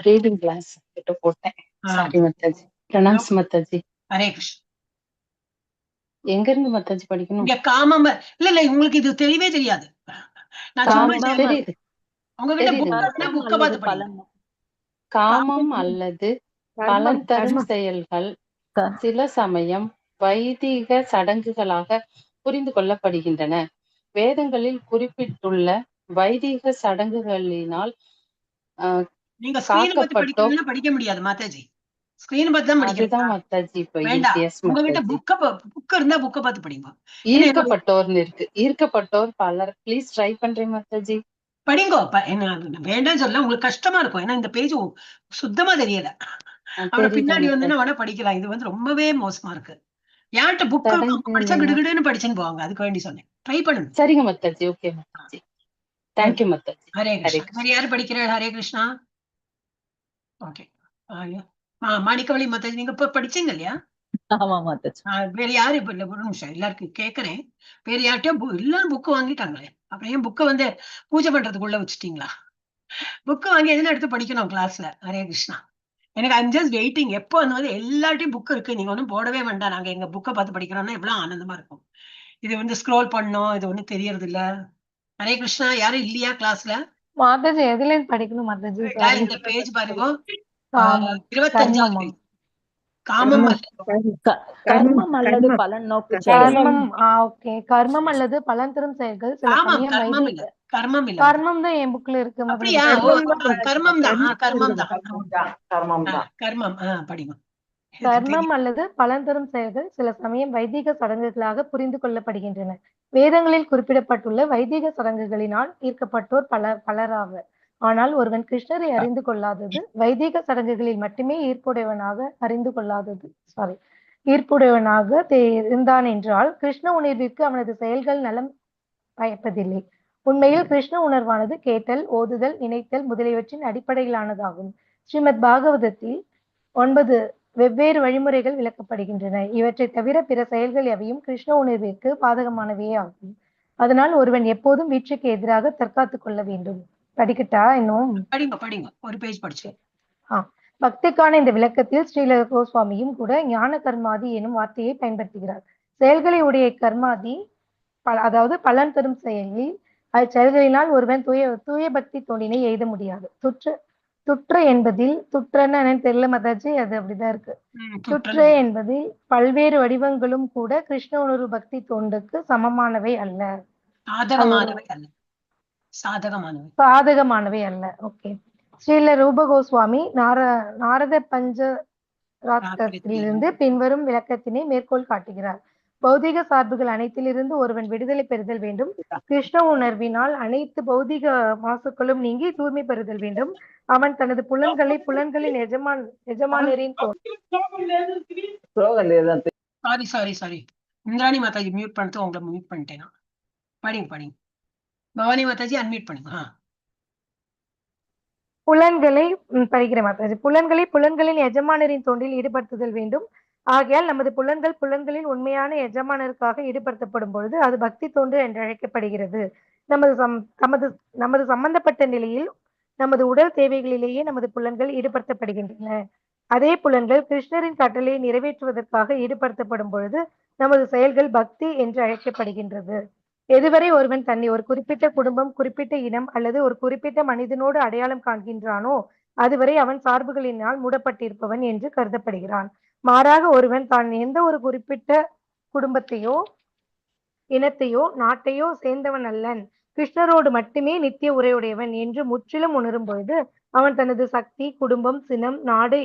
reading class கிட்ட போட்டேன். சாரி மாதாஜி. பிரணாம்ஸ் மாதாஜி. ஹரே கிருஷ்ணா. எங்க இருந்து மாதாஜி படிக்கணும்? இங்க காமம் இல்ல உங்களுக்கு இது தெரியவே தெரியாது. நான் சும்மா தெரியுது, உங்ககிட்ட புக்க பார்த்து படிங்க. காமம் அல்லது பலன் தரும் செயல்கள் சில சமயம் வைதிக சடங்குகளாக புரிந்து கொள்ளப்படுகின்றன. வேதங்களில் குறிப்பிட்டுள்ள வைதிக சடங்குகளினால் நீங்க ஸ்கிரீன் பார்த்து படிக்கணும்னா படிக்க முடியாது மாதாஜி. ஸ்கிரீன் பார்த்து தான் படிக்கணும் மாதாஜி. வேண்டாம், உங்ககிட்ட புக் இருந்தா புக்க பார்த்து படிங்க. ஈர்க்கப்பட்டோர் பலர் ப்ளீஸ் ட்ரை பண்றேன் மாதாஜி. படிங்கோ. வேண்டாம் சொல்ல உங்களுக்கு கஷ்டமா இருக்கும். ஏன்னா இந்த பேஜ் சுத்தமா தெரியல. அவனை பின்னாடி வேணா படிக்கலாம். இது ரொம்பவே மோசமா இருக்கு. யார்கிட்ட புக் படிச்சா கிடுகிடுன்னு படிச்சுன்னு போவாங்க. அதுக்கு வேண்டி சொன்னேன், ட்ரை பண்ணுங்க. சரிங்க மாதாஜி. Okay Mataji, thank you Mataji. ஹரே கிருஷ்ணா. வேற யாரு படிக்கிறார்? ஹரே கிருஷ்ணா. ஓகே, மாணிக்கவழி மாதாஜி நீங்க இப்ப படிச்சீங்க இல்லையா? ஆமா மாதாஜி. வேற யாரு இப்ப இல்ல? ஒரு நிமிஷம், எல்லாருக்கும் கேக்குறேன். வேற யார்கிட்டயோ எல்லாரும் புக்கு வாங்கிட்டாங்களே, அப்புறம் ஏன் புக்கை பூஜை பண்றதுக்குள்ள வச்சுட்டீங்களா? புக்கு வாங்கி எதுனா எடுத்து படிக்கணும் கிளாஸ்ல. ஹரே கிருஷ்ணா. எனக்கு ஐம் ஜஸ்ட் வெயிட்டிங். எப்போ எல்லார்ட்டையும் புக் இருக்கு, நீங்க ஒன்னும் போடவே வேண்டாம், நாங்க எங்க புக்கை பார்த்து படிக்கிறோம்னா எவ்வளவு ஆனந்தமா இருக்கும். இது ஸ்க்ரோல் பண்ணோம், இது ஒண்ணும் தெரியறது இல்ல. ஹரே கிருஷ்ணா. யாரும் இல்லையா கிளாஸ்ல? மாதாஜி எதுல இருந்து படிக்கணும் மாதாஜி? இந்த பேஜ் பாருங்க, 25வது பேஜ். காமம் கர்மம் அல்லது பலன் நோக்கு கர்மம் அல்லது பலன் தரும் செயல்கள் சில சமயம் கர்மம் தான் என் புக்ல இருக்கு. கர்மம் அல்லது பலன் தரும் செயல்கள் சில சமயம் வைதிக சடங்குகளாக புரிந்து கொள்ளப்படுகின்றன. வேதங்களில் குறிப்பிடப்பட்டுள்ள வைதிக சடங்குகளினால் ஈர்க்கப்பட்டோர் பலராவர். ஆனால் ஒருவன் கிருஷ்ணரை அறிந்து கொள்ளாதது வைதிக சடங்குகளில் மட்டுமே ஈர்ப்புடையவனாக அறிந்து கொள்ளாதது ஈர்ப்புடையவனாக இருந்தான் என்றால் கிருஷ்ண உணர்விற்கு அவனது செயல்கள் நலம் பயப்பதில்லை. உண்மையில் கிருஷ்ண உணர்வானது கேட்டல், ஓதுதல், நினைத்தல் முதலியவற்றின் அடிப்படையிலானதாகும். ஸ்ரீமத் பாகவதத்தில் 9 வெவ்வேறு வழிமுறைகள் விளக்கப்படுகின்றன. இவற்றை தவிர பிற செயல்கள் எவையும் கிருஷ்ண உணர்விற்கு பாதகமானவையே ஆகும். அதனால் ஒருவன் எப்போதும் வீச்சுக்கு எதிராக தற்காத்துக் கொள்ள வேண்டும். படிக்கட்டா இன்னும்? படிங்க ஒரு பேஜ் படிச்சு. பக்திக்கான இந்த விளக்கத்தில் ஸ்ரீல கோஸ்வாமியும் கூட ஞான கர்மாதி எனும் வார்த்தையை பயன்படுத்துகிறார். செயல்களை உடைய கர்மாதி அதாவது பலன் தரும் செயலில் அச்செயல்களினால் ஒருவன் தூய பக்தி தொண்டினை எய்த முடியாது. துற்ற என்பதில் துற்றன்னு தெரியல மாதாஜி, அது அப்படிதான் இருக்கு. துற்ற என்பதில் பல்வேறு வடிவங்களும் கூட கிருஷ்ண உணர்வு பக்தி தொண்டுக்கு சமமானவை அல்ல, சாதகமானவை அல்ல. ஓகே. ஸ்ரீல ரூப கோஸ்வாமி நாரத பஞ்சராத்திரத்திலிருந்து பின்வரும் விளக்கத்தினை மேற்கோள் காட்டுகிறார். பௌதிக சார்புகள் அனைத்திலிருந்து ஒருவன் விடுதலை பெறுதல் வேண்டும். கிருஷ்ண உணர்வினால் அனைத்து பௌதிக மாசுக்களும் நீங்கி தூய்மை பெறுதல் வேண்டும். அவன் தனது புலன்களின் எஜமானரின் சாரி இந்திராணி மாதாஜி மியூட் பண்ணிட்டு உங்களை மியூட் பண்ணிட்டேன். படிங்க பவானி மாதாஜி அன்மியூட் பண்ணுங்க. புலன்களை படிக்கிறேன் மாதாஜி. புலன்களின் எஜமானரின் தொண்டில் ஈடுபடுத்துதல் வேண்டும். ஆகையால் நமது புலன்களின் உண்மையான எஜமானருக்காக ஈடுபடுத்தப்படும் பொழுது அது பக்தி தொண்டு என்று அழைக்கப்படுகிறது. நமது சம்பந்தப்பட்ட நிலையில் நமது உடல் தேவைகளிலேயே நமது புலன்கள் ஈடுபடுத்தப்படுகின்றன. அதே புலன்கள் கிருஷ்ணரின் கட்டளையை நிறைவேற்றுவதற்காக ஈடுபடுத்தப்படும் பொழுது நமது செயல்கள் பக்தி என்று அழைக்கப்படுகின்றது. எதுவரை ஒருவன் தன்னை ஒரு குறிப்பிட்ட குடும்பம், குறிப்பிட்ட இனம் அல்லது ஒரு குறிப்பிட்ட மனிதனோடு அடையாளம் காண்கின்றானோ அதுவரை அவன் சார்புகளினால் மூடப்பட்டிருப்பவன் என்று கருதப்படுகிறான். மாறாக ஒருவன் தான் எந்த ஒரு குறிப்பிட்ட குடும்பத்தையோ, இனத்தையோ, நாட்டையோ சேர்ந்தவன் அல்லன், கிருஷ்ணரோடு மட்டுமே நித்திய உரையுடையவன் என்று முற்றிலும் உணரும் பொழுது அவன் தனது சக்தி, குடும்பம், சினம், நாடு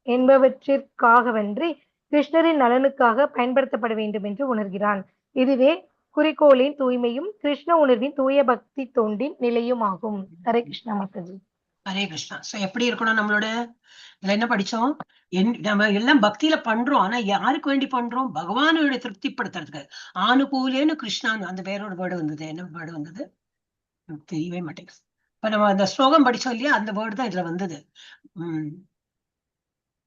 என்பவற்றிற்காகவன்றி கிருஷ்ணரின் நலனுக்காக பயன்படுத்தப்பட வேண்டும் என்று உணர்கிறான். இதுவே குறிக்கோளின் தூய்மையும் கிருஷ்ண உணர்வின் தூய பக்தி தொண்டின் நிலையும் ஆகும். ஹரே கிருஷ்ணா மாதாஜி. ஹரே கிருஷ்ணா. சோ எப்படி இருக்கணும் நம்மளோட இதுல என்ன படிச்சோம்? நம்ம எல்லாம் பக்தியில பண்றோம், ஆனா யாருக்கு வேண்டி பண்றோம்? பகவானோட திருப்திப்படுத்துறதுக்கு. ஆனுகூலேன்னு கிருஷ்ணான்னு அந்த பேரோட வேர்டு வந்தது. என்ன வேர்டு வந்தது தெரியவே மாட்டேங்குது. இப்ப நம்ம அந்த ஸ்லோகம் படிச்சோம் இல்லையா, அந்த வேர்டு தான் இதுல வந்தது.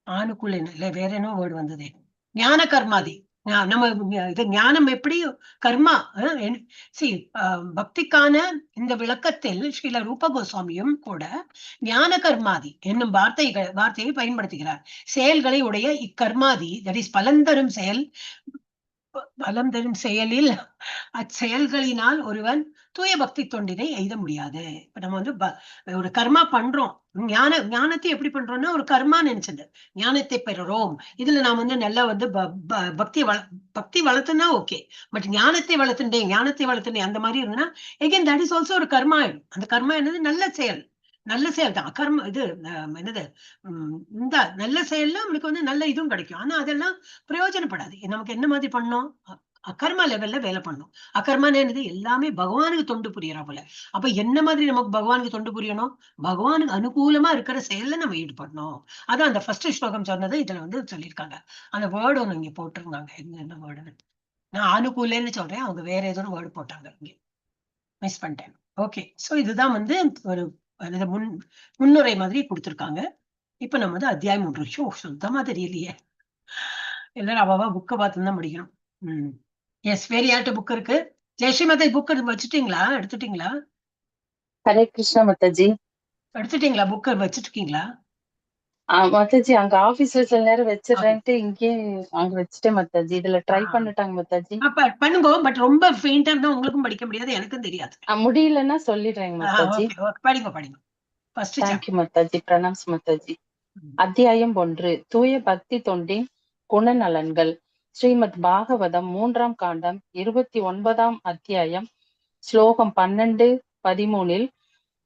ஆனுகூலேன்னு இல்ல, வேற என்ன வேர்டு வந்தது? ஞான கர்மாதி. நம்ம இது ஞானம் எப்படி கர்மா. பக்திக்கான இந்த விளக்கத்தில் ஸ்ரீல ரூப கோஸ்வாமியும் கூட ஞான கர்மாதி என்னும் வார்த்தையை பயன்படுத்துகிறார். செயல்களை உடைய இக்கர்மாதி, தட் இஸ் பலம் தரும் செயலில் அச்செயல்களினால் ஒருவன் தூய பக்தி தொண்டினை எய்த முடியாது. இப்ப நம்ம வந்து ஒரு கர்மா பண்றோம், ஞானத்தை எப்படி பண்றோம்னா ஒரு கர்மா நினைச்சது ஞானத்தை பெறுறோம். இதுல நான் வந்து நல்லா வந்து பக்தி வளர்த்துனா ஓகே, பட் ஞானத்தை வளர்த்துட்டேன் அந்த மாதிரி இருந்ததுன்னா எகைன் தட் இஸ் ஆல்சோ ஒரு கர்மா ஆயிடும். அந்த கர்மா என்னது? நல்ல செயல் தான். அகர்ம இது என்னது? இந்த நல்ல செயல்ல நம்மளுக்கு வந்து நல்ல இதுவும் கிடைக்கும். ஆனா அதெல்லாம் பிரயோஜனப்படாது. நமக்கு என்ன மாதிரி பண்ணோம்? அகர்மா லெவல்ல வேலை பண்ணும். அகர்மான்னு என்னது? எல்லாமே பகவானுக்கு தொண்டு புரியறா போல. அப்ப என்ன மாதிரி நமக்கு பகவானுக்கு தொண்டு புரியணும்? பகவானுக்கு அனுகூலமா இருக்கிற செயல்ல நம்ம ஈடுபடணும். அதான் அந்த ஃபர்ஸ்ட் ஸ்லோகம் சொன்னது இதுல வந்து சொல்லியிருக்காங்க. அந்த வேர்டு ஒண்ணு இங்க போட்டிருந்தாங்க. என்ன வேர்டுன்னு நான் ஆனுகூலன்னு சொல்றேன், அவங்க வேற ஏதோ வேர்டு போட்டாங்க, இங்க மிஸ் பண்ணிட்டேன். ஓகே. சோ இதுதான் வந்து ஒரு முன்னுரை மாதிரி கொடுத்திருக்காங்க. இப்ப நம்ம வந்து அத்தியாயம் 3 சுத்தமா தெரியலையே. எல்லாரும் அவாவா புக்கை பார்த்துதான் படிக்கணும். எஸ், வேற யார்கிட்ட புக் இருக்கு? ஜெயஸ்ரீ மாதாஜி புக் வச்சுட்டீங்களா? எடுத்துட்டீங்களா? ஹரே கிருஷ்ணா மாதாஜி. எடுத்துட்டீங்களா? புக் வச்சுட்டீங்களா? மாதாஜி அங்க ஆபீஸ்ல சில நேரம் வச்சிடறேன்ட்டு இங்கே அங்க வச்சுட்டேன் மாதாஜி. இதுல ட்ரை பண்ணிட்டாங்க மாதாஜி. பண்ணுங்க, பட் ரொம்ப ஃபெயிண்டா இருந்தா உங்களுக்கும் படிக்க முடியாது, எனக்கும் தெரியாது. முடியலன்னா சொல்லிடுறேங்க மாதாஜி. படிங்க. தேங்க்யூ மாதாஜி. பிரணாம்ஸ் மாதாஜி. அத்தியாயம் 1, தூய பக்தி தொண்டின் குணநலன்கள். ஸ்ரீமத் பாகவதம் 3ஆம் காண்டம் 29ஆம் அத்தியாயம் ஸ்லோகம் 12-13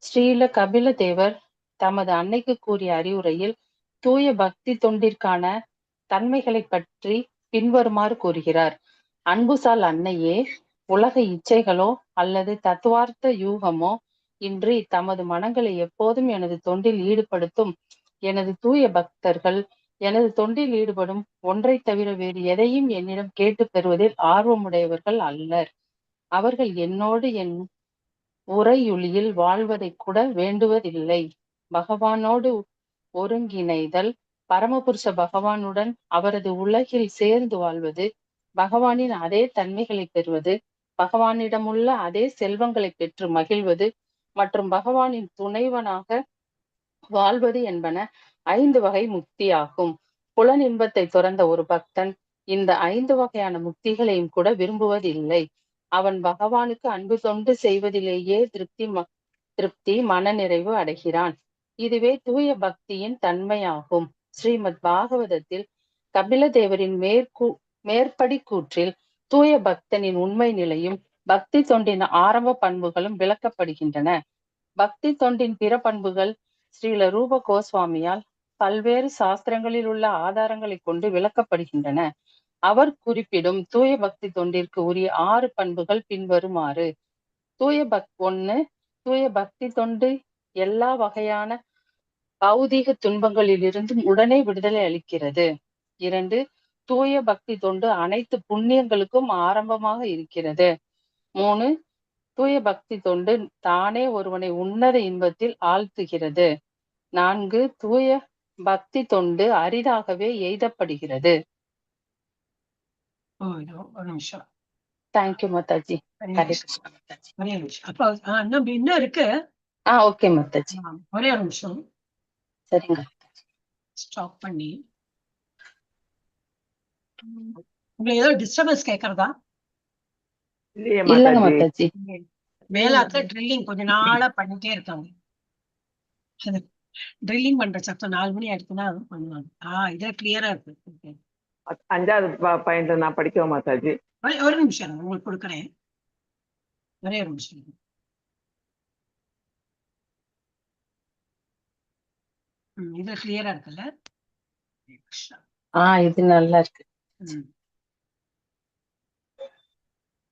ஸ்ரீல கபில தேவர் தமது அன்னைக்கு கூறிய அறிவுரையில் தூய பக்தி தொண்டிற்கான தன்மைகளை பற்றி பின்வருமாறு கூறுகிறார். அன்புசால் அன்னையே, உலக இச்சைகளோ அல்லது தத்துவார்த்த யூகமோ இன்றி தமது மனங்களை எப்போதும் எனது தொண்டில் ஈடுபடுத்தும் எனது தூய பக்தர்கள் எனது தொண்டில் ஈடுபடும் ஒன்றை தவிர வேறு எதையும் என்னிடம் கேட்டு பெறுவதில் ஆர்வமுடையவர்கள் அல்லர். அவர்கள் என்னோடு என் உரையொலியில் வாழ்வதை கூட வேண்டுவதில்லை. பகவானோடு ஒருங்கிணைதல், பரமபுருஷ பகவானுடன் அவரது உலகில் சேர்ந்து வாழ்வது, பகவானின் அதே தன்மைகளை பெறுவது, பகவானிடமுள்ள அதே செல்வங்களை பெற்று மகிழ்வது மற்றும் பகவானின் துணைவனாக வாழ்வது என்பன 5 வகை முக்தியாகும். புலனின்பத்தை துறந்த ஒரு பக்தன் இந்த 5 வகையான முக்திகளையும் கூட விரும்புவதில்லை. அவன் பகவானுக்கு அன்பு தொண்டு செய்வதிலேயே திருப்தி மனநிறைவு அடைகிறான். இதுவே தூய பக்தியின் தன்மையாகும். ஸ்ரீமத் பாகவதத்தில் கபில தேவரின் மேற்படி கூற்றில் தூய பக்தனின் உண்மை நிலையும் பக்தி தொண்டின் ஆரம்ப பண்புகளும் விளக்கப்படுகின்றன. பக்தி தொண்டின் பிற பண்புகள் ஸ்ரீல ரூப கோஸ்வாமியால் பல்வேறு சாஸ்திரங்களில் உள்ள ஆதாரங்களை கொண்டு விளக்கப்படுகின்றன. அவர் குறிப்பிடும் தூய பக்தி தொண்டிற்கு உரிய 6 பண்புகள் பின்வருமாறு. 1. தூய பக்தி தொண்டு எல்லா வகையான பௌதீக துன்பங்களிலிருந்தும் உடனே விடுதலை அளிக்கிறது. 2. தூய பக்தி தொண்டு அனைத்து புண்ணியங்களுக்கும் ஆரம்பமாக இருக்கிறது. 3. தூய பக்தி தொண்டு தானே ஒருவனை உன்னத இன்பத்தில் ஆழ்த்துகிறது. 4. தூய பக்தி தொண்டு அரிதாகவே எய்தப்படுகிறது. ஒரு நிமிஷம். தேங்க்யூ மாதாஜி. ஹரே கிருஷ்ணா மாதாஜி. ஒரே நிமிஷம். அப்ப இன்னும் இருக்கு. ஓகே மாதாஜி. ஒரே ஒரு நிமிஷம். சரிங்க. ஸ்டாப் பண்ணி உங்களுக்கு ஏதோ டிஸ்டர்பன்ஸ் கேக்குறதா? இல்லங்க மாதாஜி. மேலாத்துல ட்ரில்லிங் கொஞ்ச நாளா பண்ணிட்டே இருக்காங்க. ட்ரில்லிங் பண்ற சத்தம் 4 மணி ஆயிடுச்சுன்னா பண்ணுவாங்க. இதே கிளியரா இருக்கு. 5வது பாயிண்ட் நான் படிக்கவா மாதாஜி? ஒரு நிமிஷம் உங்களுக்கு கொடுக்குறேன். ஒரே ஒரு நிமிஷம். இது கிளியரா இருக்குல்ல? இது நல்லா இருக்கு.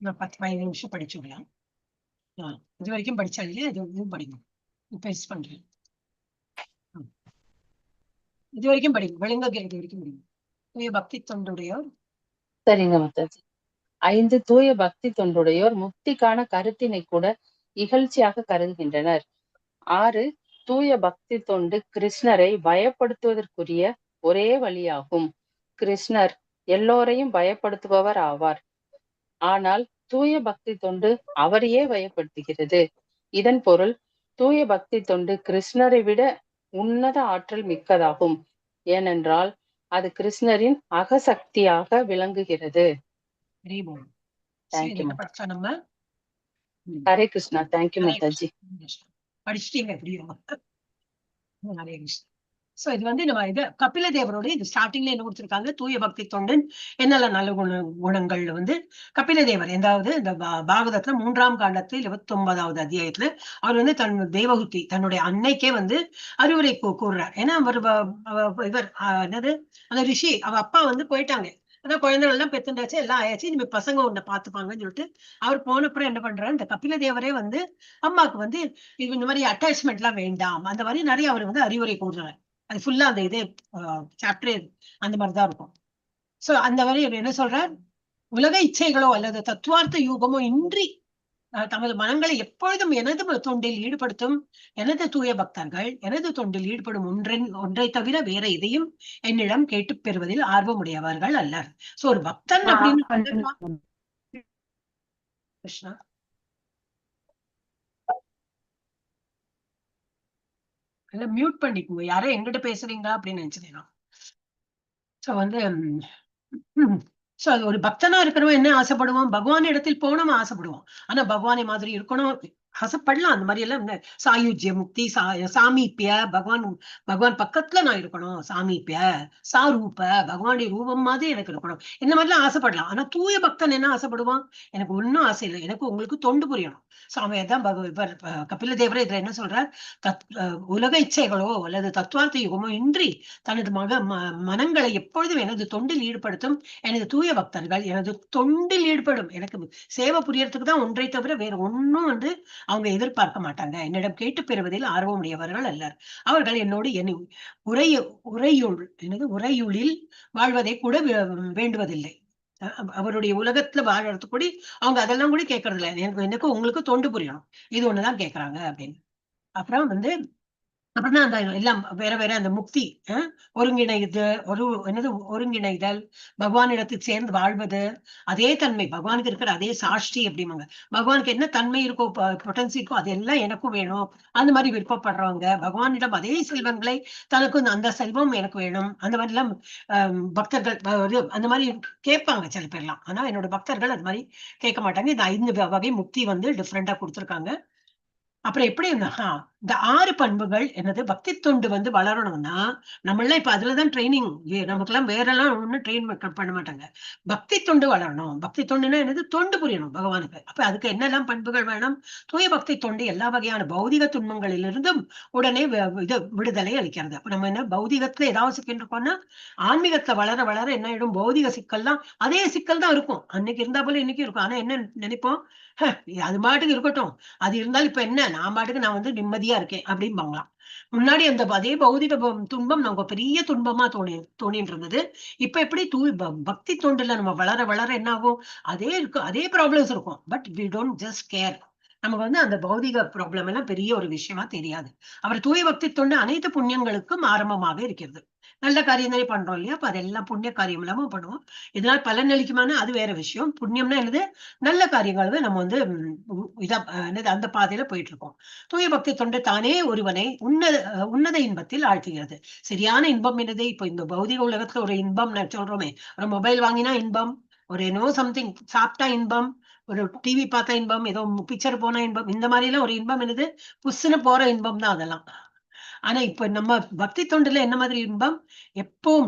10-15 நிமிஷம் படிச்சு விடலாம். இது வரைக்கும் படிச்சா இல்லையா? இது படிக்கணும். பேஸ்ட் பண்றேன். இது வரைக்கும் படிக்கும். வெளிங்க இது வரைக்கும் படிக்கும். தூய பக்தி தொண்டுடையோர். சரிங்க மாதாஜி. 5 தூய பக்தி தொண்டுடையோர் முக்திக்கான கருத்தினை கூட இகழ்ச்சியாக கருதுகின்றனர். 6 தூய பக்தி தொண்டு கிருஷ்ணரை பயப்படுத்துவதற்குரிய ஒரே வழியாகும். கிருஷ்ணர் எல்லோரையும் பயப்படுத்துபவர் ஆவார். ஆனால் தூய பக்தி தொண்டு அவரையே பயப்படுத்துகிறது. இதன் பொருள் தூய பக்தி தொண்டு கிருஷ்ணரை விட உன்னத ஆற்றல் மிக்கதாகும். ஏனென்றால் அது கிருஷ்ணரின் அகசக்தியாக விளங்குகிறது. ஹரே கிருஷ்ணா. தேங்க்யூ மாதாஜி. படிச்சிட்டீங்க எப்படியோ. ஹரே கிருஷ்ணா. சோ இது நம்ம இது கபில தேவரோட இது ஸ்டார்டிங்ல என்ன கொடுத்திருக்காங்க? தூய பக்தி தொண்டின் என்னெல்லாம் நல்ல குணங்கள் கபில தேவர் எந்தாவது இந்த பாகவதத்துல 3ஆம் காண்டத்தில் 29வது அத்தியாயத்துல அவர் தன் தேவகுத்தி தன்னுடைய அன்னைக்கே அறிவுரை கூறுறார். ஏன்னா இவர் என்னது அந்த ரிஷி அவ அப்பா போயிட்டாங்க. அதான் குழந்தைகள் எல்லாம் பெத்துண்டாச்சு, எல்லாம் ஆயாச்சு, இனிமே பசங்க ஒண்ணு பாத்துப்பாங்கன்னு சொல்லிட்டு அவர் போனப்புறம் என்ன பண்றாரு, இந்த கபில தேவரே அம்மாவுக்கு இது இந்த மாதிரி அட்டாச்மெண்ட் எல்லாம் வேண்டாம், அந்த மாதிரி நிறைய அவர் அறிவுரை கூறுறாரு. அது ஃபுல்லா அந்த இதே சாப்டர் அந்த மாதிரிதான் இருக்கும். சோ அந்த மாதிரி என்ன சொல்றார், உலக இச்சைகளோ அல்லது தத்துவார்த்த யூகமோ இன்றி தமது மனங்களை எப்பொழுதும் எனது தொண்டில் ஈடுபடுத்தும் எனது தூய பக்தர்கள் எனது தொண்டில் ஈடுபடும் ஒன்றை தவிர வேற எதையும் என்னிடம் கேட்டு பெறுவதில் ஆர்வமுடையவர்கள் அல்லர். சோ ஒரு பக்தன் அப்படின்னு கிருஷ்ணா மியூட் பண்ணிக்கோங்க, யாரோ எங்கிட்ட பேசுறீங்களா அப்படின்னு நினைச்சிருக்கேன். சோ அது ஒரு பக்தனா இருக்கிறவன் என்ன ஆசைப்படுவான், பகவான் இடத்தில் போனவன் ஆசைப்படுவான். ஆனா பகவானை மாதிரி இருக்கணும் ஆசைப்படலாம். அந்த மாதிரி எல்லாம் சாயுஜ்ய முக்தி, சாமீப்பிய, பகவான் பக்கத்துல நான் இருக்கணும், சாமீப்பிய, சாரூப, பகவானுடைய ரூபம் மாதிரி எனக்கு இருக்கணும், இந்த மாதிரிலாம் ஆசைப்படலாம். ஆனா தூய பக்தன் என்ன ஆசைப்படுவான், எனக்கு ஒன்னும் ஆசை இல்லை, எனக்கு உங்களுக்கு தொண்டு புரியணும். சாமியதான் கபில தேவரே இதுல என்ன சொல்றார், உலக இச்சைகளோ அல்லது தத்துவார்த்த யுகமோ இன்றி தனது மனங்களை எப்பொழுதும் எனது தொண்டில் ஈடுபடுத்தும் எனது தூய பக்தர்கள் எனது தொண்டில் ஈடுபடும், எனக்கு சேவை புரியறதுக்கு தான் ஒன்றை தவிர வேற ஒன்னும் அவங்க எதிர்பார்க்க மாட்டாங்க. என்னிடம் கேட்டு பெறுவதில் ஆர்வமுடையவர்கள் அல்லர். அவர்கள் என்னோடு என் உரையுளில் வாழ்வதை கூட வேண்டுவதில்லை. அவருடைய உலகத்துல வாழறது கூட அவங்க அதெல்லாம் கூட கேட்கறது இல்லை. எனக்கு உங்களுக்கு தொண்டு புரியணும், இது ஒண்ணுதான் கேட்கறாங்க அப்படின்னு. அப்புறம் வந்து அப்புறம் தான் அந்த எல்லாம் வேற வேற அந்த முக்தி, ஒருங்கிணைதல், பகவானிடத்தில் சேர்ந்து வாழ்வது, அதே தன்மை பகவானுக்கு இருக்கிற அதே சாட்சி அப்படிம்பாங்க. பகவானுக்கு என்ன தன்மை இருக்கோ, பொட்டன்சி இருக்கோ, அதெல்லாம் எனக்கும் வேணும். அந்த மாதிரி விருப்பப்படுறவங்க பகவானிடம் அதே செல்வங்களை தனக்கு அந்த செல்வம் எனக்கு வேணும், அந்த மாதிரி எல்லாம் பக்தர்கள் அந்த மாதிரி கேட்பாங்க சில பேர்லாம். ஆனா என்னோட பக்தர்கள் அது மாதிரி கேட்க மாட்டாங்க. இந்த 5 வகை முக்தி வந்து டிஃப்ரெண்டா கொடுத்துருக்காங்க. அப்புறம் எப்படி இந்த 6 பண்புகள் என்னது பக்தி தொண்டு வந்து வளரணும்னா, நம்ம எல்லாம் இப்ப அதுலதான் ட்ரைனிங். நமக்கெல்லாம் வேற எல்லாம் ஒண்ணும் ட்ரெயின் பண்ண மாட்டாங்க. பக்தி தொண்டு வளரணும். பக்தி தொண்டுன்னா என்னது? தொண்டு புரியணும் பகவானுக்கு. அப்ப அதுக்கு என்னெல்லாம் பண்புகள் வேணும்? தூய பக்தி தொண்டு எல்லா வகையான பௌதிக துன்பங்களிலிருந்தும் உடனே இது விடுதலை அளிக்கிறது. அப்ப நம்ம என்ன பௌதிகத்துல ஏதாவது சிக்கல் இருக்கோம்னா, ஆன்மீகத்துல வளர வளர என்ன ஆயிடும்? பௌதிக சிக்கல்லாம் அதே சிக்கல் தான் இருக்கும். அன்னைக்கு இருந்தா போல இன்னைக்கு இருக்கும். ஆனா என்ன நினைப்போம்? அது பாட்டுக்கு இருக்கட்டும், அது இருந்தாலும் இப்ப என்ன, நான் பாட்டுக்கு நான் வந்து நிம்மதியா இருக்கேன் அப்படிம்பாங்களாம். முன்னாடி அந்த அதே பௌதிக துன்பம் நமக்கு பெரிய துன்பமா தோணிட்டு இருந்தது. இப்ப எப்படி பக்தி தொண்டுல நம்ம வளர வளர என்ன ஆகும்? அதே இருக்கும், அதே ப்ராப்ளம்ஸ் இருக்கும். But we don't just care. நமக்கு வந்து அந்த பௌதிக ப்ராப்ளம் எல்லாம் பெரிய ஒரு விஷயமா தெரியாது. அவர் தூய பக்தி தொண்டு அனைத்து புண்ணியங்களுக்கும் ஆரம்பமாக இருக்கிறது. நல்ல காரியம் தானே பண்றோம் இல்லையா? அப்ப அதெல்லாம் புண்ணிய காரியம் இல்லாம பண்ணுவோம். இதனால் பலன் அளிக்குமான அது வேற விஷயம். புண்ணியம்னா என்னது? நல்ல காரியங்களை நம்ம வந்து என்னது அந்த பாதையில போயிட்டு இருக்கோம். தூய பக்தி தொண்டு தானே ஒருவனை உன்னத இன்பத்தில் ஆழ்த்துகிறது. சரியான இன்பம் என்னது? இப்ப இந்த பௌதிக உலகத்துல ஒரு இன்பம் சொல்றோமே, ஒரு மொபைல் வாங்கினா இன்பம், ஒரு சம்திங் சாப்பிட்டா இன்பம், ஒரு டிவி பார்த்தா இன்பம், ஏதோ பிக்சர் போனா இன்பம், இந்த மாதிரி எல்லாம் ஒரு இன்பம் என்னது? புஷ்ஷுன்னு போற இன்பம் தான் அதெல்லாம். ஆனா இப்ப நம்ம பக்தி தொண்டுல என்ன மாதிரி இன்பம்? எப்பவும்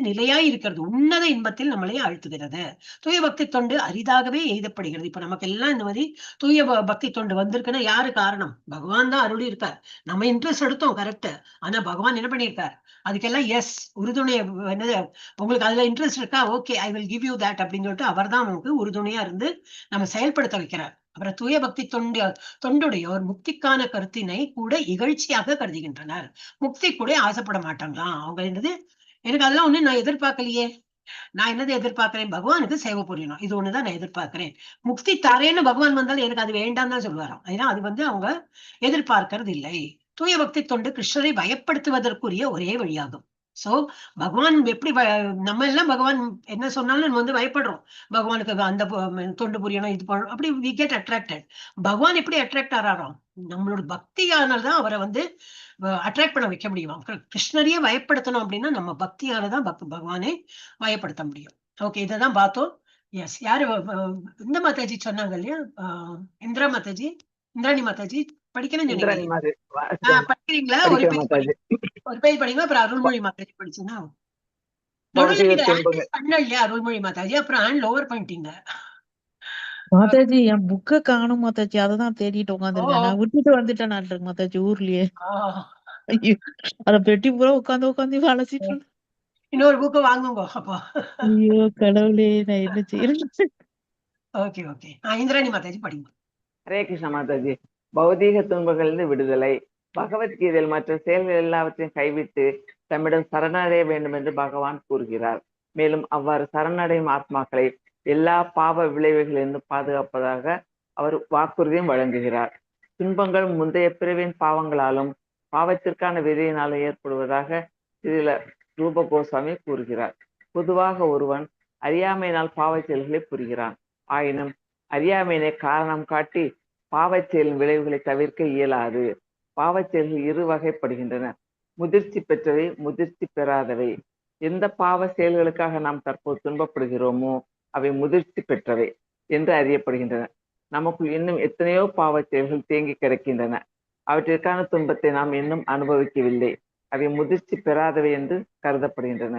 நிலையாய் இருக்கிறது. உன்னத இன்பத்தில் நம்மளை ஆழ்த்துகிறது. தூய பக்தி தொண்டு அரிதாகவே எய்தப்படுகிறது. இப்ப நமக்கு எல்லாம் இந்த மாதிரி தூய பக்தி தொண்டு வந்திருக்குன்னா யாரு காரணம்? பகவான் தான் அருளி இருக்கார். நம்ம இன்ட்ரெஸ்ட் எடுத்தோம் கரெக்ட். ஆனா பகவான் என்ன பண்ணியிருக்கார்? அதுக்கெல்லாம் எஸ் உறுதுணைய என்னது, உங்களுக்கு அதுல இன்ட்ரெஸ்ட் இருக்கா? Okay, I will give you that அப்படின்னு சொல்லிட்டு அவர் தான் நமக்கு உறுதுணையா இருந்து நம்ம செயல்படுத்த வைக்கிறார். அப்புறம் தூய பக்தி தொண்டுடையோர் முக்திக்கான கருத்தினை கூட இகழ்ச்சியாக கருதுகின்றனர். முக்தி கூட ஆசைப்பட மாட்டாங்களாம். அவங்க என்னது, எனக்கு அதெல்லாம் ஒண்ணு நான் எதிர்பார்க்கலையே, நான் என்னது எதிர்பார்க்கிறேன்? பகவானுக்கு சேவை புரியணும், இது ஒண்ணுதான் நான் எதிர்பார்க்கிறேன். முக்தி தரேன்னு பகவான் வந்தாலும் எனக்கு அது வேண்டாம் தான் சொல்லுவாராம். ஏன்னா அது வந்து அவங்க எதிர்பார்க்கறது இல்லை. தூய பக்தி தொண்டு கிருஷ்ணரை பயப்படுத்துவதற்குரிய ஒரே வழியாகும். சோ பகவான் எப்படி நம்ம எல்லாம் பகவான் என்ன சொன்னாலும் நம்ம வந்து பயப்படுறோம். பகவானுக்கு அந்த தொண்டு புரியணும், இது பண்ணணும், அப்படி we get attracted. பகவான் எப்படி அட்ராக்ட் ஆறாராம்? நம்மளோட பக்தியானதான் அவரை வந்து அட்ராக்ட் பண்ண வைக்க முடியும். கிருஷ்ணரையே பயப்படுத்தணும் அப்படின்னா நம்ம பக்தியானதான் பகவானை பயப்படுத்த முடியும். ஓகே, இதான் பார்த்தோம். எஸ், யாரு இந்த மாதாஜி சொன்னாங்க இல்லையா? இந்திராணி மாதாஜி படிக்கணும்னு சொன்னீங்க. படிக்கிறீங்களா? ஒரு பேஜ் படிங்க. அப்புறம் அருள்மொழி மாதாஜி படிச்சுன்னா பண்ண இல்லையா? அருள்மொழி மாதாஜி அப்புறம் ஹேண்ட் லோவர் பண்ணிட்டீங்க. மாதாஜி என் புக்க காணும் மாதாஜி, அததான் தேடிட்டு உட்காந்துருக்கேன். நான் விட்டுட்டு வந்துட்டேன் மாதாஜி ஊர்லயே. அத பெட்டி பூரா உட்காந்து வளசிட்டு இன்னொரு புக்கு வாங்குங்க அப்போ. ஐயோ கடவுளே, நான் என்ன செய்யறேன்? ஓகே ஓகே, இந்திராணி மாதாஜி படிங்க. ஹரே கிருஷ்ண மாதாஜி. பௌதீக துன்பங்களிலிருந்து விடுதலை. பகவத்கீதையில் மற்ற செயல்கள் எல்லாவற்றையும் கைவிட்டு தம்மிடம் சரணடைய வேண்டும் என்று பகவான் கூறுகிறார். மேலும் அவ்வாறு சரணடையும் ஆத்மாக்களை எல்லா பாவ விளைவுகளிலிருந்து பாதுகாப்பதாக அவர் வாக்குறுதியும் வழங்குகிறார். துன்பங்கள் முந்தைய பிறவின் பாவங்களாலும் பாவத்திற்கான விதையினாலும் ஏற்படுவதாக இதில் ரூப கோஸ்வாமி கூறுகிறார். பொதுவாக ஒருவன் அறியாமையினால் பாவச் செயல்களை புரிகிறான். ஆயினும் அறியாமையினை காரணம் காட்டி பாவச் செயலின் விளைவுகளை தவிர்க்க இயலாது. பாவச் செயல்கள் 2 வகைப்படுகின்றன. முதிர்ச்சி பெற்றவை, முதிர்ச்சி பெறாதவை. எந்த பாவ செயல்களுக்காக நாம் தற்போது துன்பப்படுகிறோமோ அவை முதிர்ச்சி பெற்றவை என்று அறியப்படுகின்றன. நமக்குள் இன்னும் எத்தனையோ பாவச் செயல்கள் தேங்கி கிடக்கின்றன. அவற்றிற்கான துன்பத்தை நாம் இன்னும் அனுபவிக்கவில்லை. அவை முதிர்ச்சி பெறாதவை என்று கருதப்படுகின்றன.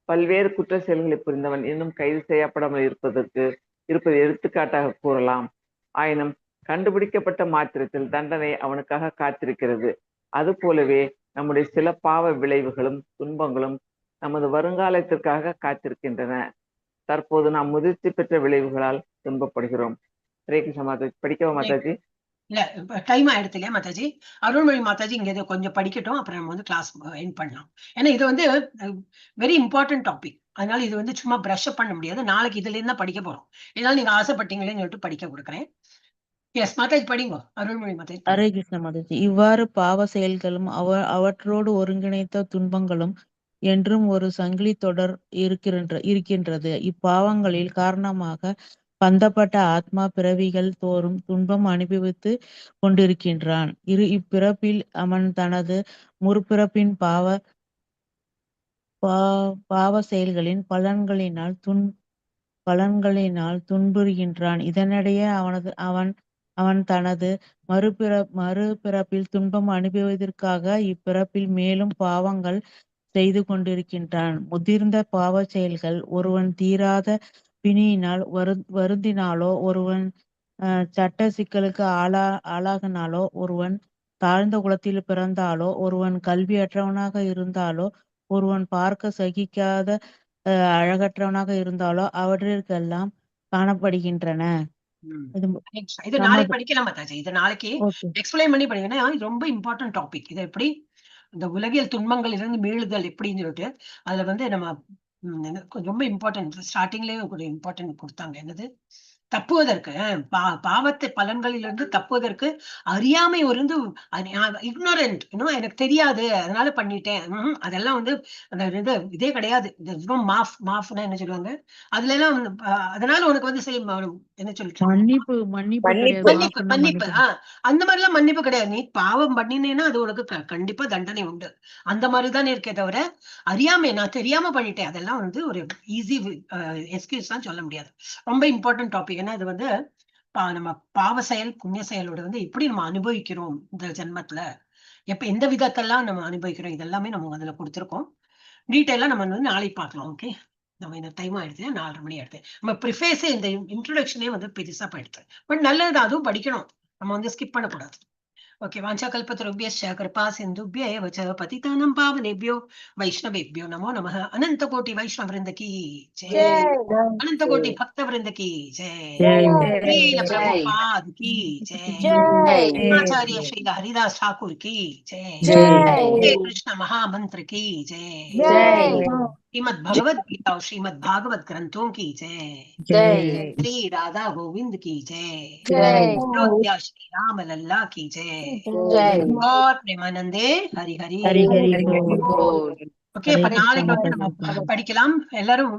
பல்வேறு குற்ற செயல்களை புரிந்தவன் இன்னும் கைது செய்யப்படாமல் இருப்பது எடுத்துக்காட்டாக கூறலாம். ஆயினும் கண்டுபிடிக்கப்பட்ட மாத்திரத்தில் தண்டனை அவனுக்காக காத்திருக்கிறது. அது போலவே நம்முடைய சில பாவ விளைவுகளும் துன்பங்களும் நமது வருங்காலத்திற்காக காத்திருக்கின்றன. தற்போது நாம் முதிர்ச்சி பெற்ற விளைவுகளால் துன்பப்படுகிறோம். ஹரே கிருஷ்ண மாதாஜி. படிக்கவா மாதாஜி? இல்ல டைம் ஆயிடுது இல்லையா மாதாஜி? அருள்மொழி மாதாஜி இங்க இதை கொஞ்சம் படிக்கட்டும், அப்புறம் நம்ம வந்து கிளாஸ் எண்ட் பண்ணலாம். ஏன்னா இது வந்து வெரி இம்பார்ட்டன்ட் டாபிக். அதனால இது வந்து சும்மா பிரஷ் அப் பண்ண முடியாது. நாளைக்கு இதுல இருந்தா படிக்க போறோம். இதனால நீங்க ஆசைப்பட்டீங்களேன்னு சொல்லிட்டு படிக்க கொடுக்குறேன். எஸ் மாதாஜி படிங்க, அருள்மொழி மாதாஜி. ஹரே கிருஷ்ண மாதாஜி. இவ்வாறு பாவ செயல்களும் அவற்றோடு ஒருங்கிணைத்த துன்பங்களும் என்றும் ஒரு சங்கிலி தொடர் இருக்கின்றது. இப்பாவங்களில் காரணமாக பந்தப்பட்ட ஆத்மா பிறவிகள் தோறும் துன்பம் அனுபவித்து கொண்டிருக்கின்றான். இப்பிறப்பில் அவன் தனது முற்பிறப்பின் பாவ செயல்களின் பலன்களினால் துன்புறுகின்றான். இதனிடையே அவன் தனது மறுபிறப்பில் துன்பம் அனுபவிப்பதற்காக இப்பிறப்பில் மேலும் பாவங்கள் செய்து கொண்டிருக்கின்றான். முதிர்ந்த பாவ செயல்கள் ஒருவன் தீராத பிணியினால் வருந்தினாலோ, ஒருவன் சட்ட சிக்கலுக்கு ஆளாகினாலோ, ஒருவன் தாழ்ந்த குலத்தில் பிறந்தாலோ, ஒருவன் கல்வியற்றவனாக இருந்தாலோ, ஒருவன் பார்க்க சகிக்காத அழகற்றவனாக இருந்தாலோ அவற்றிற்கெல்லாம் காணப்படுகின்றன. இது நாளைக்கு படிக்கலாம் மாதாஜி. இது நாளைக்கு எக்ஸ்பிளைன் பண்ணி படிக்கணும். இது ரொம்ப இம்பார்ட்டன்ட் டாபிக். இது எப்படி இந்த உலகியல் துன்பங்கள் இருந்து மீளுதல் எப்படின்னு சொல்லிட்டு அதுல வந்து நம்ம ரொம்ப இம்பார்ட்டன்ட் ஸ்டார்டிங்லயே ஒரு இம்பார்ட்டன்ட் கொடுத்தாங்க. என்னது? தப்புவதற்கு பாவத்தை பலன்களிலிருந்து தப்புவதற்கு அறியாமை இருந்து இக்னோரண்ட், இன்னும் எனக்கு தெரியாது அதனால பண்ணிட்டேன், அதெல்லாம் வந்து அந்த இதே கிடையாது. மாஃப்னா என்ன சொல்லுவாங்க அதுல எல்லாம் அதனால உனக்கு வந்து என்ன சொல்லிட்டு மன்னிப்பு அந்த மாதிரி எல்லாம் மன்னிப்பு கிடையாது. நீ பாவம் பண்ணினேன்னா அது உனக்கு கண்டிப்பா தண்டனை உண்டு. அந்த மாதிரிதான் இருக்கே தவிர அறியாமை நான் தெரியாம பண்ணிட்டேன் அதெல்லாம் வந்து ஒரு ஈஸி எக்ஸ்கியூஸ் தான் சொல்ல முடியாது. ரொம்ப இம்பார்ட்டன்ட் டாபிக். ஏன்னா இது வந்து நம்ம பாவ செயல் புண்ணிய செயலோட வந்து எப்படி நம்ம அனுபவிக்கிறோம் இந்த ஜென்மத்துல, எந்த விதத்தெல்லாம் நம்ம அனுபவிக்கிறோம், இதெல்லாமே நம்ம அதுல கொடுத்துருக்கோம். டீட்டெயிலா நம்ம வந்து நாளைக்கு பார்க்கலாம். ஓகே, நம்ம இந்த டைம் ஆயிடுது, 4:30 மணி ஆயிடுது. நம்ம ப்ரிஃபேஸே இந்த இன்ட்ரோடக்ஷனே வந்து பெருசா போயிடுது. பட் நல்லதுதான், அதுவும் படிக்கணும், நம்ம வந்து ஸ்கிப் பண்ணக்கூடாது. ஓகே, வாஞ்சாகல்பத்ருभ्यश्च कृपा सिन्धुभ्य एव च पतितानां पावनेभ्यो वैष्णवेभ्यो नमो नमः। अनंत कोटि वैष्णव वृंद की जय, अनंत कोटि भक्त वृंद की जय, श्रील प्रभुपाद की जय, आचार्य श्री हरिदास ठाकुर की जय, हरे कृष्ण महामंत्र की जय, श्रीमद् भगवद गीता और श्रीमद् भागवत ग्रंथों की जय, श्री राधा गोविंद की जय, अयोध्या श्री राम लल्ला की जय, और प्रेमानंदे हरि हरि हरि हरि ஓகே, இப்ப நாளைக்கு வந்து நம்ம படிக்கலாம். எல்லாரும்